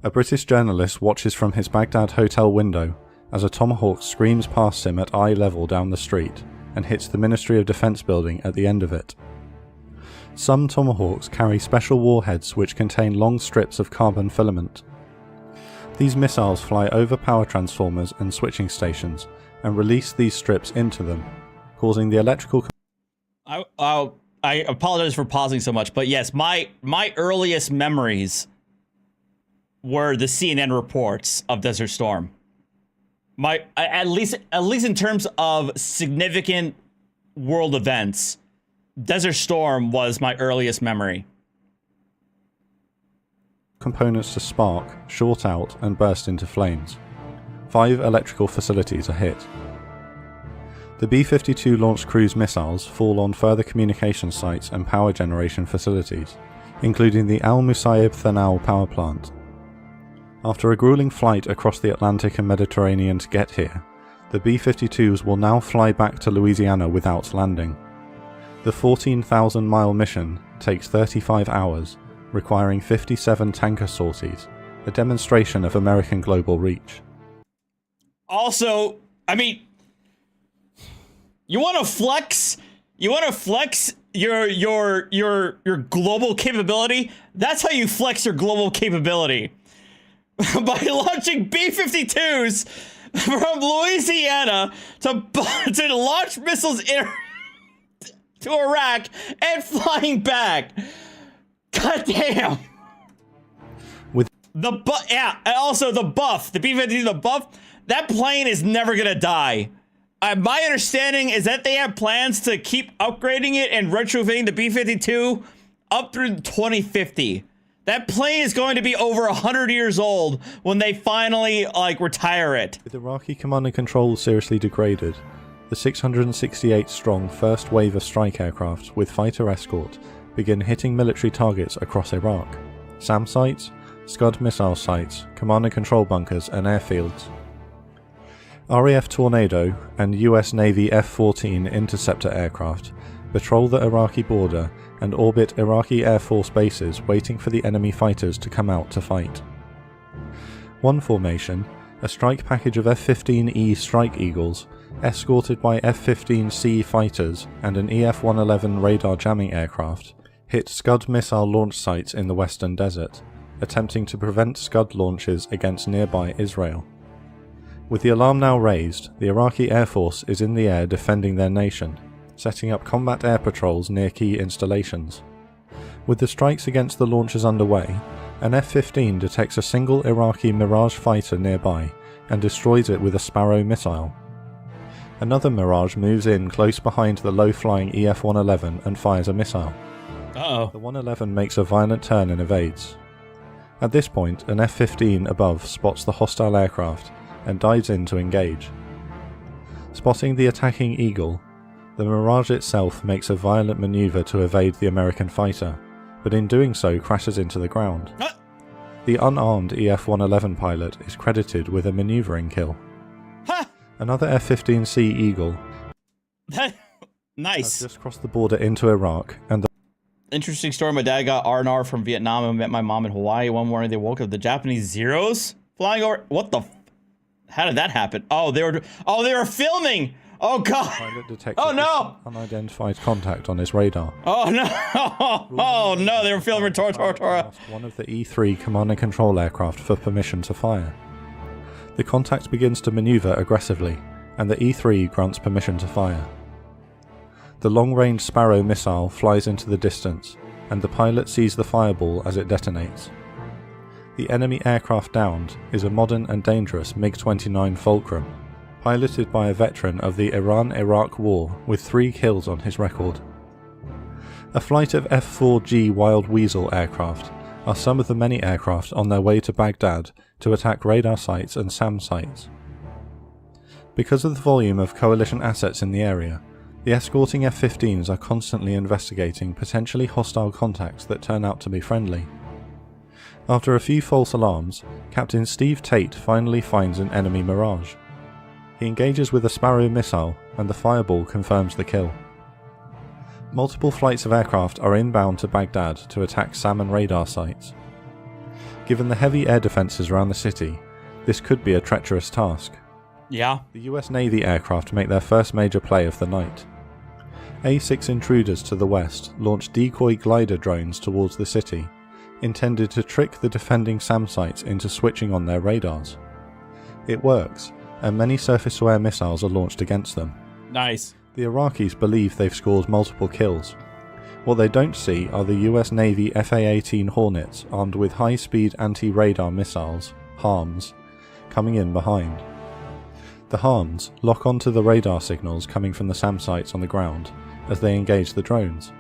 A British journalist watches from his Baghdad hotel window as a Tomahawk screams past him at eye level down the street and hits the Ministry of Defence building at the end of it. Some Tomahawks carry special warheads which contain long strips of carbon filament. These missiles fly over power transformers and switching stations and release these strips into them, causing the electrical... I apologize for pausing so much, but yes, my earliest memories were the CNN reports of Desert Storm. At least in terms of significant world events, Desert Storm was my earliest memory. Components to spark, short out, and burst into flames. 5 electrical facilities are hit. The B-52 launched cruise missiles fall on further communication sites and power generation facilities, including the Al Musayib Thanal power plant. After a grueling flight across the Atlantic and Mediterranean to get here, the B-52s will now fly back to Louisiana without landing. The 14,000-mile mission takes 35 hours, requiring 57 tanker sorties, a demonstration of American global reach. Also, I mean, you want to flex You want to flex your global capability? That's how you flex your global capability. By launching B-52s from Louisiana to launch missiles to Iraq and flying back. God damn. With the and also the buff, the B-52, the buff, that plane is never gonna die. My understanding is that they have plans to keep upgrading it and retrofitting the B-52 up through 2050. That plane is going to be over 100 years old when they finally, like, retire it. With Iraqi command and control seriously degraded, the 668-strong first wave of strike aircraft with fighter escort begin hitting military targets across Iraq. SAM sites, Scud missile sites, command and control bunkers and airfields. RAF Tornado and US Navy F-14 interceptor aircraft patrol the Iraqi border and orbit Iraqi Air Force bases waiting for the enemy fighters to come out to fight. One formation, a strike package of F-15E Strike Eagles, escorted by F-15C fighters and an EF-111 radar jamming aircraft, hit Scud missile launch sites in the western desert, attempting to prevent Scud launches against nearby Israel. With the alarm now raised, the Iraqi Air Force is in the air defending their nation, setting up combat air patrols near key installations. With the strikes against the launchers underway, an F-15 detects a single Iraqi Mirage fighter nearby and destroys it with a Sparrow missile. Another Mirage moves in close behind the low-flying EF-111 and fires a missile. Uh-oh. The 111 makes a violent turn and evades. At this point, an F-15 above spots the hostile aircraft and dives in to engage. Spotting the attacking Eagle, the Mirage itself makes a violent maneuver to evade the American fighter, but in doing so crashes into the ground. The unarmed EF-111 pilot is credited with a maneuvering kill. Another F-15C Eagle nice. has just crossed the border into Iraq, and the interesting story. My dad got R&R from Vietnam and met my mom in Hawaii. One morning they woke up the Japanese Zeros flying over. What the? How did that happen? Oh, they were filming. Oh god. pilot detects oh no. Unidentified contact on his radar. Oh no. Oh no, they were filming Tora. One of the E3 command and control aircraft for permission to fire. The contact begins to maneuver aggressively, and the E3 grants permission to fire. The long-range Sparrow missile flies into the distance, and the pilot sees the fireball as it detonates. The enemy aircraft downed is a modern and dangerous MiG-29 Fulcrum, piloted by a veteran of the Iran-Iraq War with 3 kills on his record. A flight of F-4G Wild Weasel aircraft are some of the many aircraft on their way to Baghdad to attack radar sites and SAM sites. Because of the volume of coalition assets in the area, the escorting F-15s are constantly investigating potentially hostile contacts that turn out to be friendly. After a few false alarms, Captain Steve Tate finally finds an enemy Mirage. He engages with a Sparrow missile, and the fireball confirms the kill. Multiple flights of aircraft are inbound to Baghdad to attack SAM and radar sites. Given the heavy air defences around the city, this could be a treacherous task. Yeah. The US Navy aircraft make their first major play of the night. A-6 intruders to the west launch decoy glider drones towards the city, intended to trick the defending SAM sites into switching on their radars. It works, and many surface-to-air missiles are launched against them. Nice. The Iraqis believe they've scored multiple kills. What they don't see are the US Navy FA-18 Hornets armed with high-speed anti-radar missiles, HARMs, coming in behind. The HARMs lock onto the radar signals coming from the SAM sites on the ground as they engage the drones.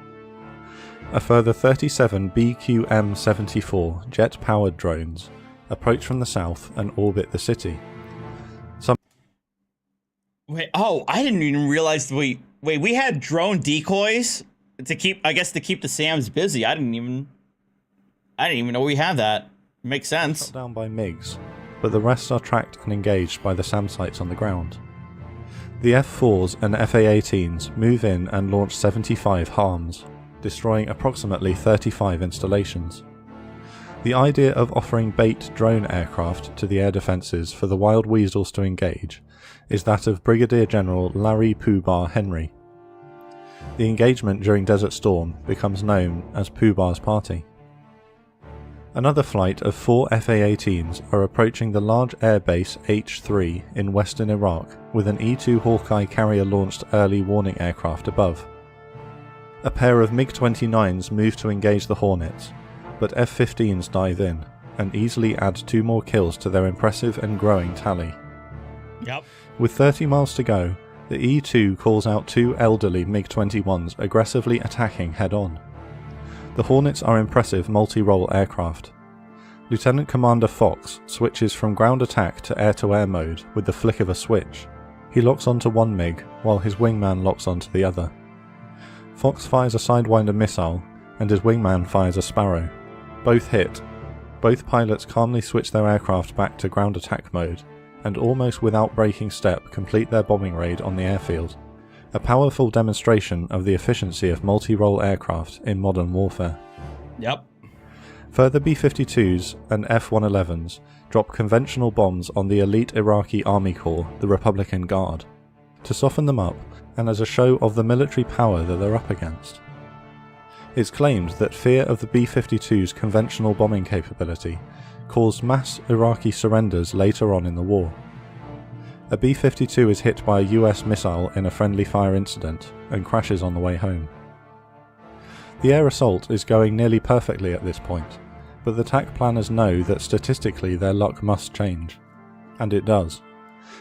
A further 37 BQM-74 jet-powered drones approach from the south and orbit the city. Wait, oh, I didn't even realize we had drone decoys to keep the SAMs busy. I didn't even know we had that. Makes sense. Shot down by MiGs, but the rest are tracked and engaged by the SAM sites on the ground. The F-4s and FA-18s move in and launch 75 HARMs, destroying approximately 35 installations. The idea of offering bait drone aircraft to the air defences for the Wild Weasels to engage is that of Brigadier General Larry Pooh Bah Henry. The engagement during Desert Storm becomes known as Pooh-Bah's Party. Another flight of 4 FA-18s are approaching the large airbase H-3 in western Iraq with an E-2 Hawkeye carrier-launched early warning aircraft above. A pair of MiG-29s move to engage the Hornets, but F-15s dive in and easily add 2 more kills to their impressive and growing tally. Yep. With 30 miles to go, the E-2 calls out 2 elderly MiG-21s aggressively attacking head-on. The Hornets are impressive multi-role aircraft. Lieutenant Commander Fox switches from ground attack to air-to-air mode with the flick of a switch. He locks onto one MiG, while his wingman locks onto the other. Fox fires a Sidewinder missile, and his wingman fires a Sparrow. Both hit. Both pilots calmly switch their aircraft back to ground attack mode, and almost without breaking step complete their bombing raid on the airfield. A powerful demonstration of the efficiency of multi-role aircraft in modern warfare. Yep. Further B-52s and F-111s drop conventional bombs on the elite Iraqi Army Corps, the Republican Guard, to soften them up and as a show of the military power that they're up against. It's claimed that fear of the B-52's conventional bombing capability caused mass Iraqi surrenders later on in the war. A B-52 is hit by a US missile in a friendly fire incident and crashes on the way home. The air assault is going nearly perfectly at this point, but the TAC planners know that statistically their luck must change. And it does.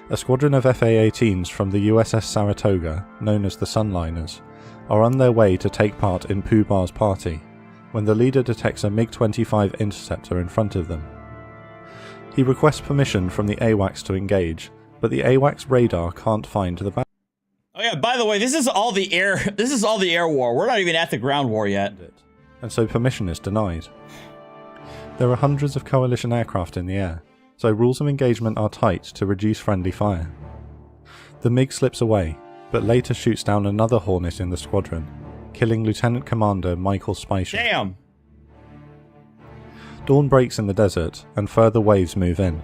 A squadron of FA-18s from the USS Saratoga, known as the Sunliners, are on their way to take part in Pooh-Bah's Party, when the leader detects a MiG-25 interceptor in front of them. He requests permission from the AWACS to engage, but the AWACS radar can't find the Oh yeah, by the way, this is all the air war. We're not even at the ground war yet. And so permission is denied. There are hundreds of coalition aircraft in the air, so rules of engagement are tight to reduce friendly fire. The MiG slips away, but later shoots down another Hornet in the squadron, killing Lieutenant Commander Michael Speicher. Damn! Dawn breaks in the desert, and further waves move in.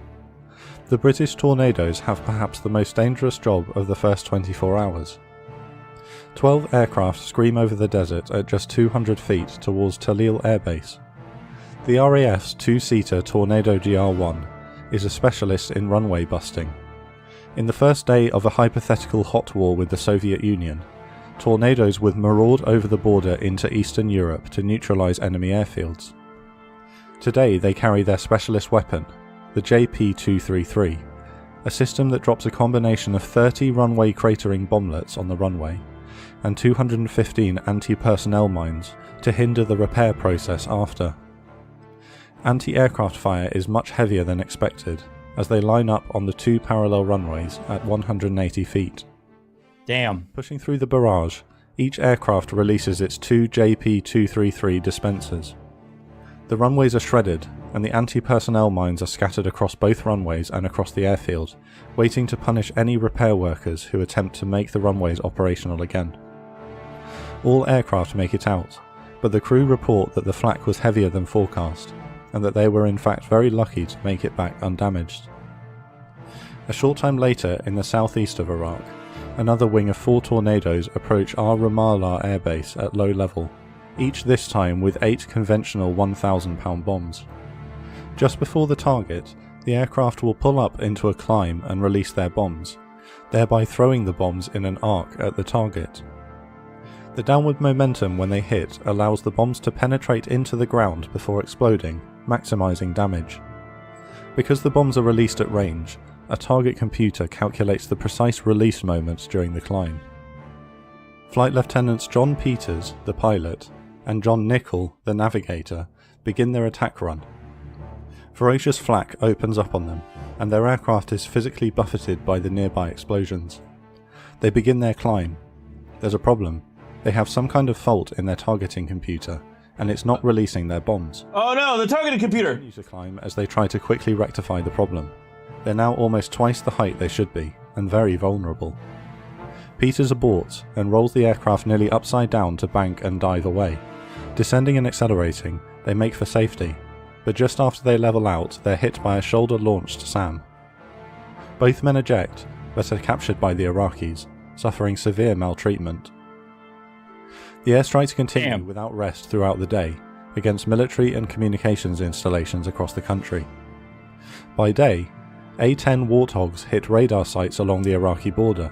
The British Tornadoes have perhaps the most dangerous job of the first 24 hours. 12 aircraft scream over the desert at just 200 feet towards Talil Air Base. The RAF's 2-seater Tornado GR-1 is a specialist in runway busting. In the first day of a hypothetical hot war with the Soviet Union, Tornadoes would maraud over the border into Eastern Europe to neutralise enemy airfields. Today they carry their specialist weapon, the JP-233, a system that drops a combination of 30 runway cratering bomblets on the runway, and 215 anti-personnel mines to hinder the repair process after. Anti-aircraft fire is much heavier than expected, as they line up on the 2 parallel runways at 180 feet. Damn. Pushing through the barrage, each aircraft releases its 2 JP-233 dispensers. The runways are shredded, and the anti-personnel mines are scattered across both runways and across the airfield, waiting to punish any repair workers who attempt to make the runways operational again. All aircraft make it out, but the crew report that the flak was heavier than forecast, and that they were in fact very lucky to make it back undamaged. A short time later, in the southeast of Iraq, another wing of 4 Tornadoes approach our Ramallah airbase at low level, each this time with 8 conventional 1,000-pound bombs. Just before the target, the aircraft will pull up into a climb and release their bombs, thereby throwing the bombs in an arc at the target. The downward momentum when they hit allows the bombs to penetrate into the ground before exploding, maximising damage. Because the bombs are released at range, a target computer calculates the precise release moment during the climb. Flight Lieutenants John Peters, the pilot, and John Nichol, the navigator, begin their attack run. Ferocious flak opens up on them, and their aircraft is physically buffeted by the nearby explosions. They begin their climb. There's a problem. They have some kind of fault in their targeting computer, and it's not releasing their bombs. Oh no, the targeting computer! They continue to climb as they try to quickly rectify the problem. They're now almost twice the height they should be, and very vulnerable. Peters aborts and rolls the aircraft nearly upside down to bank and dive away. Descending and accelerating, they make for safety, but just after they level out, they're hit by a shoulder-launched SAM. Both men eject, but are captured by the Iraqis, suffering severe maltreatment. The airstrikes continue without rest throughout the day against military and communications installations across the country. By day, A-10 Warthogs hit radar sites along the Iraqi border,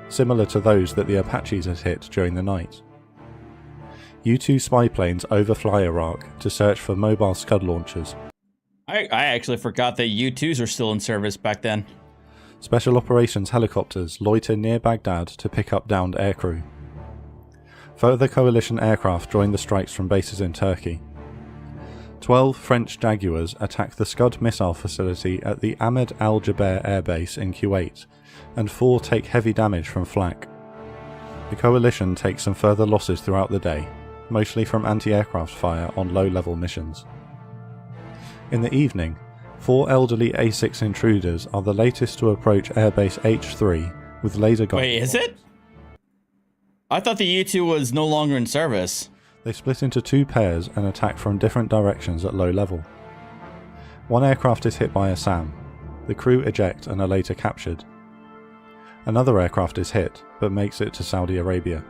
similar to those that the Apaches had hit during the night. U-2 spy planes overfly Iraq to search for mobile Scud launchers. I actually forgot that U-2s are still in service back then. Special operations helicopters loiter near Baghdad to pick up downed aircrew. Further coalition aircraft join the strikes from bases in Turkey. 12 French Jaguars attack the Scud missile facility at the Ahmed al-Jaber Air Base in Kuwait, and 4 take heavy damage from flak. The coalition takes some further losses throughout the day, mostly from anti-aircraft fire on low-level missions. In the evening, 4 elderly A6 intruders are the latest to approach Airbase H3 with laser guided. Wait, is it? I thought the U-2 was no longer in service. They split into 2 pairs and attack from different directions at low level. One aircraft is hit by a SAM. The crew eject and are later captured. Another aircraft is hit, but makes it to Saudi Arabia.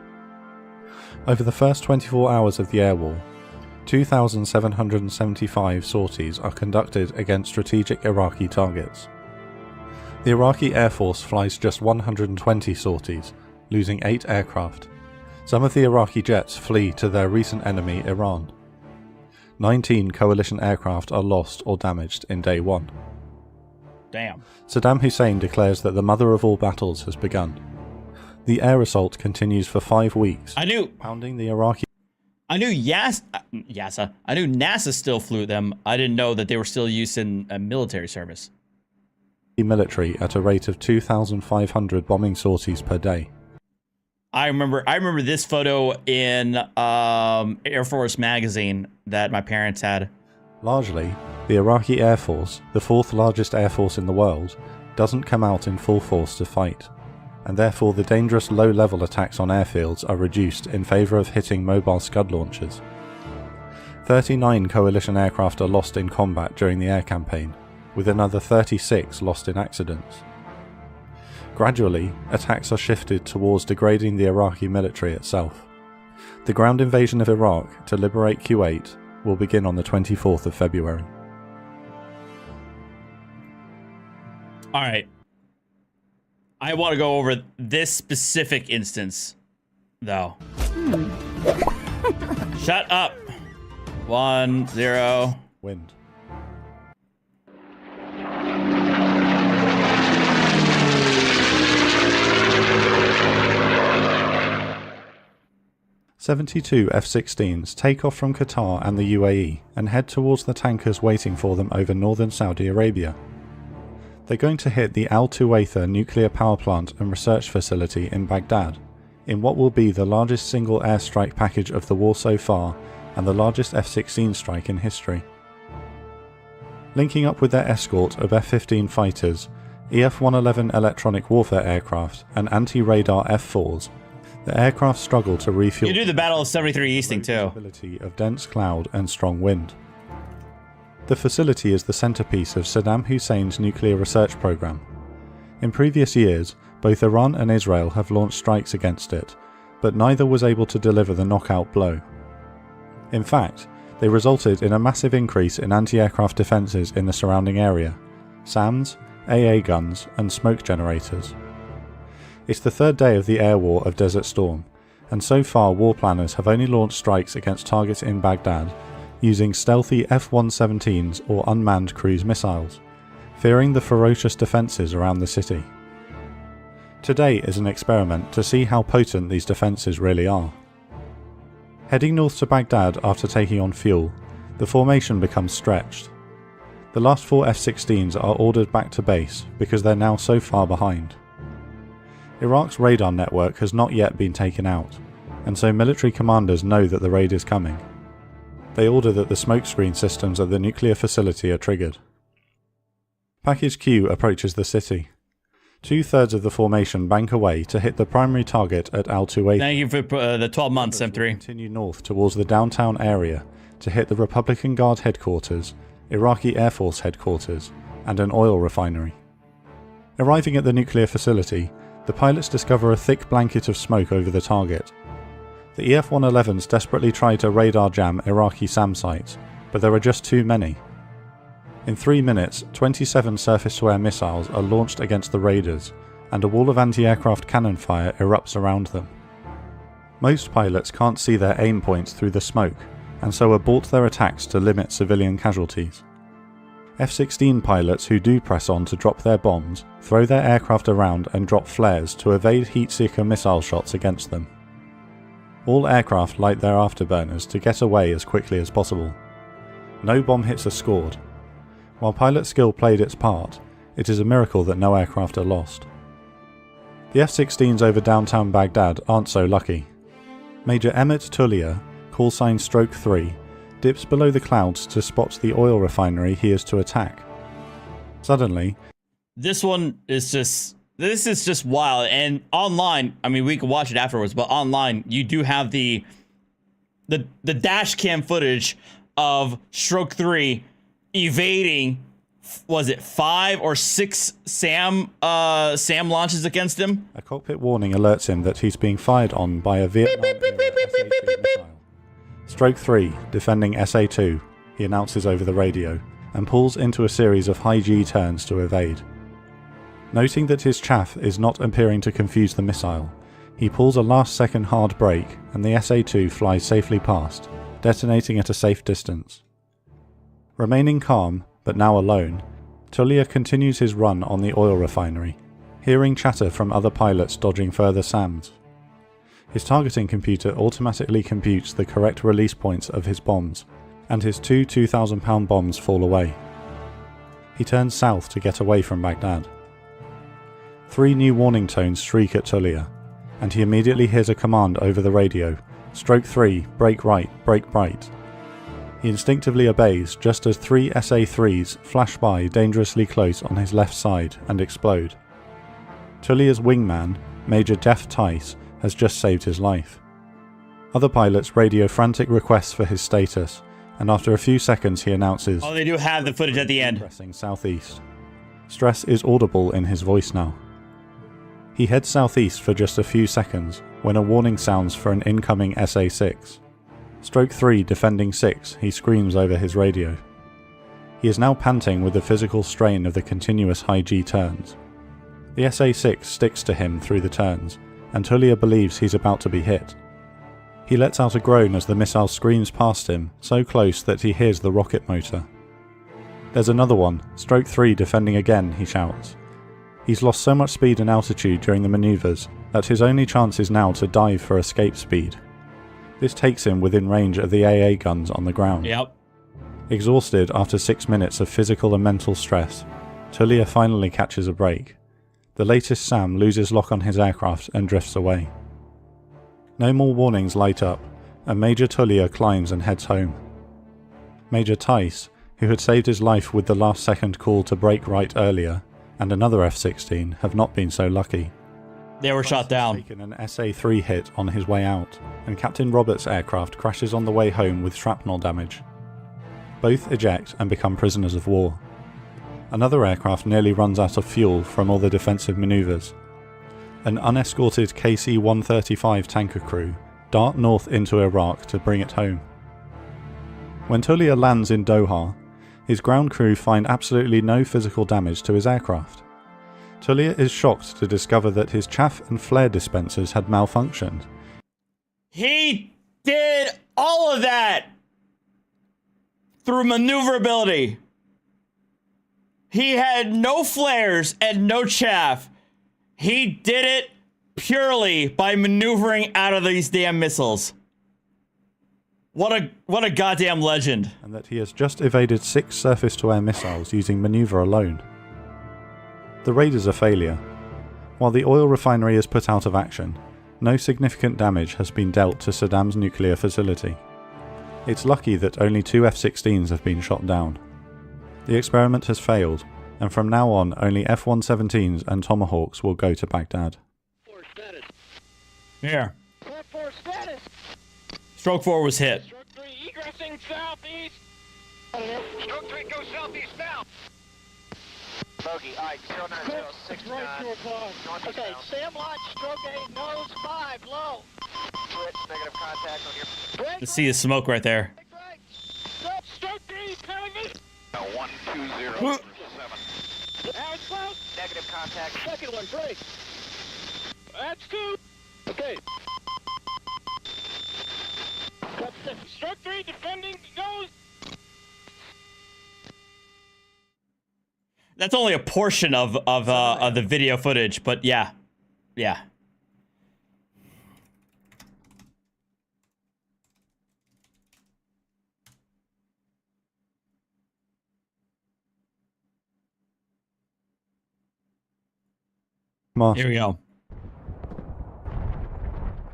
Over the first 24 hours of the air war, 2,775 sorties are conducted against strategic Iraqi targets. The Iraqi Air Force flies just 120 sorties, losing 8 aircraft. Some of the Iraqi jets flee to their recent enemy Iran. 19 coalition aircraft are lost or damaged in day 1. Damn. Saddam Hussein declares that the mother of all battles has begun. The air assault continues for 5 weeks, pounding the Iraqi. I knew NASA still flew them. I didn't know that they were still used in military service. Military at a rate of 2,500 bombing sorties per day. I remember this photo in Air Force magazine that my parents had. Largely, the Iraqi Air Force, the 4th largest air force in the world, doesn't come out in full force to fight, and therefore the dangerous low-level attacks on airfields are reduced in favour of hitting mobile Scud launchers. 39 coalition aircraft are lost in combat during the air campaign, with another 36 lost in accidents. Gradually, attacks are shifted towards degrading the Iraqi military itself. The ground invasion of Iraq to liberate Kuwait will begin on the 24th of February. Alright. I want to go over this specific instance, though. Shut up. 1, 0. Wind. "72 F-16s take off from Qatar and the UAE and head towards the tankers waiting for them over northern Saudi Arabia. They're going to hit the Al-Tuwaitha nuclear power plant and research facility in Baghdad, in what will be the largest single airstrike package of the war so far and the largest F-16 strike in history. Linking up with their escort of F-15 fighters, EF-111 electronic warfare aircraft and anti-radar F-4s, the aircraft struggle to refuel. You do the Battle of 73 Easting too. Of dense cloud and strong wind. The facility is the centerpiece of Saddam Hussein's nuclear research program. In previous years, both Iran and Israel have launched strikes against it, but neither was able to deliver the knockout blow. In fact, they resulted in a massive increase in anti-aircraft defenses in the surrounding area, SAMs, AA guns, and smoke generators. It's the 3rd day of the air war of Desert Storm, and so far war planners have only launched strikes against targets in Baghdad using stealthy F-117s or unmanned cruise missiles, fearing the ferocious defences around the city. Today is an experiment to see how potent these defences really are. Heading north to Baghdad after taking on fuel, the formation becomes stretched. The last 4 F-16s are ordered back to base because they're now so far behind. Iraq's radar network has not yet been taken out, and so military commanders know that the raid is coming. They order that the smokescreen systems at the nuclear facility are triggered. Package Q approaches the city. 2/3 of the formation bank away to hit the primary target at Al-Tuwaitha. Thank you for the 12 months, M3. Continue north towards the downtown area to hit the Republican Guard headquarters, Iraqi Air Force headquarters, and an oil refinery. Arriving at the nuclear facility, the pilots discover a thick blanket of smoke over the target. The EF-111s desperately try to radar jam Iraqi SAM sites, but there are just too many. In 3 minutes, 27 surface-to-air missiles are launched against the raiders, and a wall of anti-aircraft cannon fire erupts around them. Most pilots can't see their aim points through the smoke, and so abort their attacks to limit civilian casualties. F-16 pilots who do press on to drop their bombs throw their aircraft around and drop flares to evade heat-seeker missile shots against them. All aircraft light their afterburners to get away as quickly as possible. No bomb hits are scored. While pilot skill played its part, it is a miracle that no aircraft are lost. The F-16s over downtown Baghdad aren't so lucky. Major Emmett Tullier, callsign Stroke 3, dips below the clouds to spot the oil refinery he is to attack. Suddenly, this is just wild. And online, I mean, we can watch it afterwards, but online you do have the dash cam footage of Stroke 3 evading, was it 5 or 6 SAM launches against him? A cockpit warning alerts him that he's being fired on by a Vietnam missile. Stroke 3, defending SA-2, he announces over the radio, and pulls into a series of high G turns to evade. Noting that his chaff is not appearing to confuse the missile, he pulls a last-second hard brake and the SA-2 flies safely past, detonating at a safe distance. Remaining calm, but now alone, Tullier continues his run on the oil refinery, hearing chatter from other pilots dodging further SAMs. His targeting computer automatically computes the correct release points of his bombs, and his 2 2,000-pound bombs fall away. He turns south to get away from Baghdad. 3 new warning tones shriek at Tullier, and he immediately hears a command over the radio: Stroke 3, brake right, brake right. He instinctively obeys just as 3 SA-3s flash by dangerously close on his left side and explode. Tullier's wingman, Major Jeff Tice, has just saved his life. Other pilots radio frantic requests for his status, and after a few seconds he announces, "Oh, they do have the footage at the end." Pressing southeast. Stress is audible in his voice now. He heads southeast for just a few seconds when a warning sounds for an incoming SA-6. Stroke 3 defending 6, he screams over his radio. He is now panting with the physical strain of the continuous high G turns. The SA-6 sticks to him through the turns, and Tullier believes he's about to be hit. He lets out a groan as the missile screams past him, so close that he hears the rocket motor. "There's another one, Stroke 3 defending again," he shouts. He's lost so much speed and altitude during the manoeuvres that his only chance is now to dive for escape speed. This takes him within range of the AA guns on the ground. Yep. Exhausted after 6 minutes of physical and mental stress, Tullier finally catches a break. The latest SAM loses lock on his aircraft and drifts away. No more warnings light up, and Major Tullier climbs and heads home. Major Tice, who had saved his life with the last-second call to brake right earlier, and another F-16 have not been so lucky. They were shot down. Taken an SA-3 hit on his way out, and Captain Roberts' aircraft crashes on the way home with shrapnel damage. Both eject and become prisoners of war. Another aircraft nearly runs out of fuel from all the defensive manoeuvres. An unescorted KC-135 tanker crew dart north into Iraq to bring it home. When Tullier lands in Doha, his ground crew find absolutely no physical damage to his aircraft. Tullier is shocked to discover that his chaff and flare dispensers had malfunctioned. He did all of that through maneuverability. He had no flares and no chaff. He did it purely by maneuvering out of these damn missiles. What a goddamn legend. And that he has just evaded 6 surface-to-air missiles using maneuver alone. The raid is a failure. While the oil refinery is put out of action, no significant damage has been dealt to Saddam's nuclear facility. It's lucky that only 2 F-16s have been shot down. The experiment has failed, and from now on only F-117s and Tomahawks will go to Baghdad. Here. Stroke 4 was hit. Stroke 3 egressing southeast. Stroke 3 go southeast now. Bogey, Ike, 09069. Right 2 o'clock. Okay, Sam Lodge, stroke 8, nose 5, low. Switch, negative contact. To see the smoke right there. Stroke 3, telling me. 120. Now it's close. Negative contact. Second one, break. That's 2. Okay. Stroke 3, defending, goes. That's only a portion of the video footage, but yeah. Yeah. Here we go.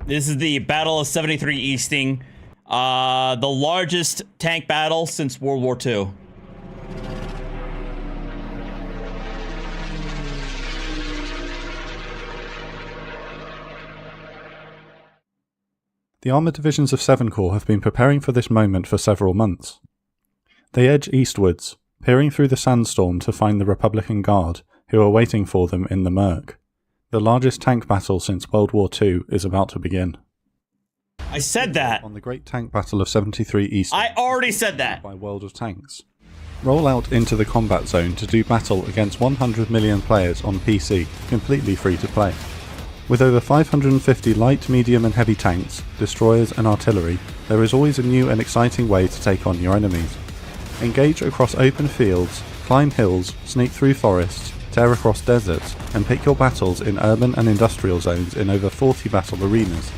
This is the Battle of 73 Easting, the largest tank battle since World War II. The armoured divisions of 7 Corps have been preparing for this moment for several months. They edge eastwards, peering through the sandstorm to find the Republican Guard, who are waiting for them in the murk. The largest tank battle since World War II is about to begin. I said that! On the Great Tank Battle of 73 East. I already said that! By World of Tanks. Roll out into the combat zone to do battle against 100 million players on PC, completely free to play. With over 550 light, medium and heavy tanks, destroyers and artillery, there is always a new and exciting way to take on your enemies. Engage across open fields, climb hills, sneak through forests, tear across deserts, and pick your battles in urban and industrial zones in over 40 battle arenas.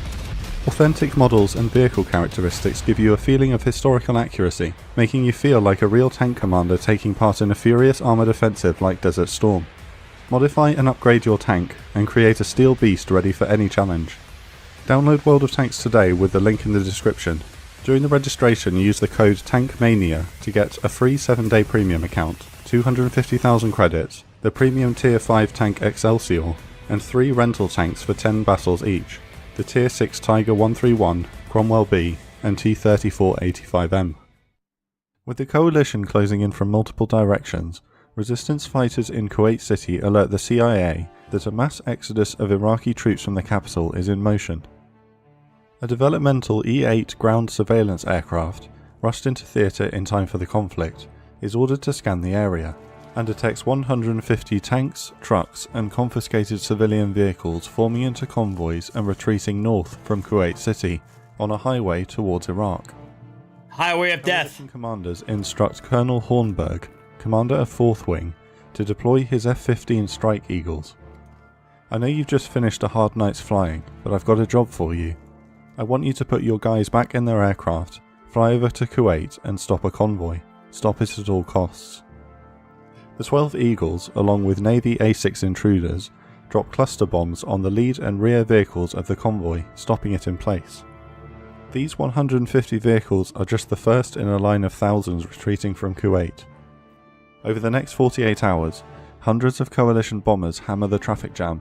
Authentic models and vehicle characteristics give you a feeling of historical accuracy, making you feel like a real tank commander taking part in a furious armoured offensive like Desert Storm. Modify and upgrade your tank, and create a steel beast ready for any challenge. Download World of Tanks today with the link in the description. During the registration, use the code TANKMANIA to get a free 7-day premium account, 250,000 credits, the premium Tier 5 tank Excelsior, and 3 rental tanks for 10 battles each, the Tier 6 Tiger 131, Cromwell B, and T-34-85M. With the coalition closing in from multiple directions, resistance fighters in Kuwait City alert the CIA that a mass exodus of Iraqi troops from the capital is in motion. A developmental E-8 ground surveillance aircraft, rushed into theatre in time for the conflict, is ordered to scan the area, and detects 150 tanks, trucks and confiscated civilian vehicles forming into convoys and retreating north from Kuwait City, on a highway towards Iraq. Highway of Death! Coalition commanders instruct Colonel Hornberg, commander of 4th Wing, to deploy his F-15 Strike Eagles. I know you've just finished a hard night's flying, but I've got a job for you. I want you to put your guys back in their aircraft, fly over to Kuwait and stop a convoy. Stop it at all costs. The 12 Eagles, along with Navy A-6 intruders, drop cluster bombs on the lead and rear vehicles of the convoy, stopping it in place. These 150 vehicles are just the first in a line of thousands retreating from Kuwait. Over the next 48 hours, hundreds of coalition bombers hammer the traffic jam.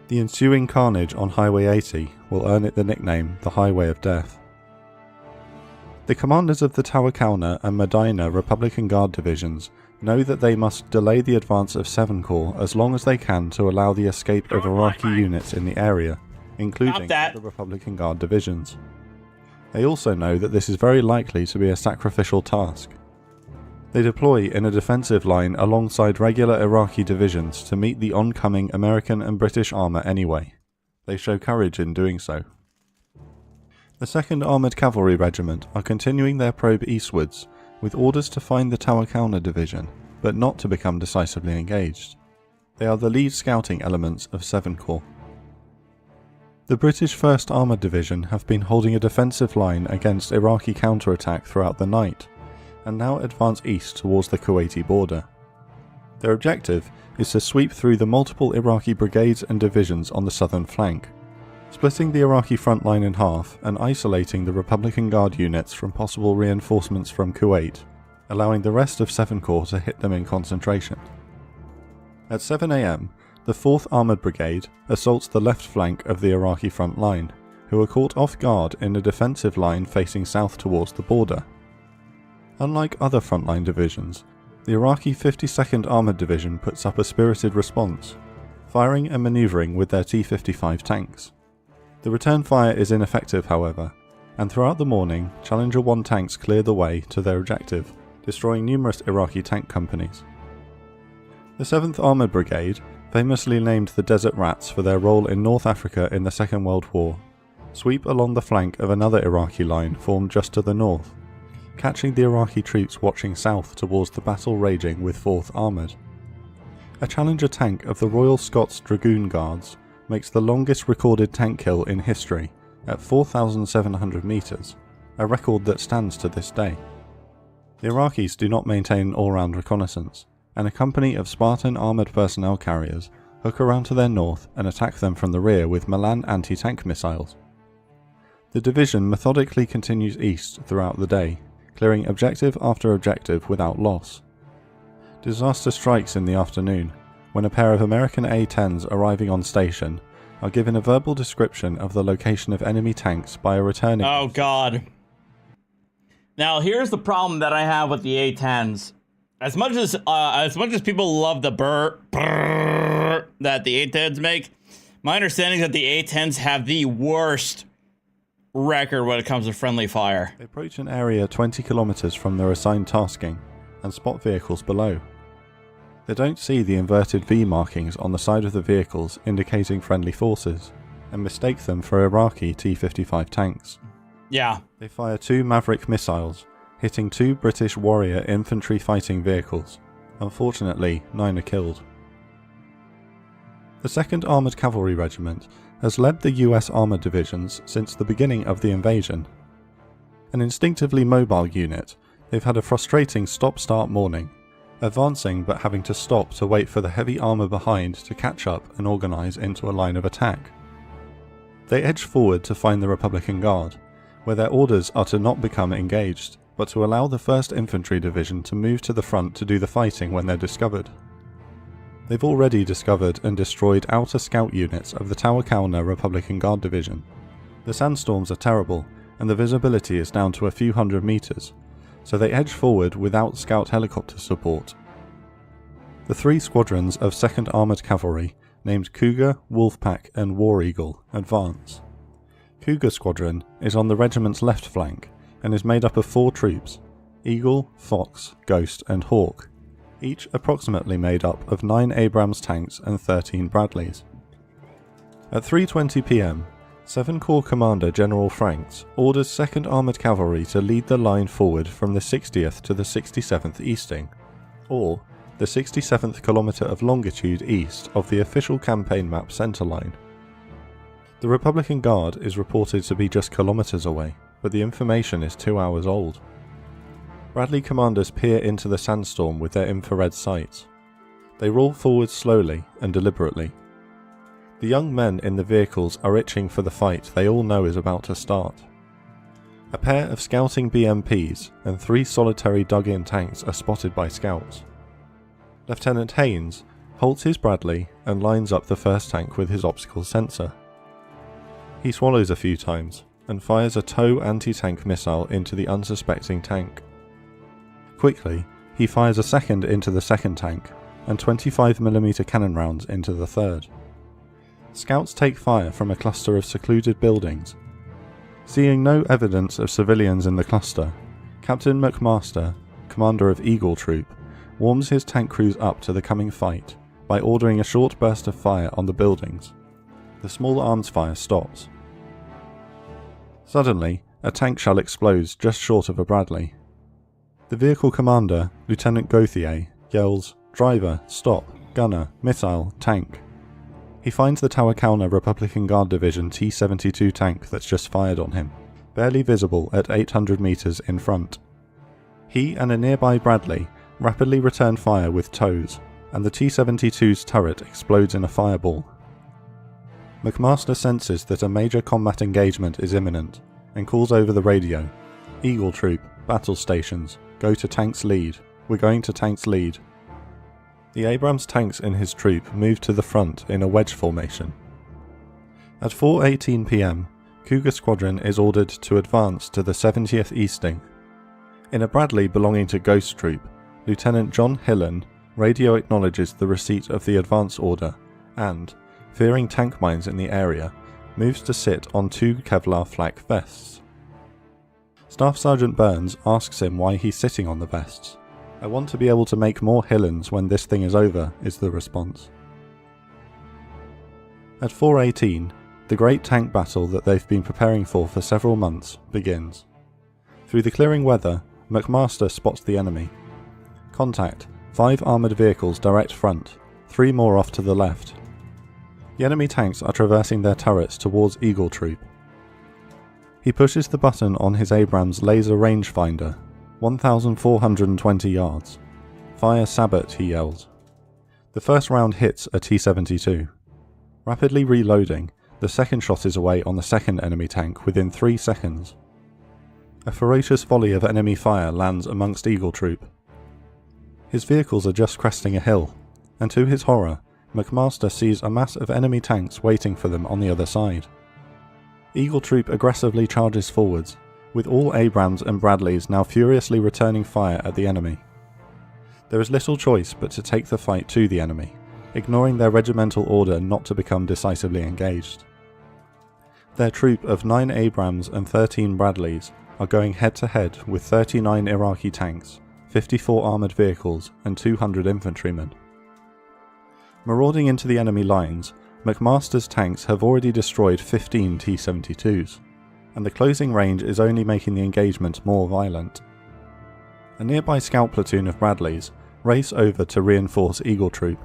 The ensuing carnage on Highway 80 will earn it the nickname the Highway of Death. The commanders of the Tawakauna and Medina Republican Guard divisions know that they must delay the advance of 7 Corps as long as they can to allow the escape of Iraqi units in the area, including the Republican Guard divisions. They also know that this is very likely to be a sacrificial task. They deploy in a defensive line alongside regular Iraqi divisions to meet the oncoming American and British armour anyway. They show courage in doing so. The 2nd Armoured Cavalry Regiment are continuing their probe eastwards, with orders to find the Tawakauna Division, but not to become decisively engaged. They are the lead scouting elements of 7 Corps. The British 1st Armoured Division have been holding a defensive line against Iraqi counterattack throughout the night, and now advance east towards the Kuwaiti border. Their objective is to sweep through the multiple Iraqi brigades and divisions on the southern flank, splitting the Iraqi front line in half and isolating the Republican Guard units from possible reinforcements from Kuwait, allowing the rest of 7 Corps to hit them in concentration. At 7 AM, the 4th Armoured Brigade assaults the left flank of the Iraqi front line, who are caught off guard in a defensive line facing south towards the border. Unlike other frontline divisions, the Iraqi 52nd Armoured Division puts up a spirited response, firing and manoeuvring with their T-55 tanks. The return fire is ineffective, however, and throughout the morning, Challenger 1 tanks clear the way to their objective, destroying numerous Iraqi tank companies. The 7th Armoured Brigade, famously named the Desert Rats for their role in North Africa in the Second World War, sweep along the flank of another Iraqi line formed just to the north, catching the Iraqi troops watching south towards the battle raging with 4th Armoured. A Challenger tank of the Royal Scots Dragoon Guards makes the longest recorded tank kill in history at 4,700 metres, a record that stands to this day. The Iraqis do not maintain all-round reconnaissance, and a company of Spartan armoured personnel carriers hook around to their north and attack them from the rear with Milan anti-tank missiles. The division methodically continues east throughout the day, clearing objective after objective without loss. Disaster strikes in the afternoon, when a pair of American A-10s arriving on station are given a verbal description of the location of enemy tanks by a returning... Oh god. Now here's the problem that I have with the A-10s. As much as people love the brr that the A-10s make, my understanding is that the A-10s have the worst record when it comes to friendly fire. They approach an area 20 kilometers from their assigned tasking and spot vehicles below. They don't see the inverted V markings on the side of the vehicles indicating friendly forces, and mistake them for Iraqi T-55 tanks. Yeah. They fire 2 Maverick missiles, hitting 2 British Warrior infantry fighting vehicles. Unfortunately, 9 are killed. The 2nd Armoured Cavalry Regiment has led the US Armoured Divisions since the beginning of the invasion. An instinctively mobile unit, they've had a frustrating stop-start morning, advancing but having to stop to wait for the heavy armour behind to catch up and organise into a line of attack. They edge forward to find the Republican Guard, where their orders are to not become engaged, but to allow the 1st Infantry Division to move to the front to do the fighting when they're discovered. They've already discovered and destroyed outer scout units of the Tawakalna Republican Guard Division. The sandstorms are terrible, and the visibility is down to a few hundred metres, so they edge forward without scout helicopter support. The 3 squadrons of 2nd Armoured Cavalry, named Cougar, Wolfpack and War Eagle, advance. Cougar Squadron is on the regiment's left flank, and is made up of 4 troops, Eagle, Fox, Ghost and Hawk, each approximately made up of 9 Abrams tanks and 13 Bradleys. At 3:20 PM, 7 Corps Commander General Franks orders 2nd Armoured Cavalry to lead the line forward from the 60th to the 67th Easting, or the 67th kilometre of longitude east of the official campaign map centreline. The Republican Guard is reported to be just kilometres away, but the information is 2 hours old. Bradley commanders peer into the sandstorm with their infrared sights. They roll forward slowly and deliberately. The young men in the vehicles are itching for the fight they all know is about to start. A pair of scouting BMPs and 3 solitary dug-in tanks are spotted by scouts. Lieutenant Haynes halts his Bradley and lines up the first tank with his optical sensor. He swallows a few times and fires a TOW anti-tank missile into the unsuspecting tank. Quickly, he fires a second into the second tank and 25mm cannon rounds into the third. Scouts take fire from a cluster of secluded buildings. Seeing no evidence of civilians in the cluster, Captain McMaster, commander of Eagle Troop, warms his tank crews up to the coming fight by ordering a short burst of fire on the buildings. The small arms fire stops. Suddenly, a tank shell explodes just short of a Bradley. The vehicle commander, Lieutenant Gauthier, yells, "Driver, stop, gunner, missile, tank." He finds the Tawakalna Republican Guard Division T-72 tank that's just fired on him, barely visible at 800 metres in front. He and a nearby Bradley rapidly return fire with TOWs, and the T-72's turret explodes in a fireball. McMaster senses that a major combat engagement is imminent, and calls over the radio, "Eagle Troop, battle stations, go to tank's lead, we're going to tank's lead." The Abrams tanks in his troop move to the front in a wedge formation. At 4:18 PM, Cougar Squadron is ordered to advance to the 70th Easting. In a Bradley belonging to Ghost Troop, Lieutenant John Hillen radio acknowledges the receipt of the advance order and, fearing tank mines in the area, moves to sit on 2 Kevlar flak vests. Staff Sergeant Burns asks him why he's sitting on the vests. "I want to be able to make more Hillans when this thing is over," is the response. At 4:18, the great tank battle that they've been preparing for several months begins. Through the clearing weather, McMaster spots the enemy. Contact: 5 armoured vehicles direct front, 3 more off to the left. The enemy tanks are traversing their turrets towards Eagle Troop. He pushes the button on his Abrams laser rangefinder, 1,420 yards. "Fire Sabot," he yells. The first round hits a T-72. Rapidly reloading, the second shot is away on the second enemy tank within 3 seconds. A ferocious volley of enemy fire lands amongst Eagle Troop. His vehicles are just cresting a hill, and to his horror, McMaster sees a mass of enemy tanks waiting for them on the other side. Eagle Troop aggressively charges forwards, with all Abrams and Bradleys now furiously returning fire at the enemy. There is little choice but to take the fight to the enemy, ignoring their regimental order not to become decisively engaged. Their troop of 9 Abrams and 13 Bradleys are going head-to-head with 39 Iraqi tanks, 54 armoured vehicles and 200 infantrymen. Marauding into the enemy lines, McMaster's tanks have already destroyed 15 T-72s, and the closing range is only making the engagement more violent. A nearby scout platoon of Bradleys race over to reinforce Eagle Troop.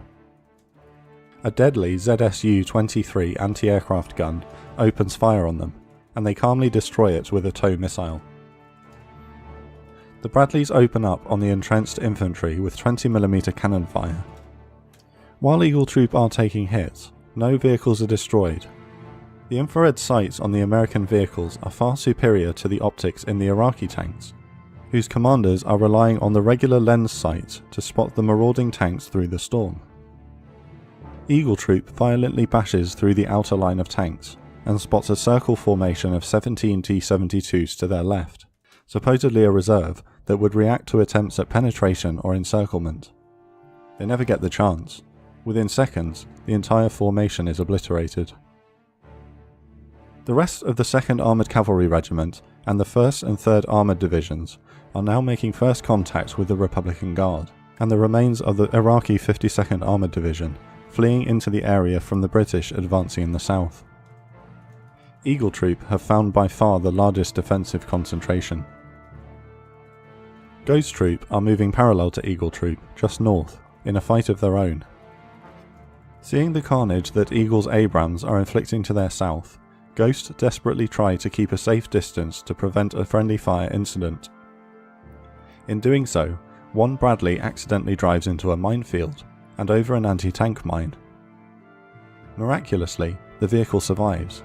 A deadly ZSU-23 anti-aircraft gun opens fire on them, and they calmly destroy it with a tow missile. The Bradleys open up on the entrenched infantry with 20mm cannon fire. While Eagle Troop are taking hits, no vehicles are destroyed. The infrared sights on the American vehicles are far superior to the optics in the Iraqi tanks, whose commanders are relying on the regular lens sights to spot the marauding tanks through the storm. Eagle Troop violently bashes through the outer line of tanks, and spots a circle formation of 17 T-72s to their left, supposedly a reserve that would react to attempts at penetration or encirclement. They never get the chance. Within seconds, the entire formation is obliterated. The rest of the 2nd Armoured Cavalry Regiment and the 1st and 3rd Armoured Divisions are now making first contact with the Republican Guard, and the remains of the Iraqi 52nd Armoured Division fleeing into the area from the British advancing in the south. Eagle Troop have found by far the largest defensive concentration. Ghost Troop are moving parallel to Eagle Troop, just north, in a fight of their own. Seeing the carnage that Eagle's Abrams are inflicting to their south, Ghost desperately try to keep a safe distance to prevent a friendly fire incident. In doing so, one Bradley accidentally drives into a minefield and over an anti-tank mine. Miraculously, the vehicle survives.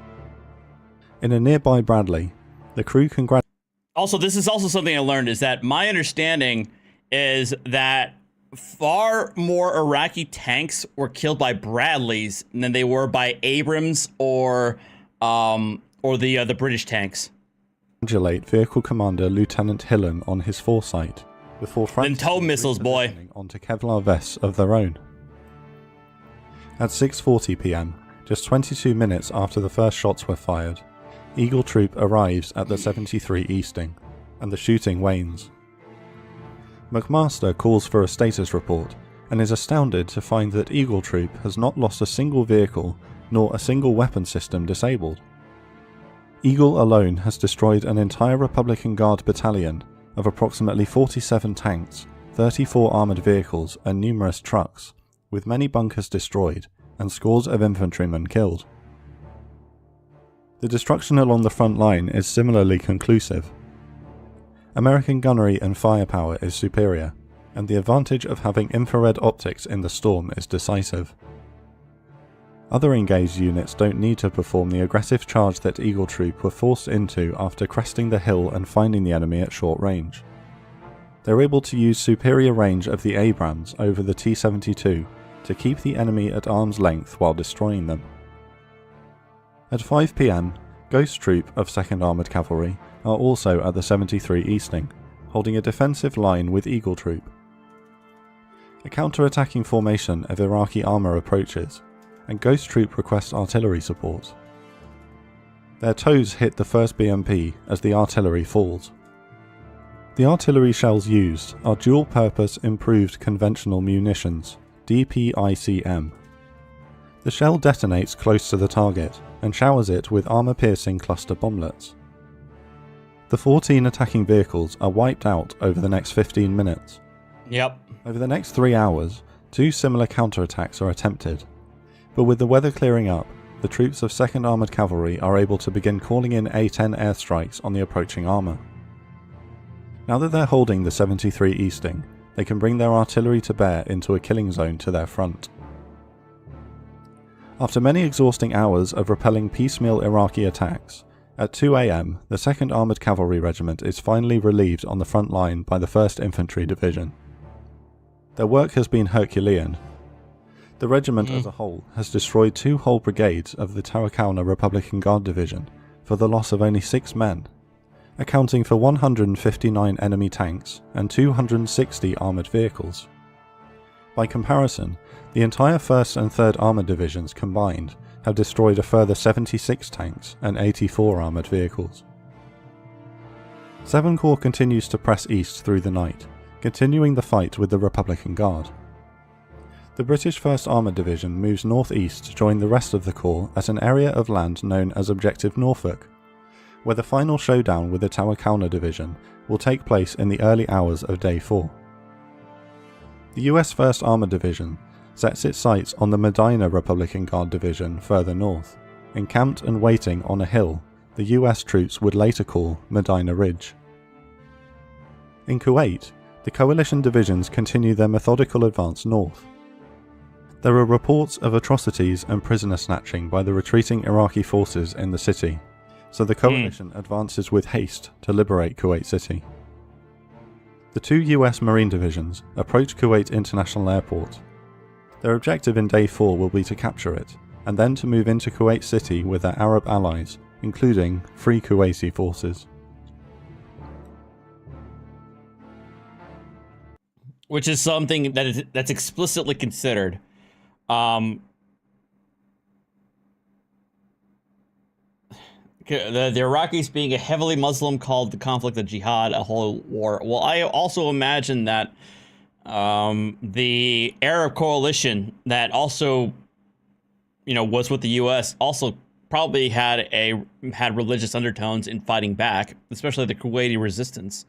In a nearby Bradley, the crew congratulates. Also, this is also something I learned, is that my understanding is that far more Iraqi tanks were killed by Bradleys than they were by Abrams or the British tanks. Congratulate Vehicle Commander Lieutenant Hillen on his foresight before then tow missiles, boy, onto Kevlar vests of their own. At 6:40 PM, just 22 minutes after the first shots were fired, Eagle Troop arrives at the 73 Easting, and the shooting wanes. McMaster calls for a status report, and is astounded to find that Eagle Troop has not lost a single vehicle, nor a single weapon system disabled. Eagle alone has destroyed an entire Republican Guard battalion of approximately 47 tanks, 34 armoured vehicles and numerous trucks, with many bunkers destroyed and scores of infantrymen killed. The destruction along the front line is similarly conclusive. American gunnery and firepower is superior, and the advantage of having infrared optics in the storm is decisive. Other engaged units don't need to perform the aggressive charge that Eagle Troop were forced into after cresting the hill and finding the enemy at short range. They're able to use superior range of the Abrams over the T-72 to keep the enemy at arm's length while destroying them. At 5 PM, Ghost Troop of 2nd Armoured Cavalry are also at the 73 Easting, holding a defensive line with Eagle Troop. A counter-attacking formation of Iraqi armour approaches, and Ghost Troop requests artillery support. Their toes hit the first BMP as the artillery falls. The artillery shells used are dual-purpose improved conventional munitions, DPICM. The shell detonates close to the target and showers it with armor-piercing cluster bomblets. The 14 attacking vehicles are wiped out over the next 15 minutes. Yep. Over the next 3 hours, 2 similar counterattacks are attempted, but with the weather clearing up, the troops of 2nd Armoured Cavalry are able to begin calling in A-10 airstrikes on the approaching armour. Now that they're holding the 73 Easting, they can bring their artillery to bear into a killing zone to their front. After many exhausting hours of repelling piecemeal Iraqi attacks, at 2 AM the 2nd Armoured Cavalry Regiment is finally relieved on the front line by the 1st Infantry Division. Their work has been Herculean. The regiment as a whole has destroyed 2 whole brigades of the Tawakauna Republican Guard Division for the loss of only 6 men, accounting for 159 enemy tanks and 260 armoured vehicles. By comparison, the entire 1st and 3rd Armoured Divisions combined have destroyed a further 76 tanks and 84 armoured vehicles. 7 Corps continues to press east through the night, continuing the fight with the Republican Guard. The British 1st Armoured Division moves northeast to join the rest of the Corps at an area of land known as Objective Norfolk, where the final showdown with the Tawakauna Division will take place in the early hours of Day 4. The US 1st Armoured Division sets its sights on the Medina Republican Guard Division further north, encamped and waiting on a hill the US troops would later call Medina Ridge. In Kuwait, the coalition divisions continue their methodical advance north. There are reports of atrocities and prisoner snatching by the retreating Iraqi forces in the city, so the coalition advances with haste to liberate Kuwait City. The 2 US Marine divisions approach Kuwait International Airport. Their objective in Day 4 will be to capture it, and then to move into Kuwait City with their Arab allies, including Free Kuwaiti forces. Which is something that's explicitly considered. The Iraqis being a heavily Muslim called the conflict of jihad a whole war. Well, I also imagine that the Arab coalition that also, was with the U.S. also probably had religious undertones in fighting back, especially the Kuwaiti resistance.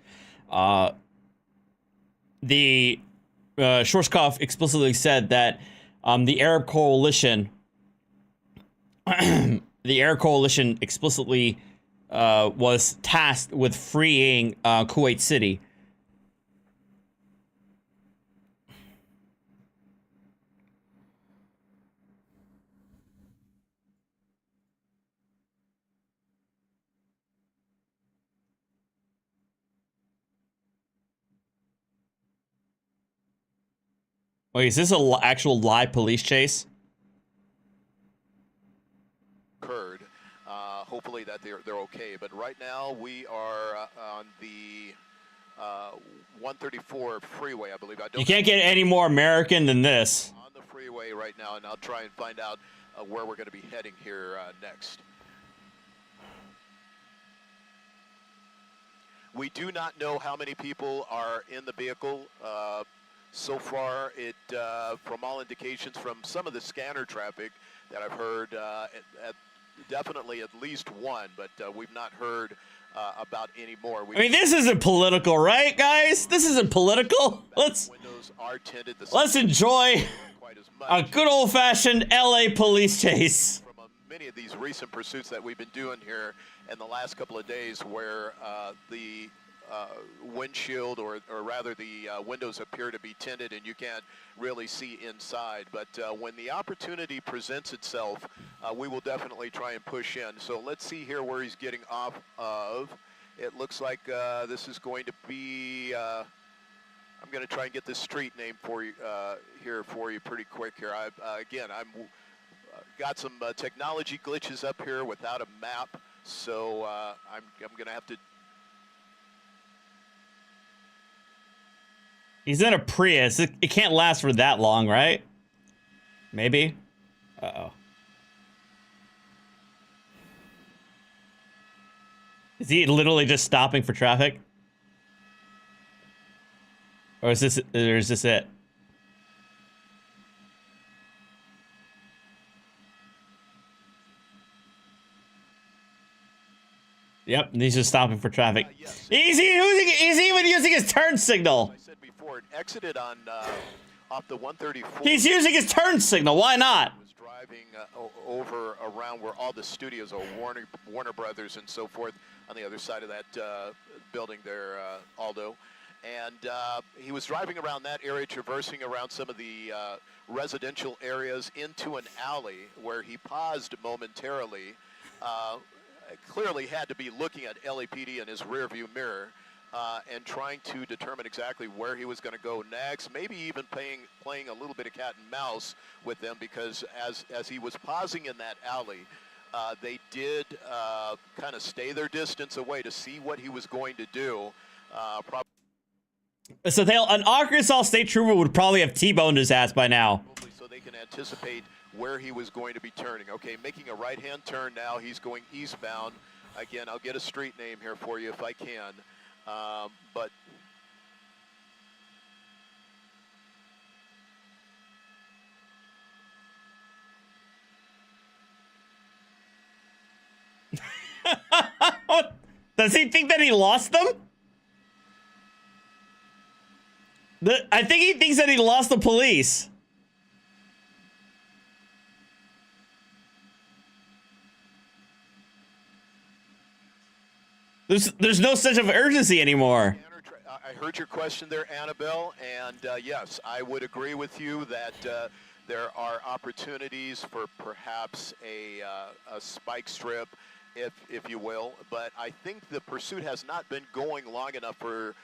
The Schwarzkopf explicitly said that the Arab coalition explicitly was tasked with freeing Kuwait City. Wait, is this an actual live police chase? Occurred. Hopefully that they're okay. But right now we are on the 134 freeway, I believe. You can't get any more American than this. On the freeway right now, and I'll try and find out where we're going to be heading here next. We do not know how many people are in the vehicle. So far, from all indications from some of the scanner traffic that I've heard, definitely at least one, but we've not heard about any more. I mean, this isn't political, right, guys? This isn't political. Let's enjoy a good old-fashioned LA police chase. From many of these recent pursuits that we've been doing here in the last couple of days, where the windshield, or rather the windows appear to be tinted and you can't really see inside. But when the opportunity presents itself, we will definitely try and push in. So let's see here where he's getting off of. It looks like this is going to be, I'm going to try and get this street name for you here for you pretty quick here. Again, I'm got some technology glitches up here without a map, so I'm going to have to. He's in a Prius. It can't last for that long, right? Maybe. Uh-oh. Is he literally just stopping for traffic? Or is this it? Yep, he's just stopping for traffic. Yes. He's even using his turn signal. I said before, it exited on off the 134. He's using his turn signal. Why not? Was driving over around where all the studios are, Warner Brothers and so forth, on the other side of that building there, Aldo. And he was driving around that area, traversing around some of the residential areas into an alley where he paused momentarily. Clearly had to be looking at LAPD in his rearview mirror and trying to determine exactly where he was going to go next, maybe even playing a little bit of cat and mouse with them, because as he was pausing in that alley, they did kind of stay their distance away to see what he was going to do. So an Arkansas State Trooper would probably have T-boned his ass by now. So they can anticipate where he was going to be turning. Okay, making a right-hand turn now. He's going eastbound. Again, I'll get a street name here for you if I can. But does he think that he lost them? I think he thinks that he lost the police. There's no sense of urgency anymore. I heard your question there, Annabelle, and yes, I would agree with you that there are opportunities for perhaps a spike strip, if you will, but I think the pursuit has not been going long enough for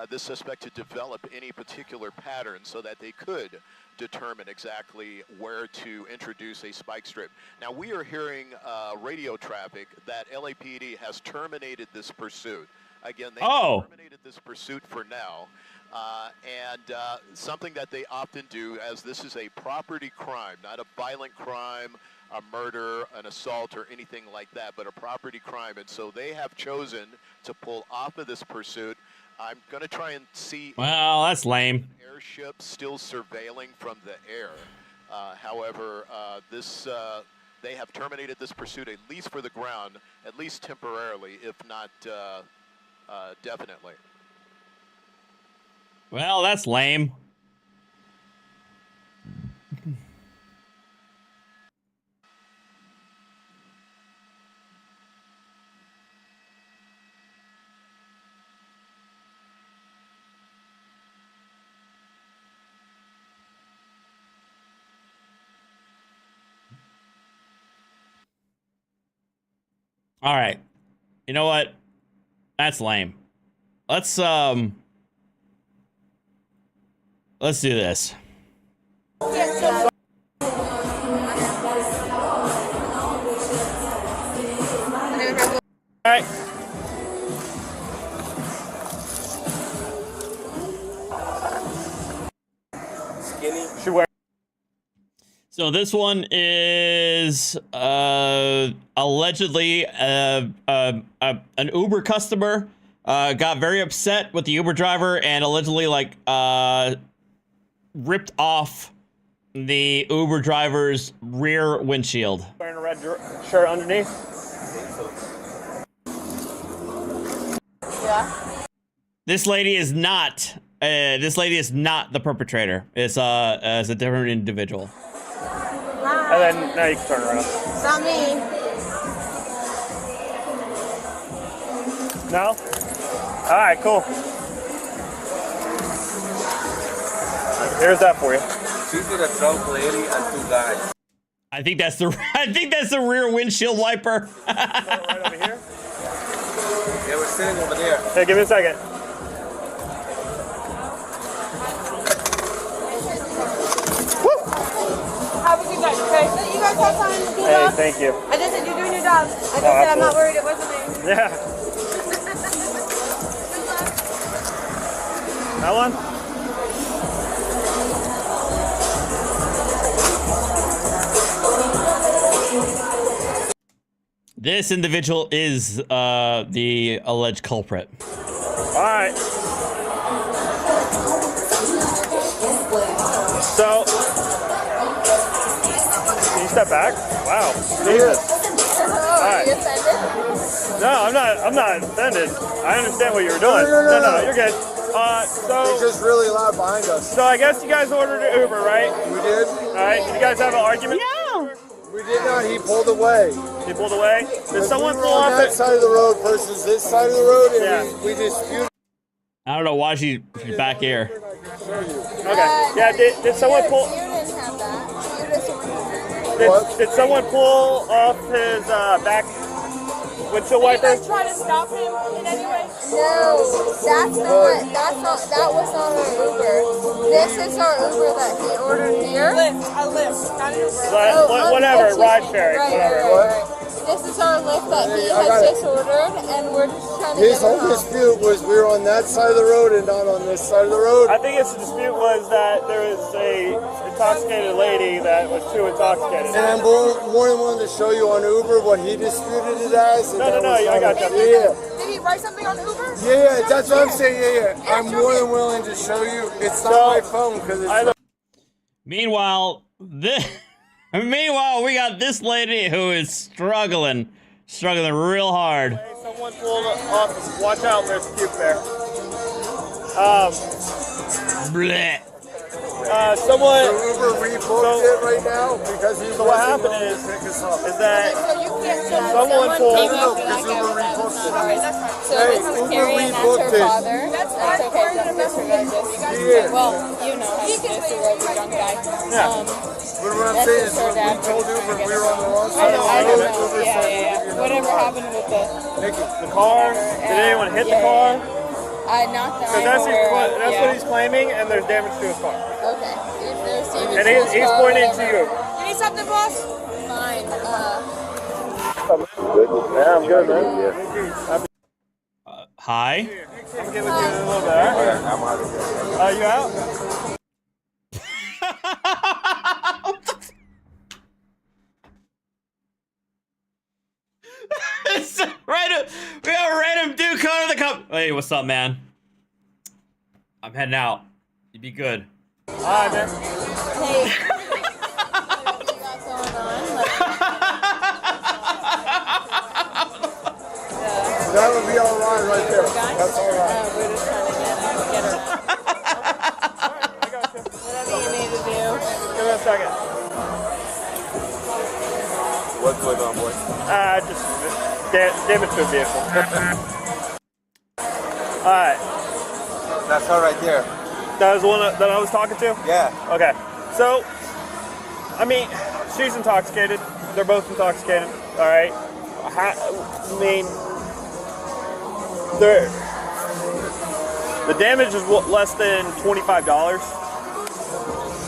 this suspect to develop any particular pattern so that they could determine exactly where to introduce a spike strip. Now, we are hearing radio traffic that LAPD has terminated this pursuit. Again, they terminated this pursuit for now. And something that they often do, as this is a property crime, not a violent crime, a murder, an assault, or anything like that, but a property crime. And so they have chosen to pull off of this pursuit. I'm going to try and see. Well, that's lame. Airship still surveilling from the air. However, they have terminated this pursuit, at least for the ground, at least temporarily, if not definitely. Well, that's lame. All right. You know what? That's lame. Let's do this. All right. Skinny. Should wear. So this one is allegedly an Uber customer got very upset with the Uber driver and allegedly ripped off the Uber driver's rear windshield. Wearing a red shirt underneath. Yeah. This lady is not the perpetrator. It's a different individual. Hi. And then now you can turn around. It's not me. No? All right, cool. Here's that for you. She's with a drunk lady and two guys. I think that's the rear windshield wiper. Right over here. They were sitting over there. Hey, give me a second. How was you guys? Okay, so you guys have time to do Hey, that? thank you. I just said you're doing your job. I just said I'm not worried it wasn't me. Yeah. That one? This individual is the alleged culprit. All right. So, can you step back? Wow. Jesus. All right. No, I'm not offended. I understand what you were doing. No, you're good. So it's just really loud behind us. So I guess you guys ordered an Uber, right? We did. All right. Did you guys have an argument? No. We did not. He pulled away. He pulled away. Did someone we pull on off that side of the road versus this side of the road, and Yeah. we disputed. I don't know why she's back here. Okay. Yeah. Did someone pull? You didn't have that. You just Did someone pull off his back windshield wiper? Did you guys try to stop him in any way? No, that was not our Uber. This is our Uber that he ordered here. A lift, not an Uber. Whatever, ride sharing, whatever. Right. This is our lift that he has just ordered, and we're just trying to His whole dispute was we were on that side of the road and not on this side of the road. I think his dispute was that there was a intoxicated lady that was too intoxicated. And I'm more than willing to show you on Uber what he disputed it as. No, I got you. Yeah. Did he write something on Uber? Yeah, that's what I'm saying. Yeah. I'm more than willing to show you. It's not my phone because it's. Meanwhile, we got this lady who is struggling real hard. Hey, someone pulled off. Watch out, there's puke there. Bleh. Someone Uber rebooked it right now because he's so what happened is that someone pulled. Uber rebooked it. Okay, that's fine. So this is Carrie and that's her father. That's okay. Don't disregard this. Well, you know how to disregard the young guy. But what I'm saying is when we told Uber we were on the wrong side of the road. Yeah. Whatever happened with the car? Did anyone hit the car? Not that Because that's what he's claiming, and there's damage to his car. Okay. If there's damage And to his he's car, pointing whatever. to you. You need something, boss? Fine. Yeah, I'm good, man. Hi. I'm giving you a little bit. I'm out of here. You out? We got a random dude coming to the cup. Hey, what's up, man? I'm heading out. You be good. Alright, man. Hey. What you got going on? That would be all right there. That's all right. We're just trying to get her. I got you. Whatever you need to do. Give me a second. What's going on, boy? Just damage to the vehicle. Alright. That's all right there. That was the one that I was talking to? Yeah. Okay. So, I mean, she's intoxicated. They're both intoxicated. Alright. I mean, the damage is less than $25.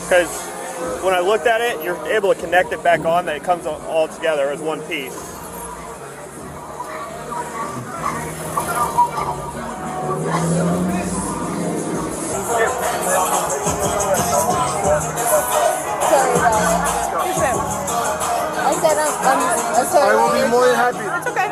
Because when I looked at it, you're able to connect it back on, that it comes all together as one piece. I said I'm sorry. I will be more than happy. It's okay.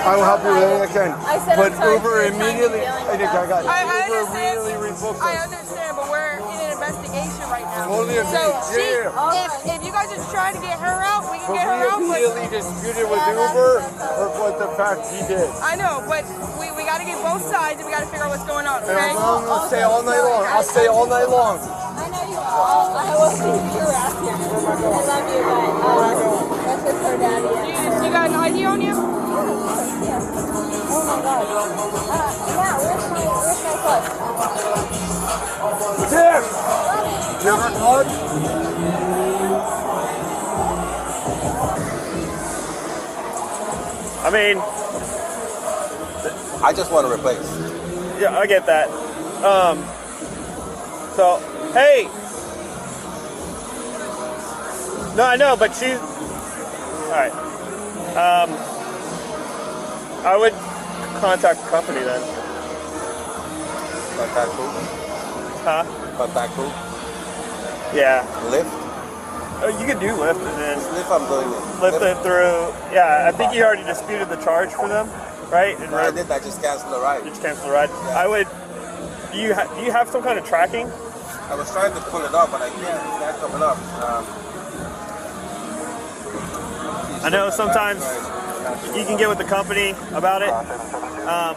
I will help you with anything I can. I said But I'm sorry Uber for your time immediately. dealing with I got that. Uber immediately revoked I us. understand, but we're in an investigation right now. Totally agree. So if you guys are trying to get her out, we can But get her out. we immediately disputed with Uber for what the fact he did. I know, but we got to get both sides and we got to figure out what's going on, And okay? I'm going to stay all night long. I'll stay all night long. I know you all. I will see you around here. I love you, but that's just her daddy. You got an ID on you? Oh my god. Yeah, where's my clutch? Tim! Do you have a clutch? I mean, I just want to replace. yeah, I get that. So, hey! No, I know, but she's... Alright. I would contact the company then. Contact who? Huh? Contact who? Yeah. Lyft? You can do lift and then Lift, I'm doing it. lift it through. Yeah, I think you already disputed the charge for them, right? And I did. I just canceled the ride. You just canceled the ride. I would. Do you have some kind of tracking? I was trying to pull it up, but I can't. It's not coming up. I know sometimes you can get with the company about it,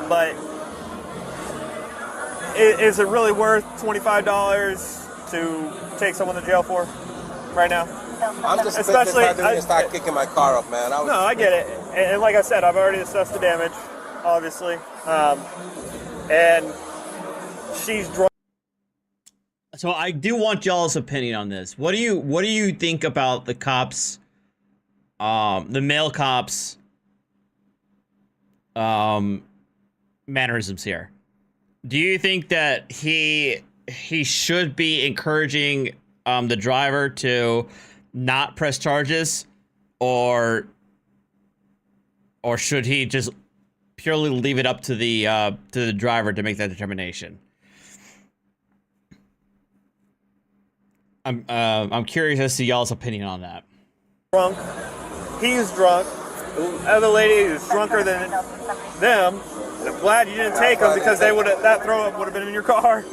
but is it really worth $25 to take someone to jail for right now? I'm just especially to start kicking my car up, man. No, I get it, and like I said, I've already assessed the damage, obviously, and she's drunk. So I do want y'all's opinion on this. What do you think about the cops, the male cops, mannerisms here? Do you think that he should be encouraging the driver to not press charges, or should he just purely leave it up to the driver to make that determination? I'm curious as to y'all's opinion on that. Drunk. He's drunk. The other lady is drunker than them. I'm glad you didn't take them because they would that throw up would have been in your car.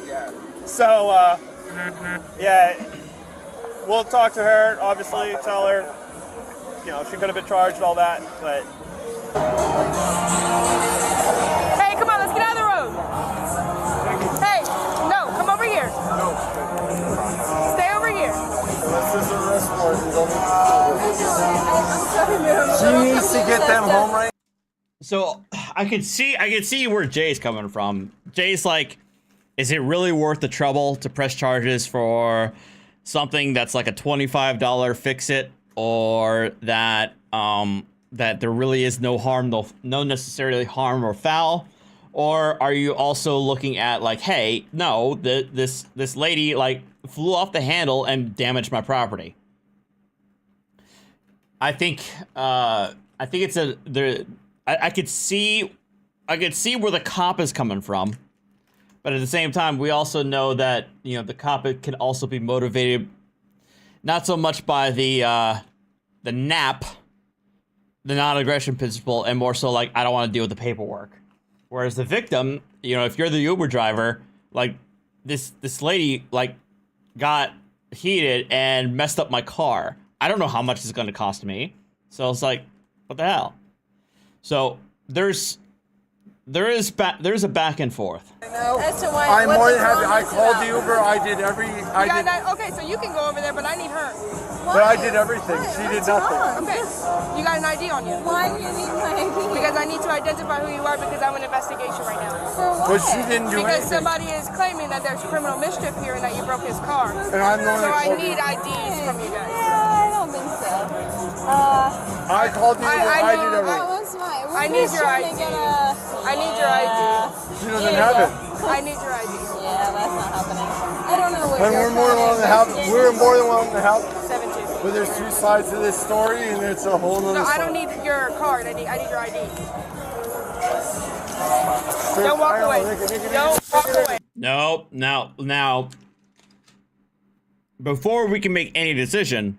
So yeah, we'll talk to her. Obviously, tell her, you know, she could have been charged and all that. But Hey, come on, let's get out of the road. Hey, no, come over here. Stay over here. She needs to get them home right. So I can see where Jay's coming from. Jay's like, is it really worth the trouble to press charges for something that's like a $25 fix-it, or that that there really is no harm, no necessarily harm or foul? Or are you also looking at like, hey, no, this lady like flew off the handle and damaged my property? I think it's I could see where the cop is coming from, but at the same time, we also know that, you know, the cop can also be motivated not so much by the NAP, the non-aggression principle, and more so like, I don't want to deal with the paperwork. Whereas the victim, you know, if you're the Uber driver, like this lady like got heated and messed up my car. I don't know how much it's going to cost me. So it's like, what the hell? So there's a back and forth. As to why, I'm more than happy. I called the Uber. I did every. Okay, so you can go over there, but I need her. But I did everything. She did nothing. Okay, you got an ID on you. Why do you need my ID? Because I need to identify who you are, because I'm in investigation right now. For what? But she didn't do because anything. somebody is claiming that there's criminal mischief here and that you broke his car. And I'm the one so that I need IDs from you guys. Yeah, I don't think so. I called the Uber. I did everything. I need your ID. I need your ID. She doesn't have it. I need your ID. Yeah, that's not happening. I don't know what And we're more than willing to help. We're more than willing to help. 17. But there's two sides to this story, and it's a whole other. No, I side. don't need your card. I need your ID. Don't walk away. Don't walk away. No, now, before we can make any decision,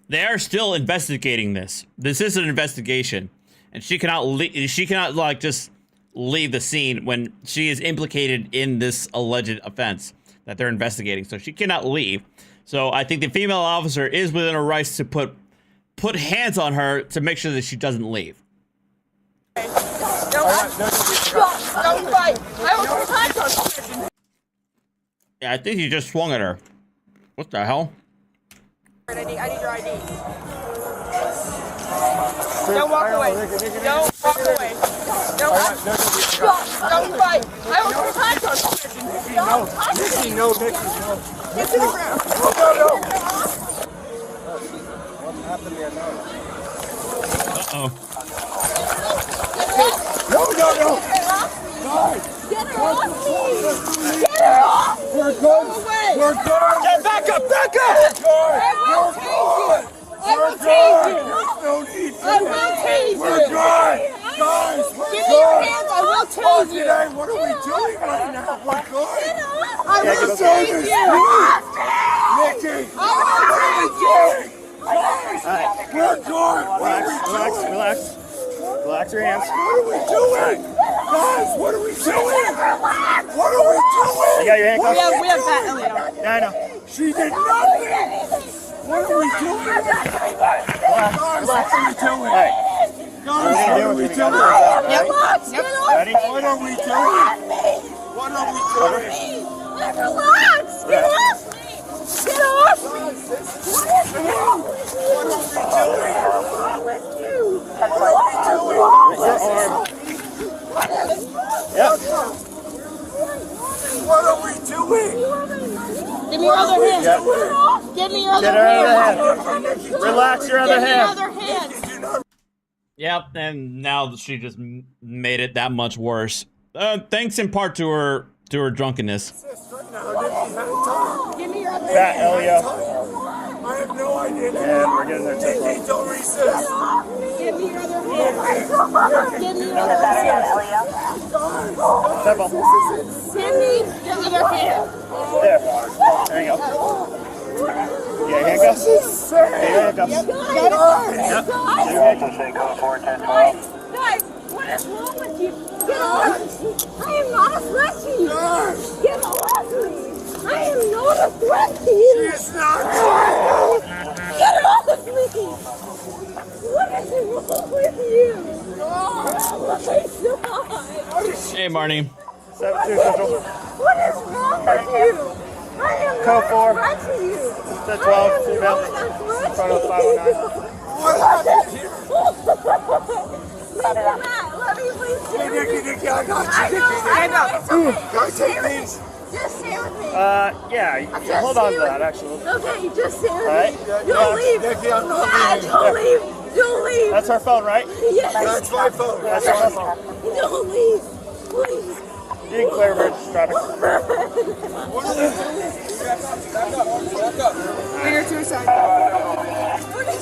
they are still investigating this. This is an investigation, and she cannot like just leave the scene when she is implicated in this alleged offense that they're investigating. So she cannot leave. So I think the female officer is within her rights to put hands on her to make sure that she doesn't leave. Don't fight. Yeah, I think he just swung at her. What the hell? I need your ID. Don't walk away. Don't walk away. Don't fight. I don't have time. Nikki, no. Get to the ground. No. What's happened here now? Uh-oh. No. Get her off me. Get her off. We're good. We're good. Get back up. I will tase you. No need for I will tase you. We're good. Guys, we're Give me your hands. I will tase you. Today, what are we doing right now? We're good. I will tase you. Nikki. Relax. Relax your hands. What are we doing? Guys, what are we doing? What are we doing? You got your handcuffs? We have that, Elio. Yeah, I know. She did nothing. What are we doing? Guys, what are we doing? Hey. Guys, what are we doing? Yep. Ready? What are we doing? What are we doing? Relax! Get off me! Get off me! What are we doing? What are we doing? Your arm. Yep. What are we doing? Give me your other hand. Yep. Give me your Get other her hand. other hand. Relax your other Give me your hand. other hand. Yep, and now she just made it that much worse. Thanks in part to her drunkenness. Give me your other That hand. Elio. I have no idea. And we're getting there too. Nikki, don't resist. Give me your other hand. Give me your other hand. Simple. Give me your other hand. There. There you go. Yeah, handcuffs? Yeah, handcuffs. Got it? Yep. Guys, what is wrong with you? Get off me! I am not a threat to you! Get off me! I am not a threat to you! She is not. Get off me! What is wrong with you? Oh my God! Hey, Marnie. 7-2 Central. What is wrong with you? I am Code 4. not a threat to you! 10-12, female. In front of 509. What happened here? Let me please stay with me. Nikki, I got you. Stand up. Can I take these? Just stay with me. Yeah, hold on to that, actually. Okay, just stay with Alright. me. Don't leave. Nikki, I'm not leaving. Don't leave. Don't leave. That's her phone, right? Yes. That's my phone. That's her phone. Don't leave. Please. You can clear bridge traffic. Reader to her side.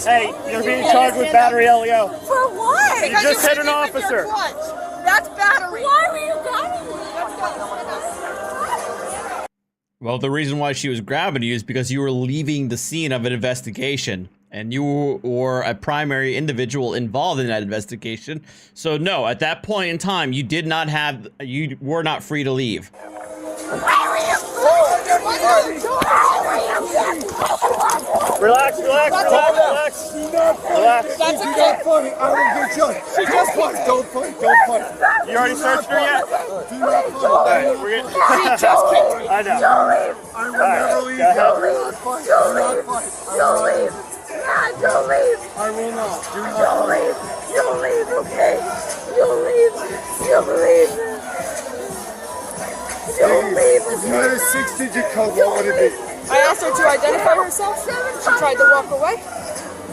Hey, you're being charged with battery LEO. For what? You just hit an officer. That's battery. Why were you grabbing me? Well, the reason why she was grabbing you is because you were leaving the scene of an investigation. And you were a primary individual involved in that investigation. So no, at that point in time, you were not free to leave. Relax. Relax. That's not funny. I will get you. She just fight. Don't fight. You already searched her yet? Do not fight. Alright, we're getting... I know. I will never leave. Do not fight. Do not fight. Don't leave. Don't leave. I will not. Do not Don't fight. leave. Don't leave, okay? Don't leave. Don't leave. Don't leave. If you had a 6-digit code, what would it be? I asked her to identify herself. She tried to walk away.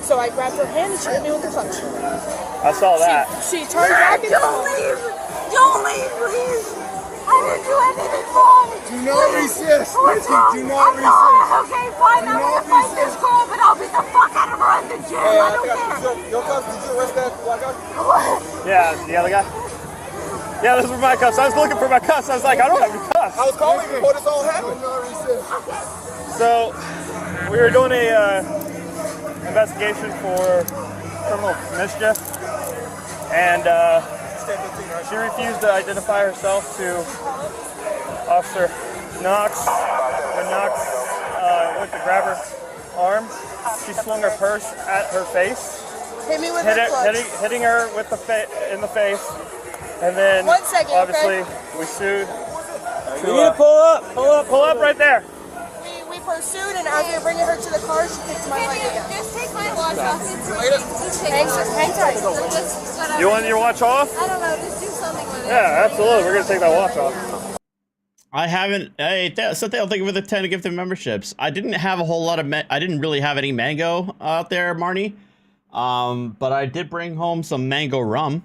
So I grabbed her hand and she hit me with the punch. I saw that. She turned back and Don't leave. Don't leave, please. I didn't do anything wrong. Do not resist. Nikki, do not resist. Okay, fine. I'm gonna fight this girl, but I'll beat the fuck out of her in the gym. I don't care. Your cuffs, did you arrest that black guy? Yeah, the other guy? Yeah, those were my cuffs. I was looking for my cuffs. I was like, I don't have any cuffs. I was calling you before this all happened. Do not resist. So, we were doing a investigation for criminal mischief, and she refused to identify herself to Officer Knox. When Knox went to grab her arm, she swung her purse at her face, hit me with her clutch. hitting her with in the face, and then 1 second, obviously we sued. You need to pull up right there. We pursued, and as we were bringing her to the car, she kicked my leg again. Just take my watch off. Hang tight. You want your watch off? I don't know. Just do something with it. Yeah, absolutely. We're gonna take that watch off. I haven't. Something I'll think of the 10 gifted memberships. I didn't have a whole lot of. I didn't really have any mango out there, Marnie. But I did bring home some mango rum.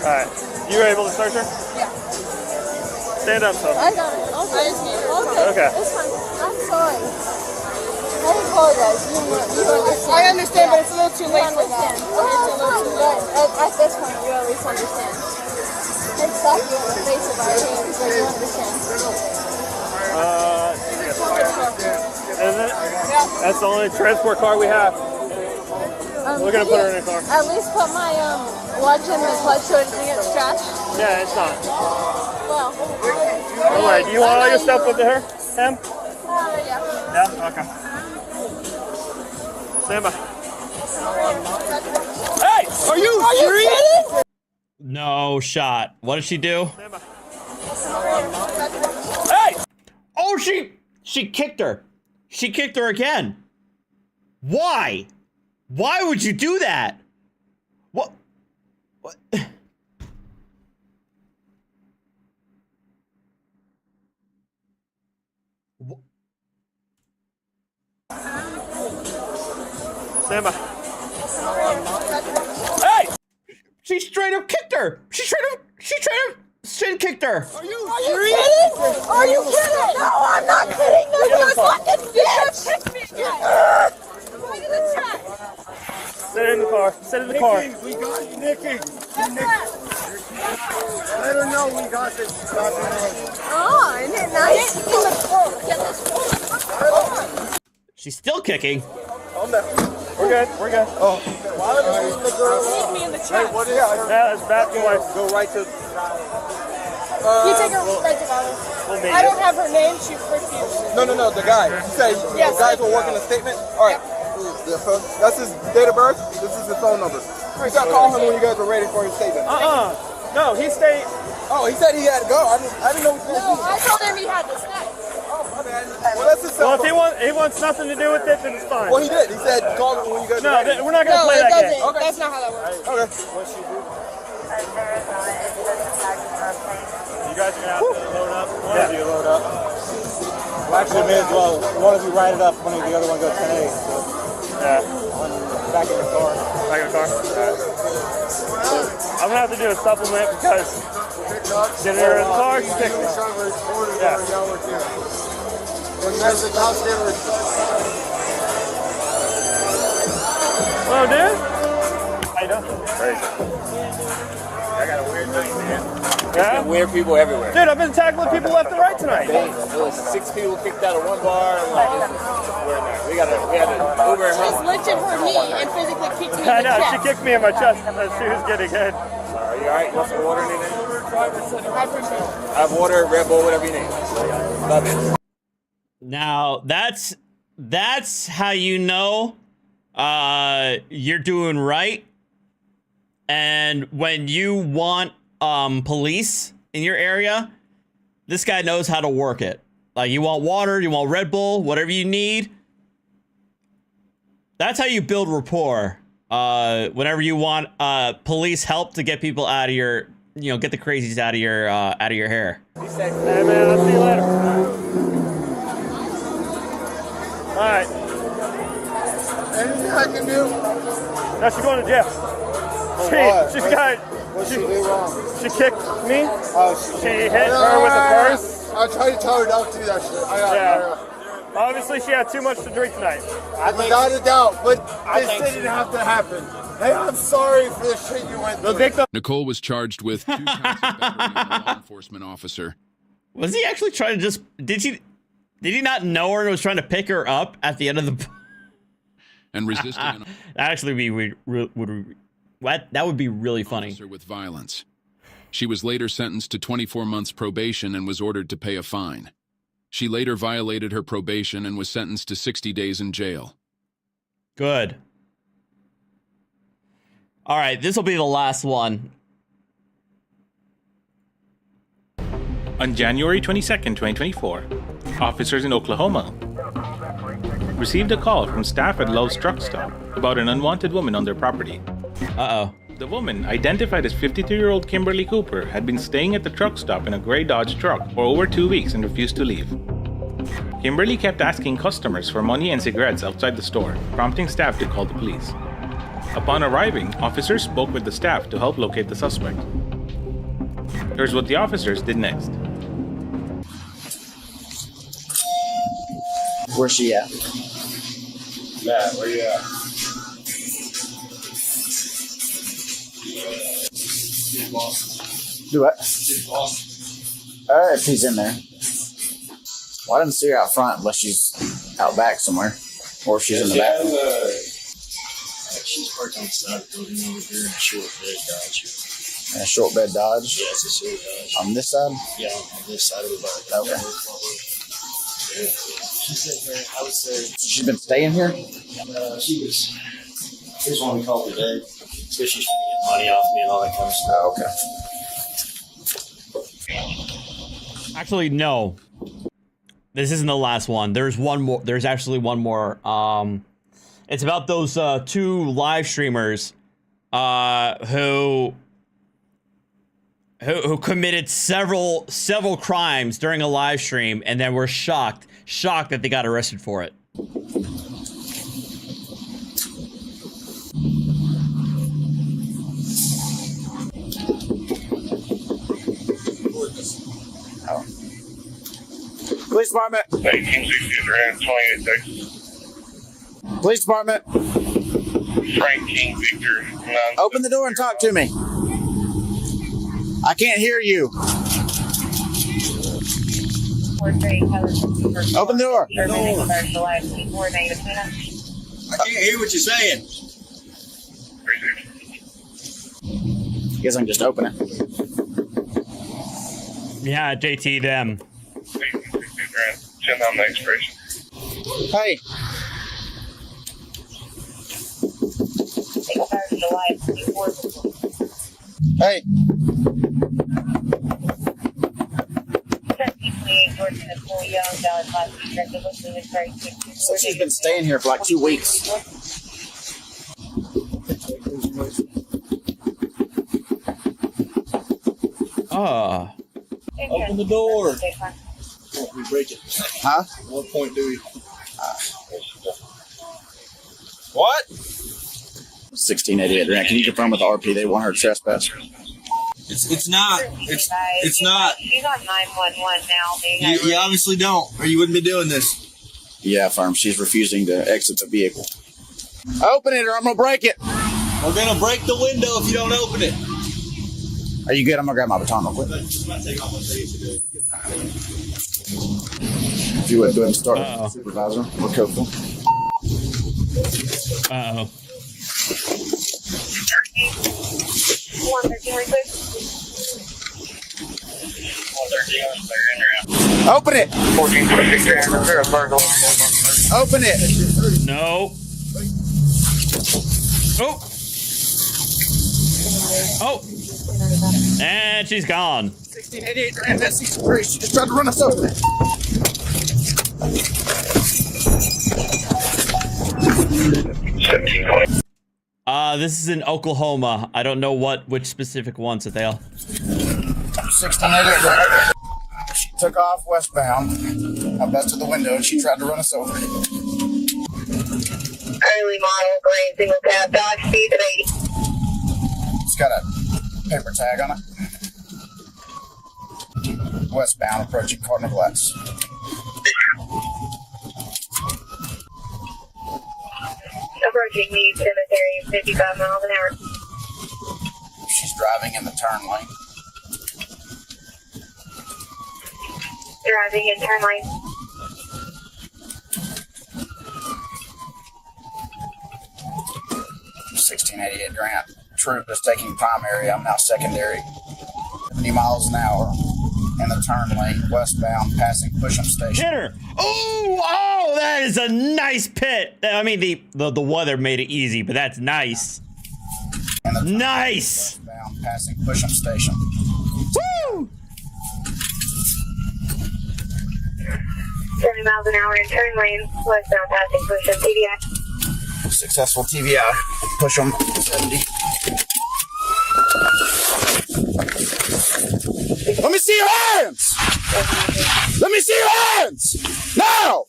All right. You were able to search her? Yeah. Stand up, son. I got it. Okay. Okay. It's fine. I'm sorry. I apologize. You understand. I understand, but it's a little too late for that. At this point, you at least understand. It's slap you in the face if I can, so you understand. Isn't it? Yeah. That's the only transport car we have. We're gonna put her in a car. At least put my watch in the clutch so it doesn't get scratched. Yeah, it's not. Well. Don't worry. Do you want all your stuff with her, Sam? Yeah. Yeah. Okay. Stand by. Hey, are you serious? No shot. What did she do? Hey! Oh, she kicked her. She kicked her again. Why? Why would you do that? What? What? Stand by. Hey! She straight up kicked her. She straight up shin kicked her. Are you kidding? Are you kidding? No, I'm not kidding. This is fucking bitch. Look at the truck. Sit in the car. Sit in the car. Nikki, we got you, Nikki. Let her know we got this. Oh, isn't it nice? Get this. She's still kicking. Calm down. We're good. We're good. Oh, why are you the girl? Leave me in the truck. What is that? Yeah, it's back to life. Go right to. You take her right to Beaver. We'll meet I you. don't have her name. She refused. No, the guy. You say Yes, the guys will work in a statement? All right. That's his date of birth. This is his phone number. You got to call him when you guys are ready for his statement. No, he stayed. Oh, he said he had to go. I didn't know he was going to No, I told him he had to stay. Oh, my bad. Well, that's his cell Well, if he wants nothing to do with it, then it's fine. Well, he did. He said call him when you guys are ready. No, we're not going to play that game. No, that's not how that works. Okay. You guys are going to have to load up. One of you load up. Well, actually, may as well. One of you ride it up, one of the other one goes 10A. So. Yeah. Back in the car. Back in the car? Alright. I'm going to have to do a supplement because getting her in the car, she kicked me. Yeah. Hello, dude. How you doing? Crazy. I got a weird night, man. Yeah? Weird people everywhere. Dude, I've been tackling people left and right tonight. There was 6 people kicked out of one bar. And like, this is weird night. We had to Uber and She's lifted her knee and physically kicked me in I the know, chest. she kicked me in my chest as she was getting in. Are you alright? You want some water or anything? I appreciate it. I have water, Red Bull, whatever you need. Love it. Now that's how you know you're doing right. And when you want police in your area, this guy knows how to work it. Like, you want water, you want Red Bull, whatever you need. That's how you build rapport. Whenever you want police help to get people out of your, get the crazies out of your hair. Hey man, I'll see you later. All right. Anything I can do? Now she's going to jail. She kicked me. She hit her with a purse. I tried to tell her not to do that shit. Obviously, she had too much to drink tonight. Without a doubt, but this didn't have to happen. Hey, I'm sorry for the shit you went through. Nicole was charged with 2 counts of bettering a law enforcement officer. Was he actually trying to did he not know her and was trying to pick her up at the end of the and resisting that actually that would be really funny. With violence. She was later sentenced to 24 months probation and was ordered to pay a fine. She later violated her probation and was sentenced to 60 days in jail. Good. All right, this will be the last one. On January 22nd, 2024, officers in Oklahoma received a call from staff at Lowe's truck stop about an unwanted woman on their property. Uh-oh. The woman, identified as 52-year-old Kimberly Cooper, had been staying at the truck stop in a gray Dodge truck for over 2 weeks and refused to leave. Kimberly kept asking customers for money and cigarettes outside the store, prompting staff to call the police. Upon arriving, officers spoke with the staff to help locate the suspect. Here's what the officers did next. Where's she at? Matt, where you at? Do what? If he's in there. Well, I didn't see her out front unless she's out back somewhere. Or if she's in the back. She's parked on the side of the building over here in a short bed Dodge. In a short bed Dodge? Yeah, it's a short Dodge. On this side? Yeah, on this side of the bike. Okay. She's sitting here, I would say. She's been staying here? She was. Here's one we called today. So she's trying to get money off me and all that kind of stuff. Oh, okay. Actually, no. This isn't the last one. There's one more. There's actually one more. It's about those two live streamers who committed several crimes during a live stream and then were shocked that they got arrested for it. Police department. 1860 Texas. Police department. Frank King Victor. Open the door and talk to me. I can't hear you. Open the door. I can't hear what you're saying. Guess I can just open it. Yeah, JT them. 10 on the expiration. Hey. Hey. So she's been staying here for like 2 weeks. Open the door. We break it. Huh? What point do we? What? 1688 rent. Can you confirm with the RP they want her to trespass? It's not. It's not. She's on 911 now. You obviously don't, or you wouldn't be doing this. Yeah, firm. She's refusing to exit the vehicle. Open it or I'm gonna break it. We're gonna break the window if you don't open it. Are you good? I'm gonna grab my baton real quick. If you would, go ahead and start with the supervisor. We're careful. Uh-oh. 113 real quick. 113, Open it! 1426 Open it! No. Oh. And she's gone. 1688 grand, that's 63. She just tried to run us over. This is in Oklahoma. I don't know which specific ones that they are. 1688 grand. She took off westbound. I busted the window and she tried to run us over. Early model, green single cab, Dodge, speed of 80. It's got a paper tag on it. Westbound, approaching Cardinal Glass. Approaching Meade Cemetery, 55 miles an hour. She's driving in the turn lane. Driving in turn lane. $1688 Grant. Troop is taking primary. I'm now secondary. 70 miles an hour in the turn lane, westbound, passing Pusham Station. Hit her! Oh, that is a nice pit. I mean, the weather made it easy, but that's nice. Nice! Westbound, passing Pusham Station. Woo! 70 miles an hour in turn lane, westbound passing Pusham TVI. Successful TVI. Pusham 70. Let me see your hands! Let me see your hands! Now!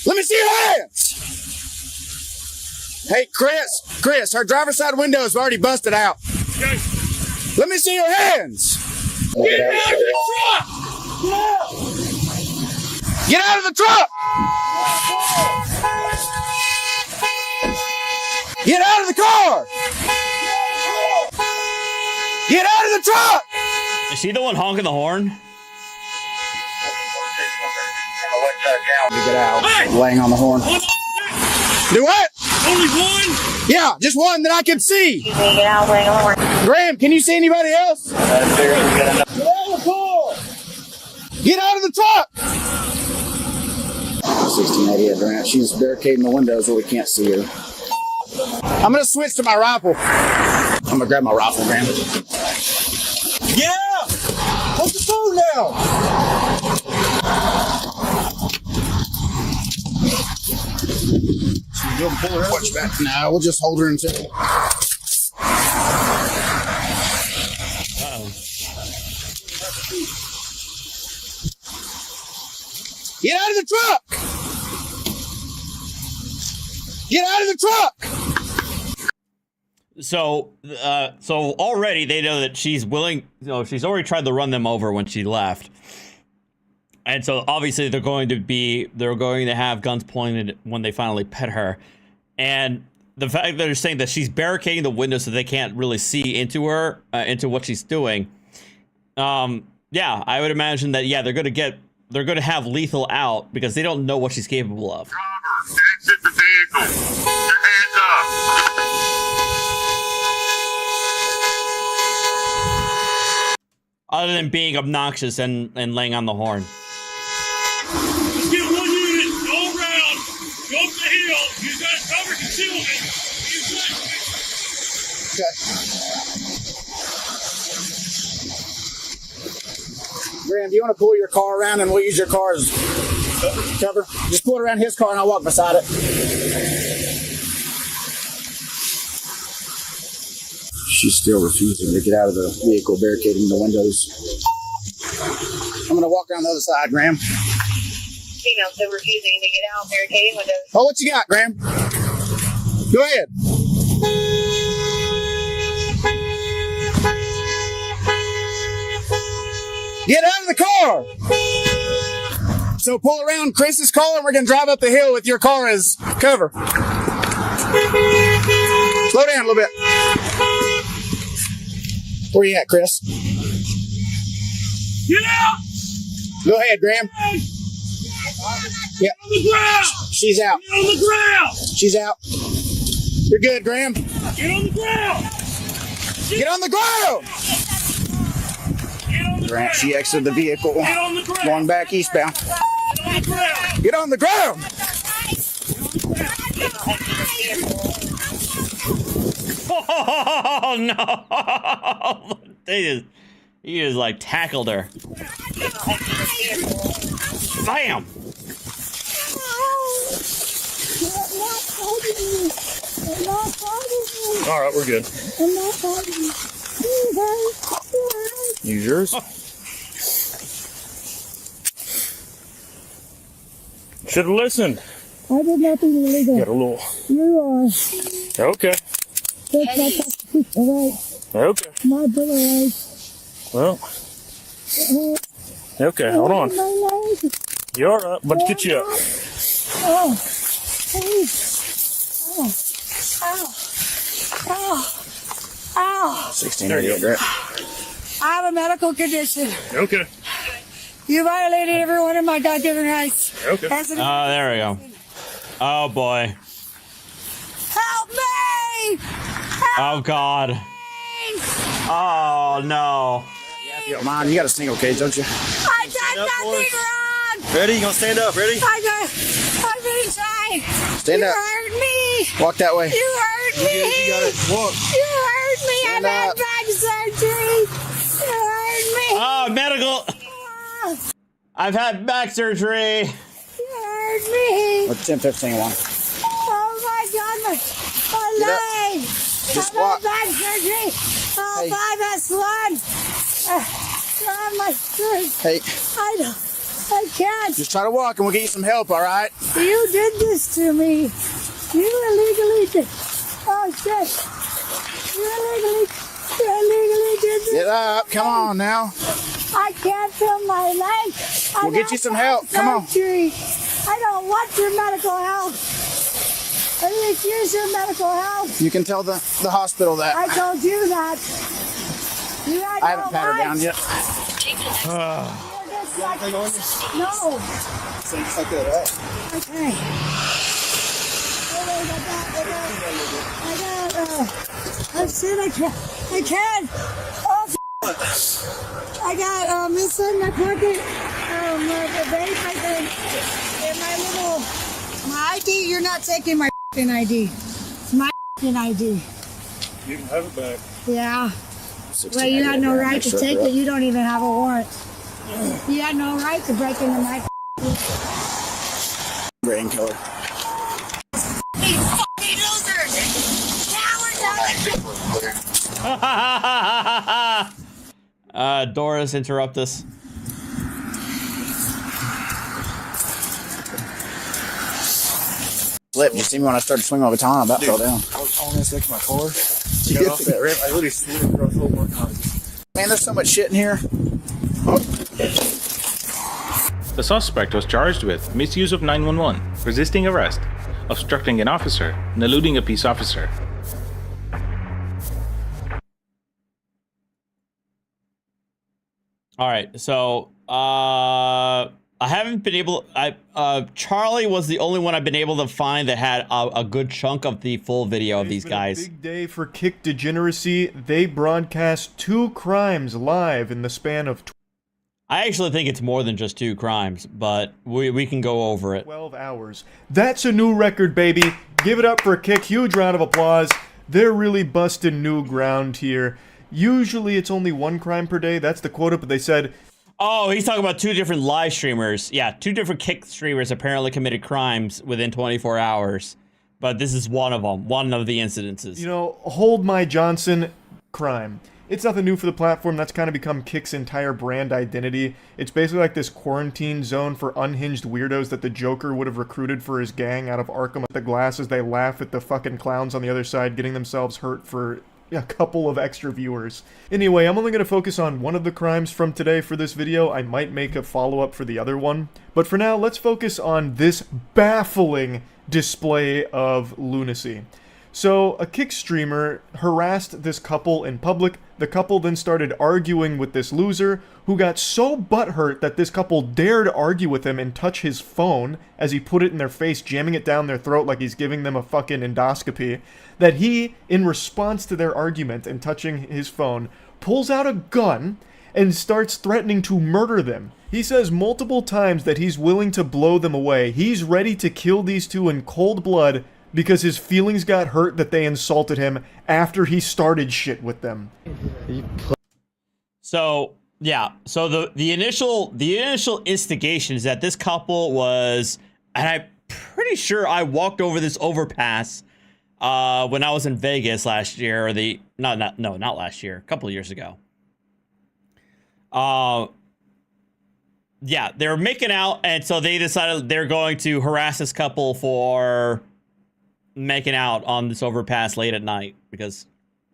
Let me see your hands! Hey, Chris, her driver's side window is already busted out. Let me see your hands! Get out of the truck! Get out of the truck! Get out of the car! Get out of the truck! Is she the one honking the horn? get out. Laying on the horn. Do what? Only one? Yeah, just one that I can see. Get out, laying on the horn. Graham, can you see anybody else? Get out of the car! Get out of the truck! 1688 Grant. She's barricading the windows where we can't see her. I'm gonna switch to my rifle. I'm gonna grab my rifle, Graham. Yeah! Hold the phone now! Watch back. No, we'll just hold her until. Get out of the truck! Get out of the truck! So already they know that she's willing. She's already tried to run them over when she left, and so obviously they're going to have guns pointed when they finally pet her. And the fact that they're saying that she's barricading the window so they can't really see into her, into what she's doing. Yeah, I would imagine that. Yeah, they're going to have lethal out because they don't know what she's capable of. Driver, exit the vehicle. Your hands up. Other than being obnoxious and laying on the horn. Let's get one unit. Go around. Go up the hill. Use that cover concealment. Graham, do you want to pull your car around and we'll use your car as cover? Just pull it around his car and I'll walk beside it. She's still refusing to get out of the vehicle, barricading the windows. I'm going to walk around the other side, Graham. Female still refusing to get out, barricading windows. Oh, what you got, Graham? Go ahead. Get out of the car! So pull around Chris's car and we're going to drive up the hill with your car as cover. Slow down a little bit. Where you at, Chris? Get out! Go ahead, Graham. Yep. On the ground! She's out. Get on the ground! She's out. You're good, Graham. Get on the ground! Get on the ground! Grant, she exited the vehicle. Get on the ground! Going back eastbound. Get on the ground! Get on the ground! Oh no! He just like tackled her. Bam! All right, we're good. Use yours. Should have listened. I did nothing illegal. Got a little. You are. Okay. That's my right. Okay. My brother rights. Well. Okay, hold on. You're all right. About to get you up. Oh. Please. Oh. Ow. Ow. Ow. 1688, Grant. I have a medical condition. Okay. You violated every one of my goddamn rights. Okay. Oh, there we go. Oh boy. Help me! Oh God. Oh no. Mom, you got a single cage, don't you? I did nothing wrong! Ready? You gonna stand up? Ready? I've been trying. Stand up. You hurt me. Walk that way. You hurt me. You got it. Walk. You hurt me. Stand I've had up. back surgery. You hurt me. Oh, medical. I've had back surgery. You hurt me. What's 1015 one? Oh my God, my leg. Just I've walk. had back surgery. Oh, Hey. 5S1. On my foot. Hey, I can't. just try to walk and we'll get you some help, all right? You did this to me. You illegally did. Oh shit. You illegally did this. Get up. Come on now. I can't feel my leg. We'll get you some help. Come on. Surgery. I don't want your medical help. I refuse your medical help. You can tell the hospital that. I told you that. You had I haven't no pat her down rights. yet. You're No. Seems like that. Okay. I said I can. Oh, I got inside my pocket, the vape right there, and my ID. You're not taking my ID. It's my ID. You can have it back. Yeah. Well, you had no right to take it. You don't even have a warrant. You had no right to break into my Brain killer. Doris, interrupt us. Flip, you see me when I started swinging my baton, I about fell down. I was almost next to my car. I got off that ramp. I literally slid across the whole more times. Man, there's so much shit in here. The suspect was charged with misuse of 911, resisting arrest, obstructing an officer, and eluding a peace officer. All right, so I haven't been able. Charlie was the only one I've been able to find that had a good chunk of the full video of these guys. A big day for Kick Degeneracy. They broadcast 2 crimes live in the span of. I actually think it's more than just 2 crimes, but we can go over it. 12 hours. That's a new record, baby. Give it up for Kick. Huge round of applause. They're really busting new ground here. Usually it's only 1 crime per day. That's the quota, but they said... Oh, he's talking about 2 different live streamers. Yeah, 2 different Kick streamers apparently committed crimes within 24 hours. But this is one of them. One of the incidences. You know, Hold My Johnson crime. It's nothing new for the platform. That's kind of become Kick's entire brand identity. It's basically like this quarantine zone for unhinged weirdos that the Joker would have recruited for his gang out of Arkham at the Glass as they laugh at the fucking clowns on the other side getting themselves hurt for a couple of extra viewers. Anyway, I'm only going to focus on one of the crimes from today for this video. I might make a follow-up for the other one. But for now, let's focus on this baffling display of lunacy. So, a Kick streamer harassed this couple in public. The couple then started arguing with this loser, who got so butthurt that this couple dared argue with him and touch his phone as he put it in their face, jamming it down their throat like he's giving them a fucking endoscopy, that he, in response to their argument and touching his phone, pulls out a gun and starts threatening to murder them. He says multiple times that he's willing to blow them away. He's ready to kill these 2 in cold blood because his feelings got hurt that they insulted him after he started shit with them. So, yeah. So the initial instigation is that this couple was, and I'm pretty sure I walked over this overpass when I was in Vegas last year, or not last year, a couple of years ago. Yeah, they were making out, and so they decided they're going to harass this couple for making out on this overpass late at night because,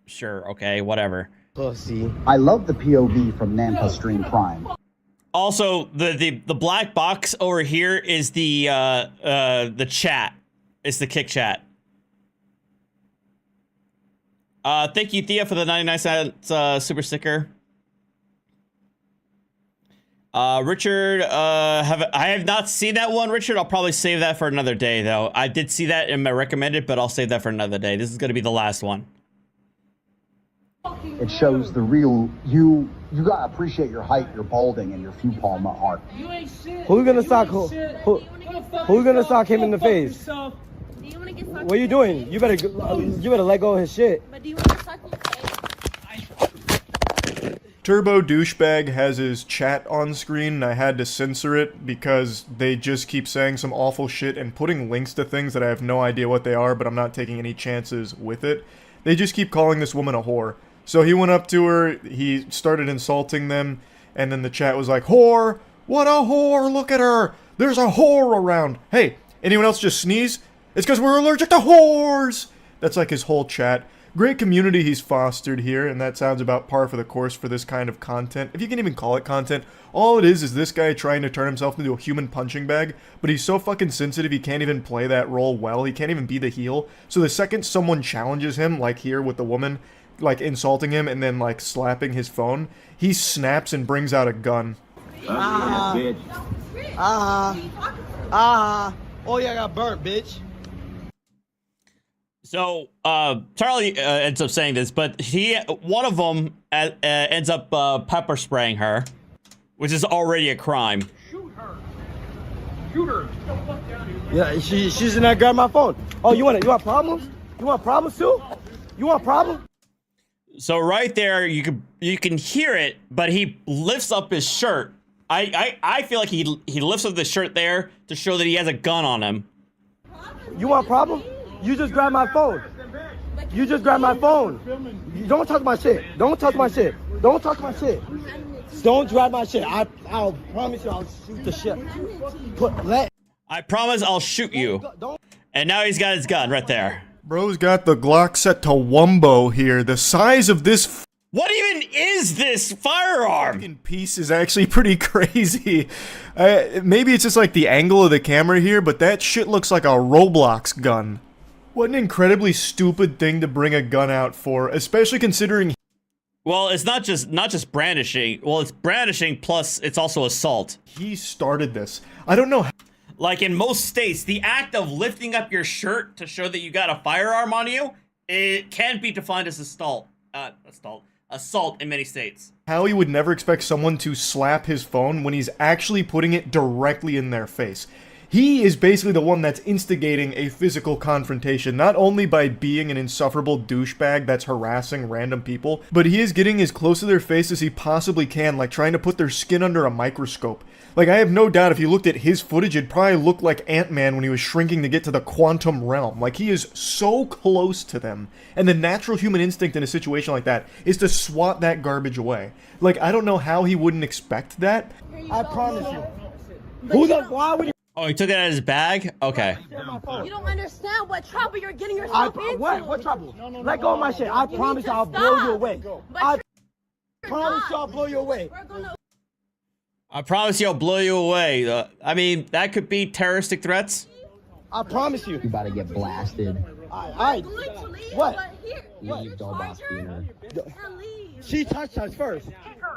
sure, okay, whatever. Pussy. I love the POV from Nampa Stream Prime. Also, the black box over here is the chat. It's the Kick chat. Thank you, Thea, for the 99 cents super sticker. Richard, I have not seen that one, Richard. I'll probably save that for another day, though. I did see that in my recommended, but I'll save that for another day. This is going to be the last one. It shows the real you. You gotta appreciate your height, your balding, and your few palm art. Who's gonna sock who's gonna sock him in the face? What are you doing? You better let go of his shit. Turbo Douchebag has his chat on screen, and I had to censor it because they just keep saying some awful shit and putting links to things that I have no idea what they are, but I'm not taking any chances with it. They just keep calling this woman a whore. So he went up to her, he started insulting them, and then the chat was like, "Whore! What a whore! Look at her! There's a whore around! Hey, anyone else just sneeze? It's because we're allergic to whores!" That's like his whole chat. Great community he's fostered here, and that sounds about par for the course for this kind of content. If you can even call it content, all it is this guy trying to turn himself into a human punching bag, but he's so fucking sensitive he can't even play that role well. He can't even be the heel. So the second someone challenges him, like here with the woman, like insulting him and then like slapping his phone, he snaps and brings out a gun. Oh yeah, I got burnt, bitch. So Charlie ends up saying this, but one of them ends up pepper spraying her, which is already a crime. Shoot her. Yeah, she's in there grabbing my phone. Oh, you want problems? You want problems too? You want problems? So right there, you can hear it, but he lifts up his shirt. I feel like he lifts up the shirt there to show that he has a gun on him. You want problem? You just grabbed my phone. You just grabbed my phone. You don't touch my shit. Don't touch my shit. Don't touch my shit. Don't grab my shit. I'll promise you I'll shoot the shit. I promise I'll shoot you. And now he's got his gun right there. Bro's got the Glock set to Wumbo here. The size of this what even is this firearm? Piece is actually pretty crazy. Maybe it's just like the angle of the camera here, but that shit looks like a Roblox gun. What an incredibly stupid thing to bring a gun out for, especially considering. Well, it's not just brandishing. Well, it's brandishing plus it's also assault. He started this. I don't know. Like in most states, the act of lifting up your shirt to show that you got a firearm on you, it can be defined as assault in many states. How he would never expect someone to slap his phone when he's actually putting it directly in their face. He is basically the one that's instigating a physical confrontation, not only by being an insufferable douchebag that's harassing random people, but he is getting as close to their face as he possibly can, like trying to put their skin under a microscope. Like, I have no doubt if you looked at his footage, it'd probably look like Ant-Man when he was shrinking to get to the quantum realm. Like, he is so close to them. And the natural human instinct in a situation like that is to swat that garbage away. Like, I don't know how he wouldn't expect that. I promise you. Why would you? Oh, he took it out of his bag? Okay. You don't understand what trouble you're getting yourself into. What trouble? Let go of my shit. I promise I'll blow you away. I promise you I'll blow you away. I promise you I'll blow you away. I mean, that could be terroristic threats. I promise you. You about to get blasted. Alright. What? Leave Dolbox Beaver. She touched us first.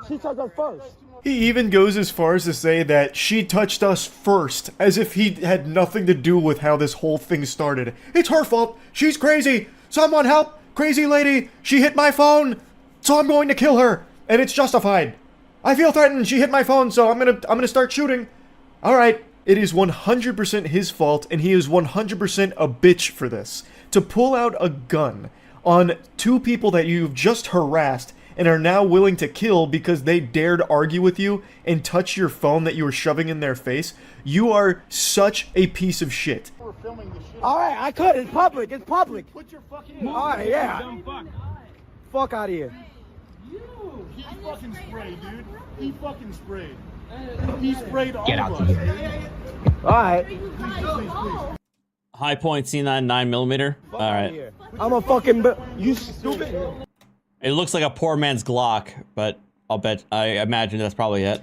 She touched us first. He even goes as far as to say that she touched us first, as if he had nothing to do with how this whole thing started. It's her fault. She's crazy. Someone help. Crazy lady. She hit my phone. So I'm going to kill her. And it's justified. I feel threatened. She hit my phone, so I'm gonna start shooting. Alright. It is 100% his fault, and he is 100% a bitch for this. To pull out a gun on two people that you've just harassed and are now willing to kill because they dared argue with you and touch your phone that you were shoving in their face, you are such a piece of shit. Alright, I could. It's public. It's public. Put your fucking alright, yeah. Fuck out of here. He fucking sprayed, dude. He fucking sprayed. He sprayed all Get out of of us. here. Alright. Please. High point C9 9mm. Alright. I'm a fucking you stupid. It looks like a poor man's Glock, but I imagine that's probably it.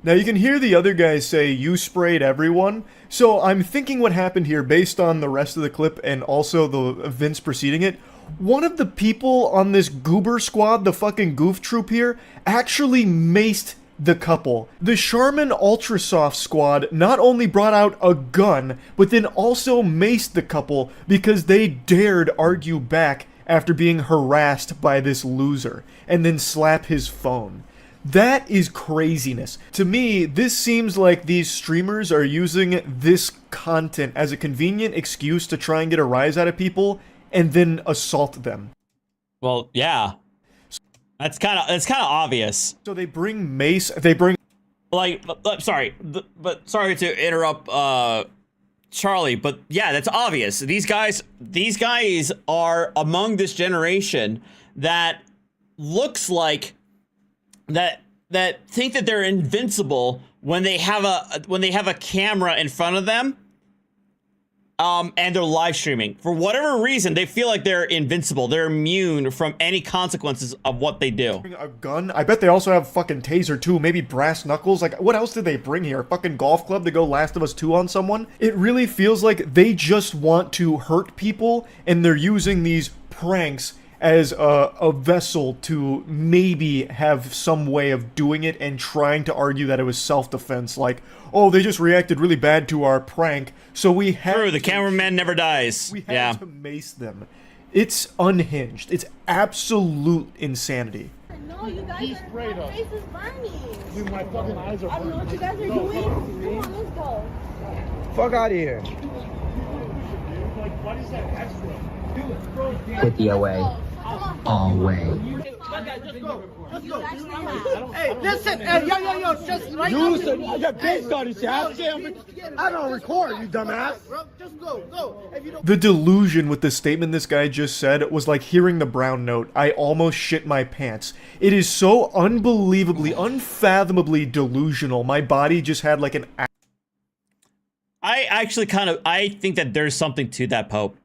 Now you can hear the other guys say, you sprayed everyone. So I'm thinking what happened here based on the rest of the clip and also the events preceding it. One of the people on this goober squad, the fucking goof troop here, actually maced the couple. The Charmin Ultrasoft squad not only brought out a gun, but then also maced the couple because they dared argue back after being harassed by this loser, and then slap his phone. That is craziness. To me, this seems like these streamers are using this content as a convenient excuse to try and get a rise out of people, and then assault them. Well, yeah. That's kind of obvious. So they bring mace, like, sorry to interrupt, Charlie, but yeah, that's obvious. These guys are among this generation that looks like that think that they're invincible when they have a camera in front of them, and they're live streaming. For whatever reason, they feel like they're invincible. They're immune from any consequences of what they do. A gun? I bet they also have fucking taser too, maybe brass knuckles. Like, what else did they bring here? A fucking golf club to go Last of Us 2 on someone? It really feels like they just want to hurt people, and they're using these pranks as a vessel to maybe have some way of doing it and trying to argue that it was self-defense, like, oh, they just reacted really bad to our prank, so we had True, the cameraman never dies. We had to mace them. It's unhinged. It's absolute insanity. No, you guys He are, sprayed my us. face is burning. Dude, my fucking eyes are I don't know what burning. you guys are doing. Come on, let's go. Fuck out of here. Like, what is that extra? Hit the away. All way. Let's go. Hey, listen, hey, yo, just right now. Your bitch started shit. I don't record, you dumbass. Just go. If you don't The delusion with the statement this guy just said was like hearing the brown note. I almost shit my pants. It is so unbelievably, unfathomably delusional. My body just had like an... I actually I think that there's something to that, Pope.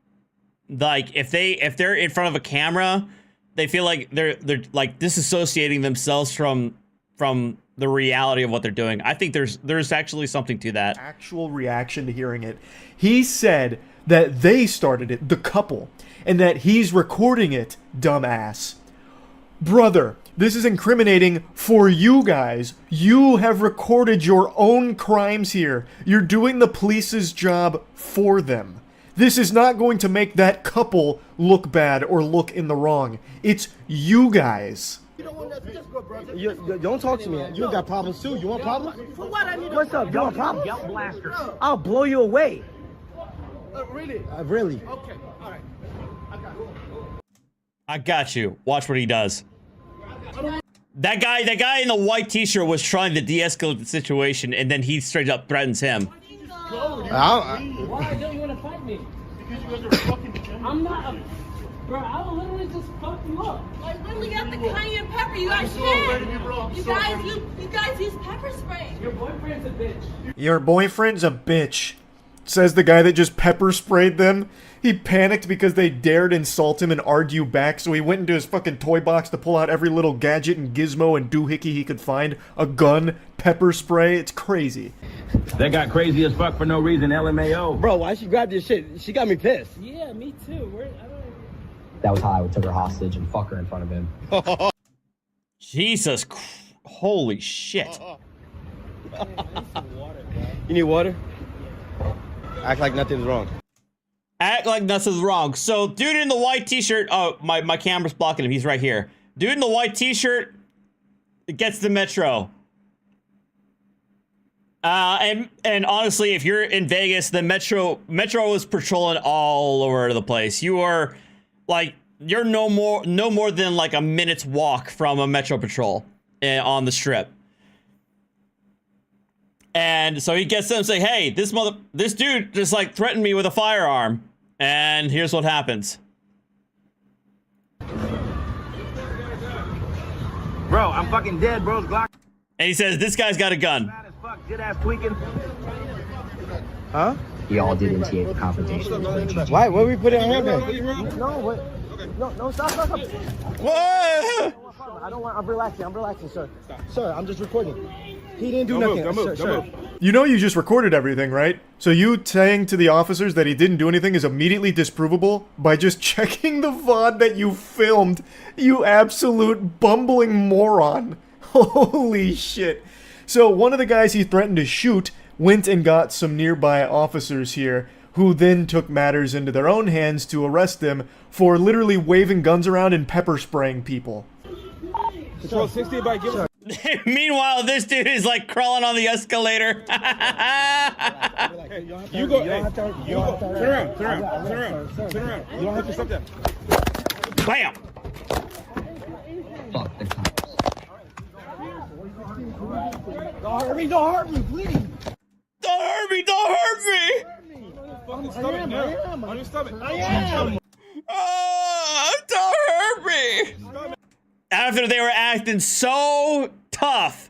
Like, if they're in front of a camera, they feel like they're like disassociating themselves from the reality of what they're doing. I think there's actually something to that. Actual reaction to hearing it. He said that they started it, the couple, and that he's recording it, dumbass. Brother, this is incriminating for you guys. You have recorded your own crimes here. You're doing the police's job for them. This is not going to make that couple look bad or look in the wrong. It's you guys. You don't talk to me. You got problems too. You want problems? For what? I need What's up? You want problems? Yell blaster. I'll blow you away. really? Really. Okay. All right. I got you. Watch what he does. That guy in the white t-shirt was trying to de-escalate the situation, and then he straight up threatens him. Why don't you want to fight me? Because you guys are fucking. I'm not a... Bro, I will literally just fuck you up. Like, when we got the cayenne pepper, you guys can. You guys use pepper spray. Your boyfriend's a bitch. Your boyfriend's a bitch, says the guy that just pepper sprayed them. He panicked because they dared insult him and argue back, so he went into his fucking toy box to pull out every little gadget and gizmo and doohickey he could find. A gun, pepper spray, it's crazy. They got crazy as fuck for no reason, LMAO. Bro, why she grabbed this shit? She got me pissed. Yeah, me too. That was how I took her hostage and fuck her in front of him. Jesus, holy shit. You need water? Act like nothing's wrong. Act like nothing's wrong. So, dude in the white t-shirt, oh, my camera's blocking him, he's right here. Dude in the white t-shirt gets the metro. And honestly, if you're in Vegas, the metro is patrolling all over the place. You are, like, you're no more than like a minute's walk from a metro patrol on the strip. And so he gets them and say, hey, this dude just like threatened me with a firearm. And here's what happens. Bro, I'm fucking dead, bro's Glock. And he says, this guy's got a gun. Good ass tweaking. Huh? We all did initiate the confrontation. Why? Where we put it on him? No, what? No, stop. What? I don't want. I'm relaxing, sir. Sir, I'm just recording. He didn't do nothing. Sir. You know you just recorded everything, right? So you saying to the officers that he didn't do anything is immediately disprovable by just checking the VOD that you filmed, you absolute bumbling moron. Holy shit. So one of the guys he threatened to shoot went and got some nearby officers here, who then took matters into their own hands to arrest them for literally waving guns around and pepper spraying people. Control 60 by give. Meanwhile, this dude is like crawling on the escalator. You go. Turn around. You don't have to stop that. Bam! Fuck the cops. Don't hurt me, please. Don't hurt me! I am. Oh, don't hurt me! After they were acting so tough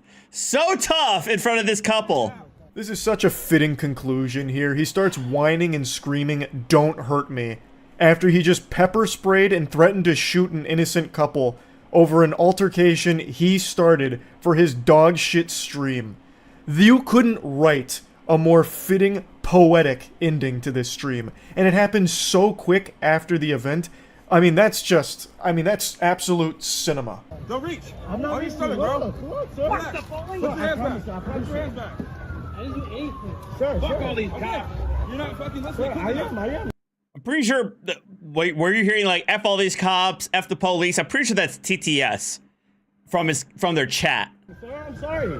in front of this couple. This is such a fitting conclusion here. He starts whining and screaming, "Don't hurt me," after he just pepper sprayed and threatened to shoot an innocent couple over an altercation he started for his dog shit stream. You couldn't write a more fitting, poetic ending to this stream, and it happened so quick after the event. I mean, that's just, I mean, that's absolute cinema. Don't reach. I'm not On your stomach, reaching. bro. Look, sir. Relax. Put your hands back. Put your hands back. I didn't do anything. Sir, Fuck sir. all these cops. You're not fucking listening. Sir, I am. I'm pretty sure, wait, were you hearing like F all these cops, F the police? I'm pretty sure that's TTS from their chat. Sir, I'm sorry.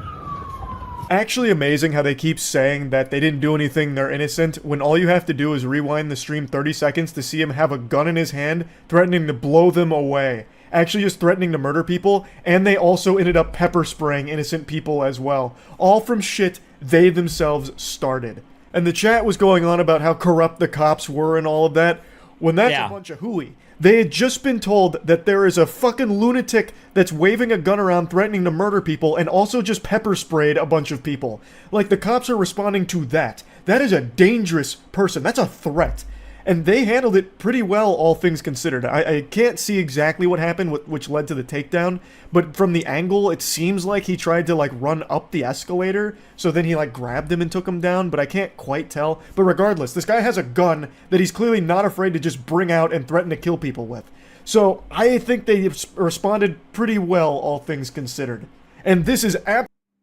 Actually amazing how they keep saying that they didn't do anything, they're innocent, when all you have to do is rewind the stream 30 seconds to see him have a gun in his hand, threatening to blow them away. Actually just threatening to murder people, and they also ended up pepper spraying innocent people as well. All from shit they themselves started. And the chat was going on about how corrupt the cops were and all of that, when that's a bunch of hooey. They had just been told that there is a fucking lunatic that's waving a gun around threatening to murder people and also just pepper sprayed a bunch of people. Like, the cops are responding to that. That is a dangerous person. That's a threat. And they handled it pretty well, all things considered. I can't see exactly what happened, which led to the takedown, but from the angle, it seems like he tried to, like, run up the escalator, so then he, like, grabbed him and took him down, but I can't quite tell. But regardless, this guy has a gun that he's clearly not afraid to just bring out and threaten to kill people with. So, I think they responded pretty well, all things considered. And this is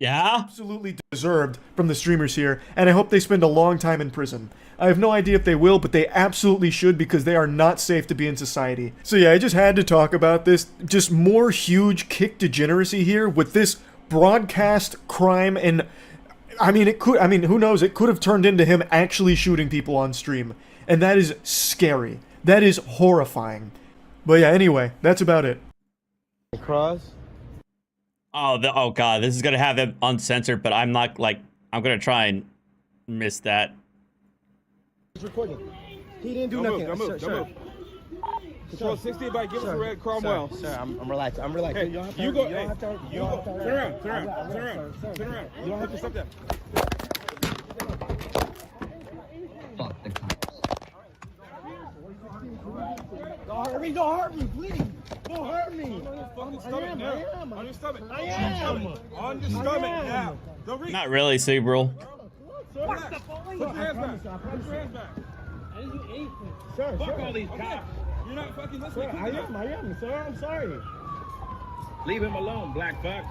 absolutely deserved from the streamers here, and I hope they spend a long time in prison. I have no idea if they will, but they absolutely should because they are not safe to be in society. So yeah, I just had to talk about this. Just more huge kick degeneracy here with this broadcast crime, and I mean, who knows, it could have turned into him actually shooting people on stream. And that is scary. That is horrifying. But yeah, anyway, that's about it. Cross. Oh god, this is gonna have them uncensored, but I'm not, like, I'm gonna try and miss that. He's recording. He didn't do nothing. Don't move. Control 60 by give us a red Cromwell. Sir, I'm relaxed. I'm relaxed. Hey, you go. Turn around. Turn around. You don't have to stop that. Fuck the cops. Don't hurt me, please. Don't hurt me. On your stomach now. On your stomach. I am. On your stomach now. Don't reach. Not really, Cerebral. Relax. Put your hands back. Put your hands back. I didn't do anything. Sir, Fuck all these cops. You're not fucking listening. Sir, I am, sir. I'm sorry. Leave him alone, black fuck.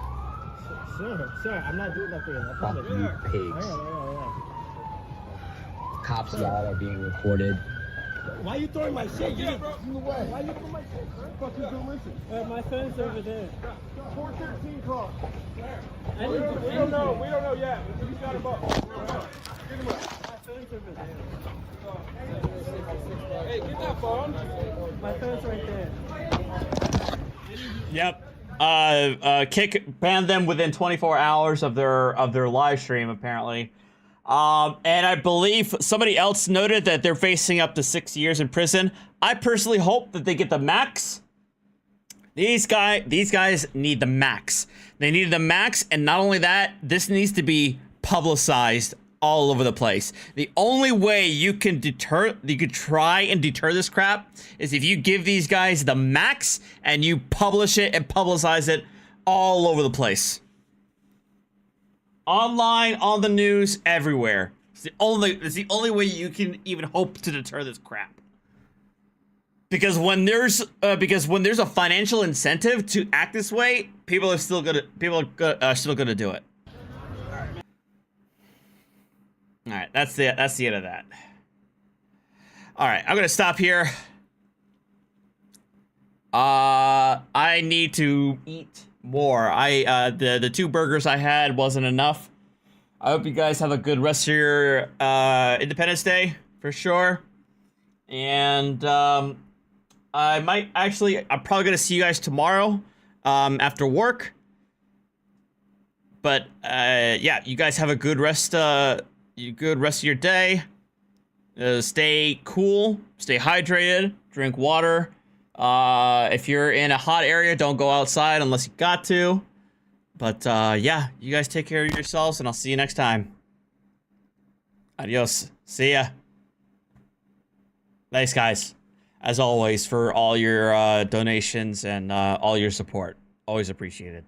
Sir, I'm not doing nothing. I Fuck promise. you, pigs. Cops y'all are being recorded. Why you throwing my shit? Why you throwing my shit? Fuck you doing this? My phone's over there. 413 cross. I didn't do We don't know yet. You got him up. Get him up. My phone's over there. Hey, get that phone. My phone's right there. Yep. Kick banned them within 24 hours of their live stream, apparently. And I believe somebody else noted that they're facing up to 6 years in prison. I personally hope that they get the max. These guys need the max. They need the max, and not only that, this needs to be publicized all over the place. The only way you could try and deter this crap is if you give these guys the max and you publish it and publicize it all over the place. Online, on the news, everywhere. It's the only way you can even hope to deter this crap. Because when there's a financial incentive to act this way, people are still gonna do it. All right, that's the end of that. All right, I'm gonna stop here. I need to eat more. The 2 burgers I had wasn't enough. I hope you guys have a good rest of your Independence Day for sure. And I'm probably gonna see you guys tomorrow after work. But yeah, you guys have a good rest. Good rest of your day. Stay cool. Stay hydrated. Drink water. If you're in a hot area, don't go outside unless you got to. But yeah, you guys take care of yourselves, and I'll see you next time. Adios. See ya. Thanks, guys, as always, for all your donations and all your support. Always appreciated.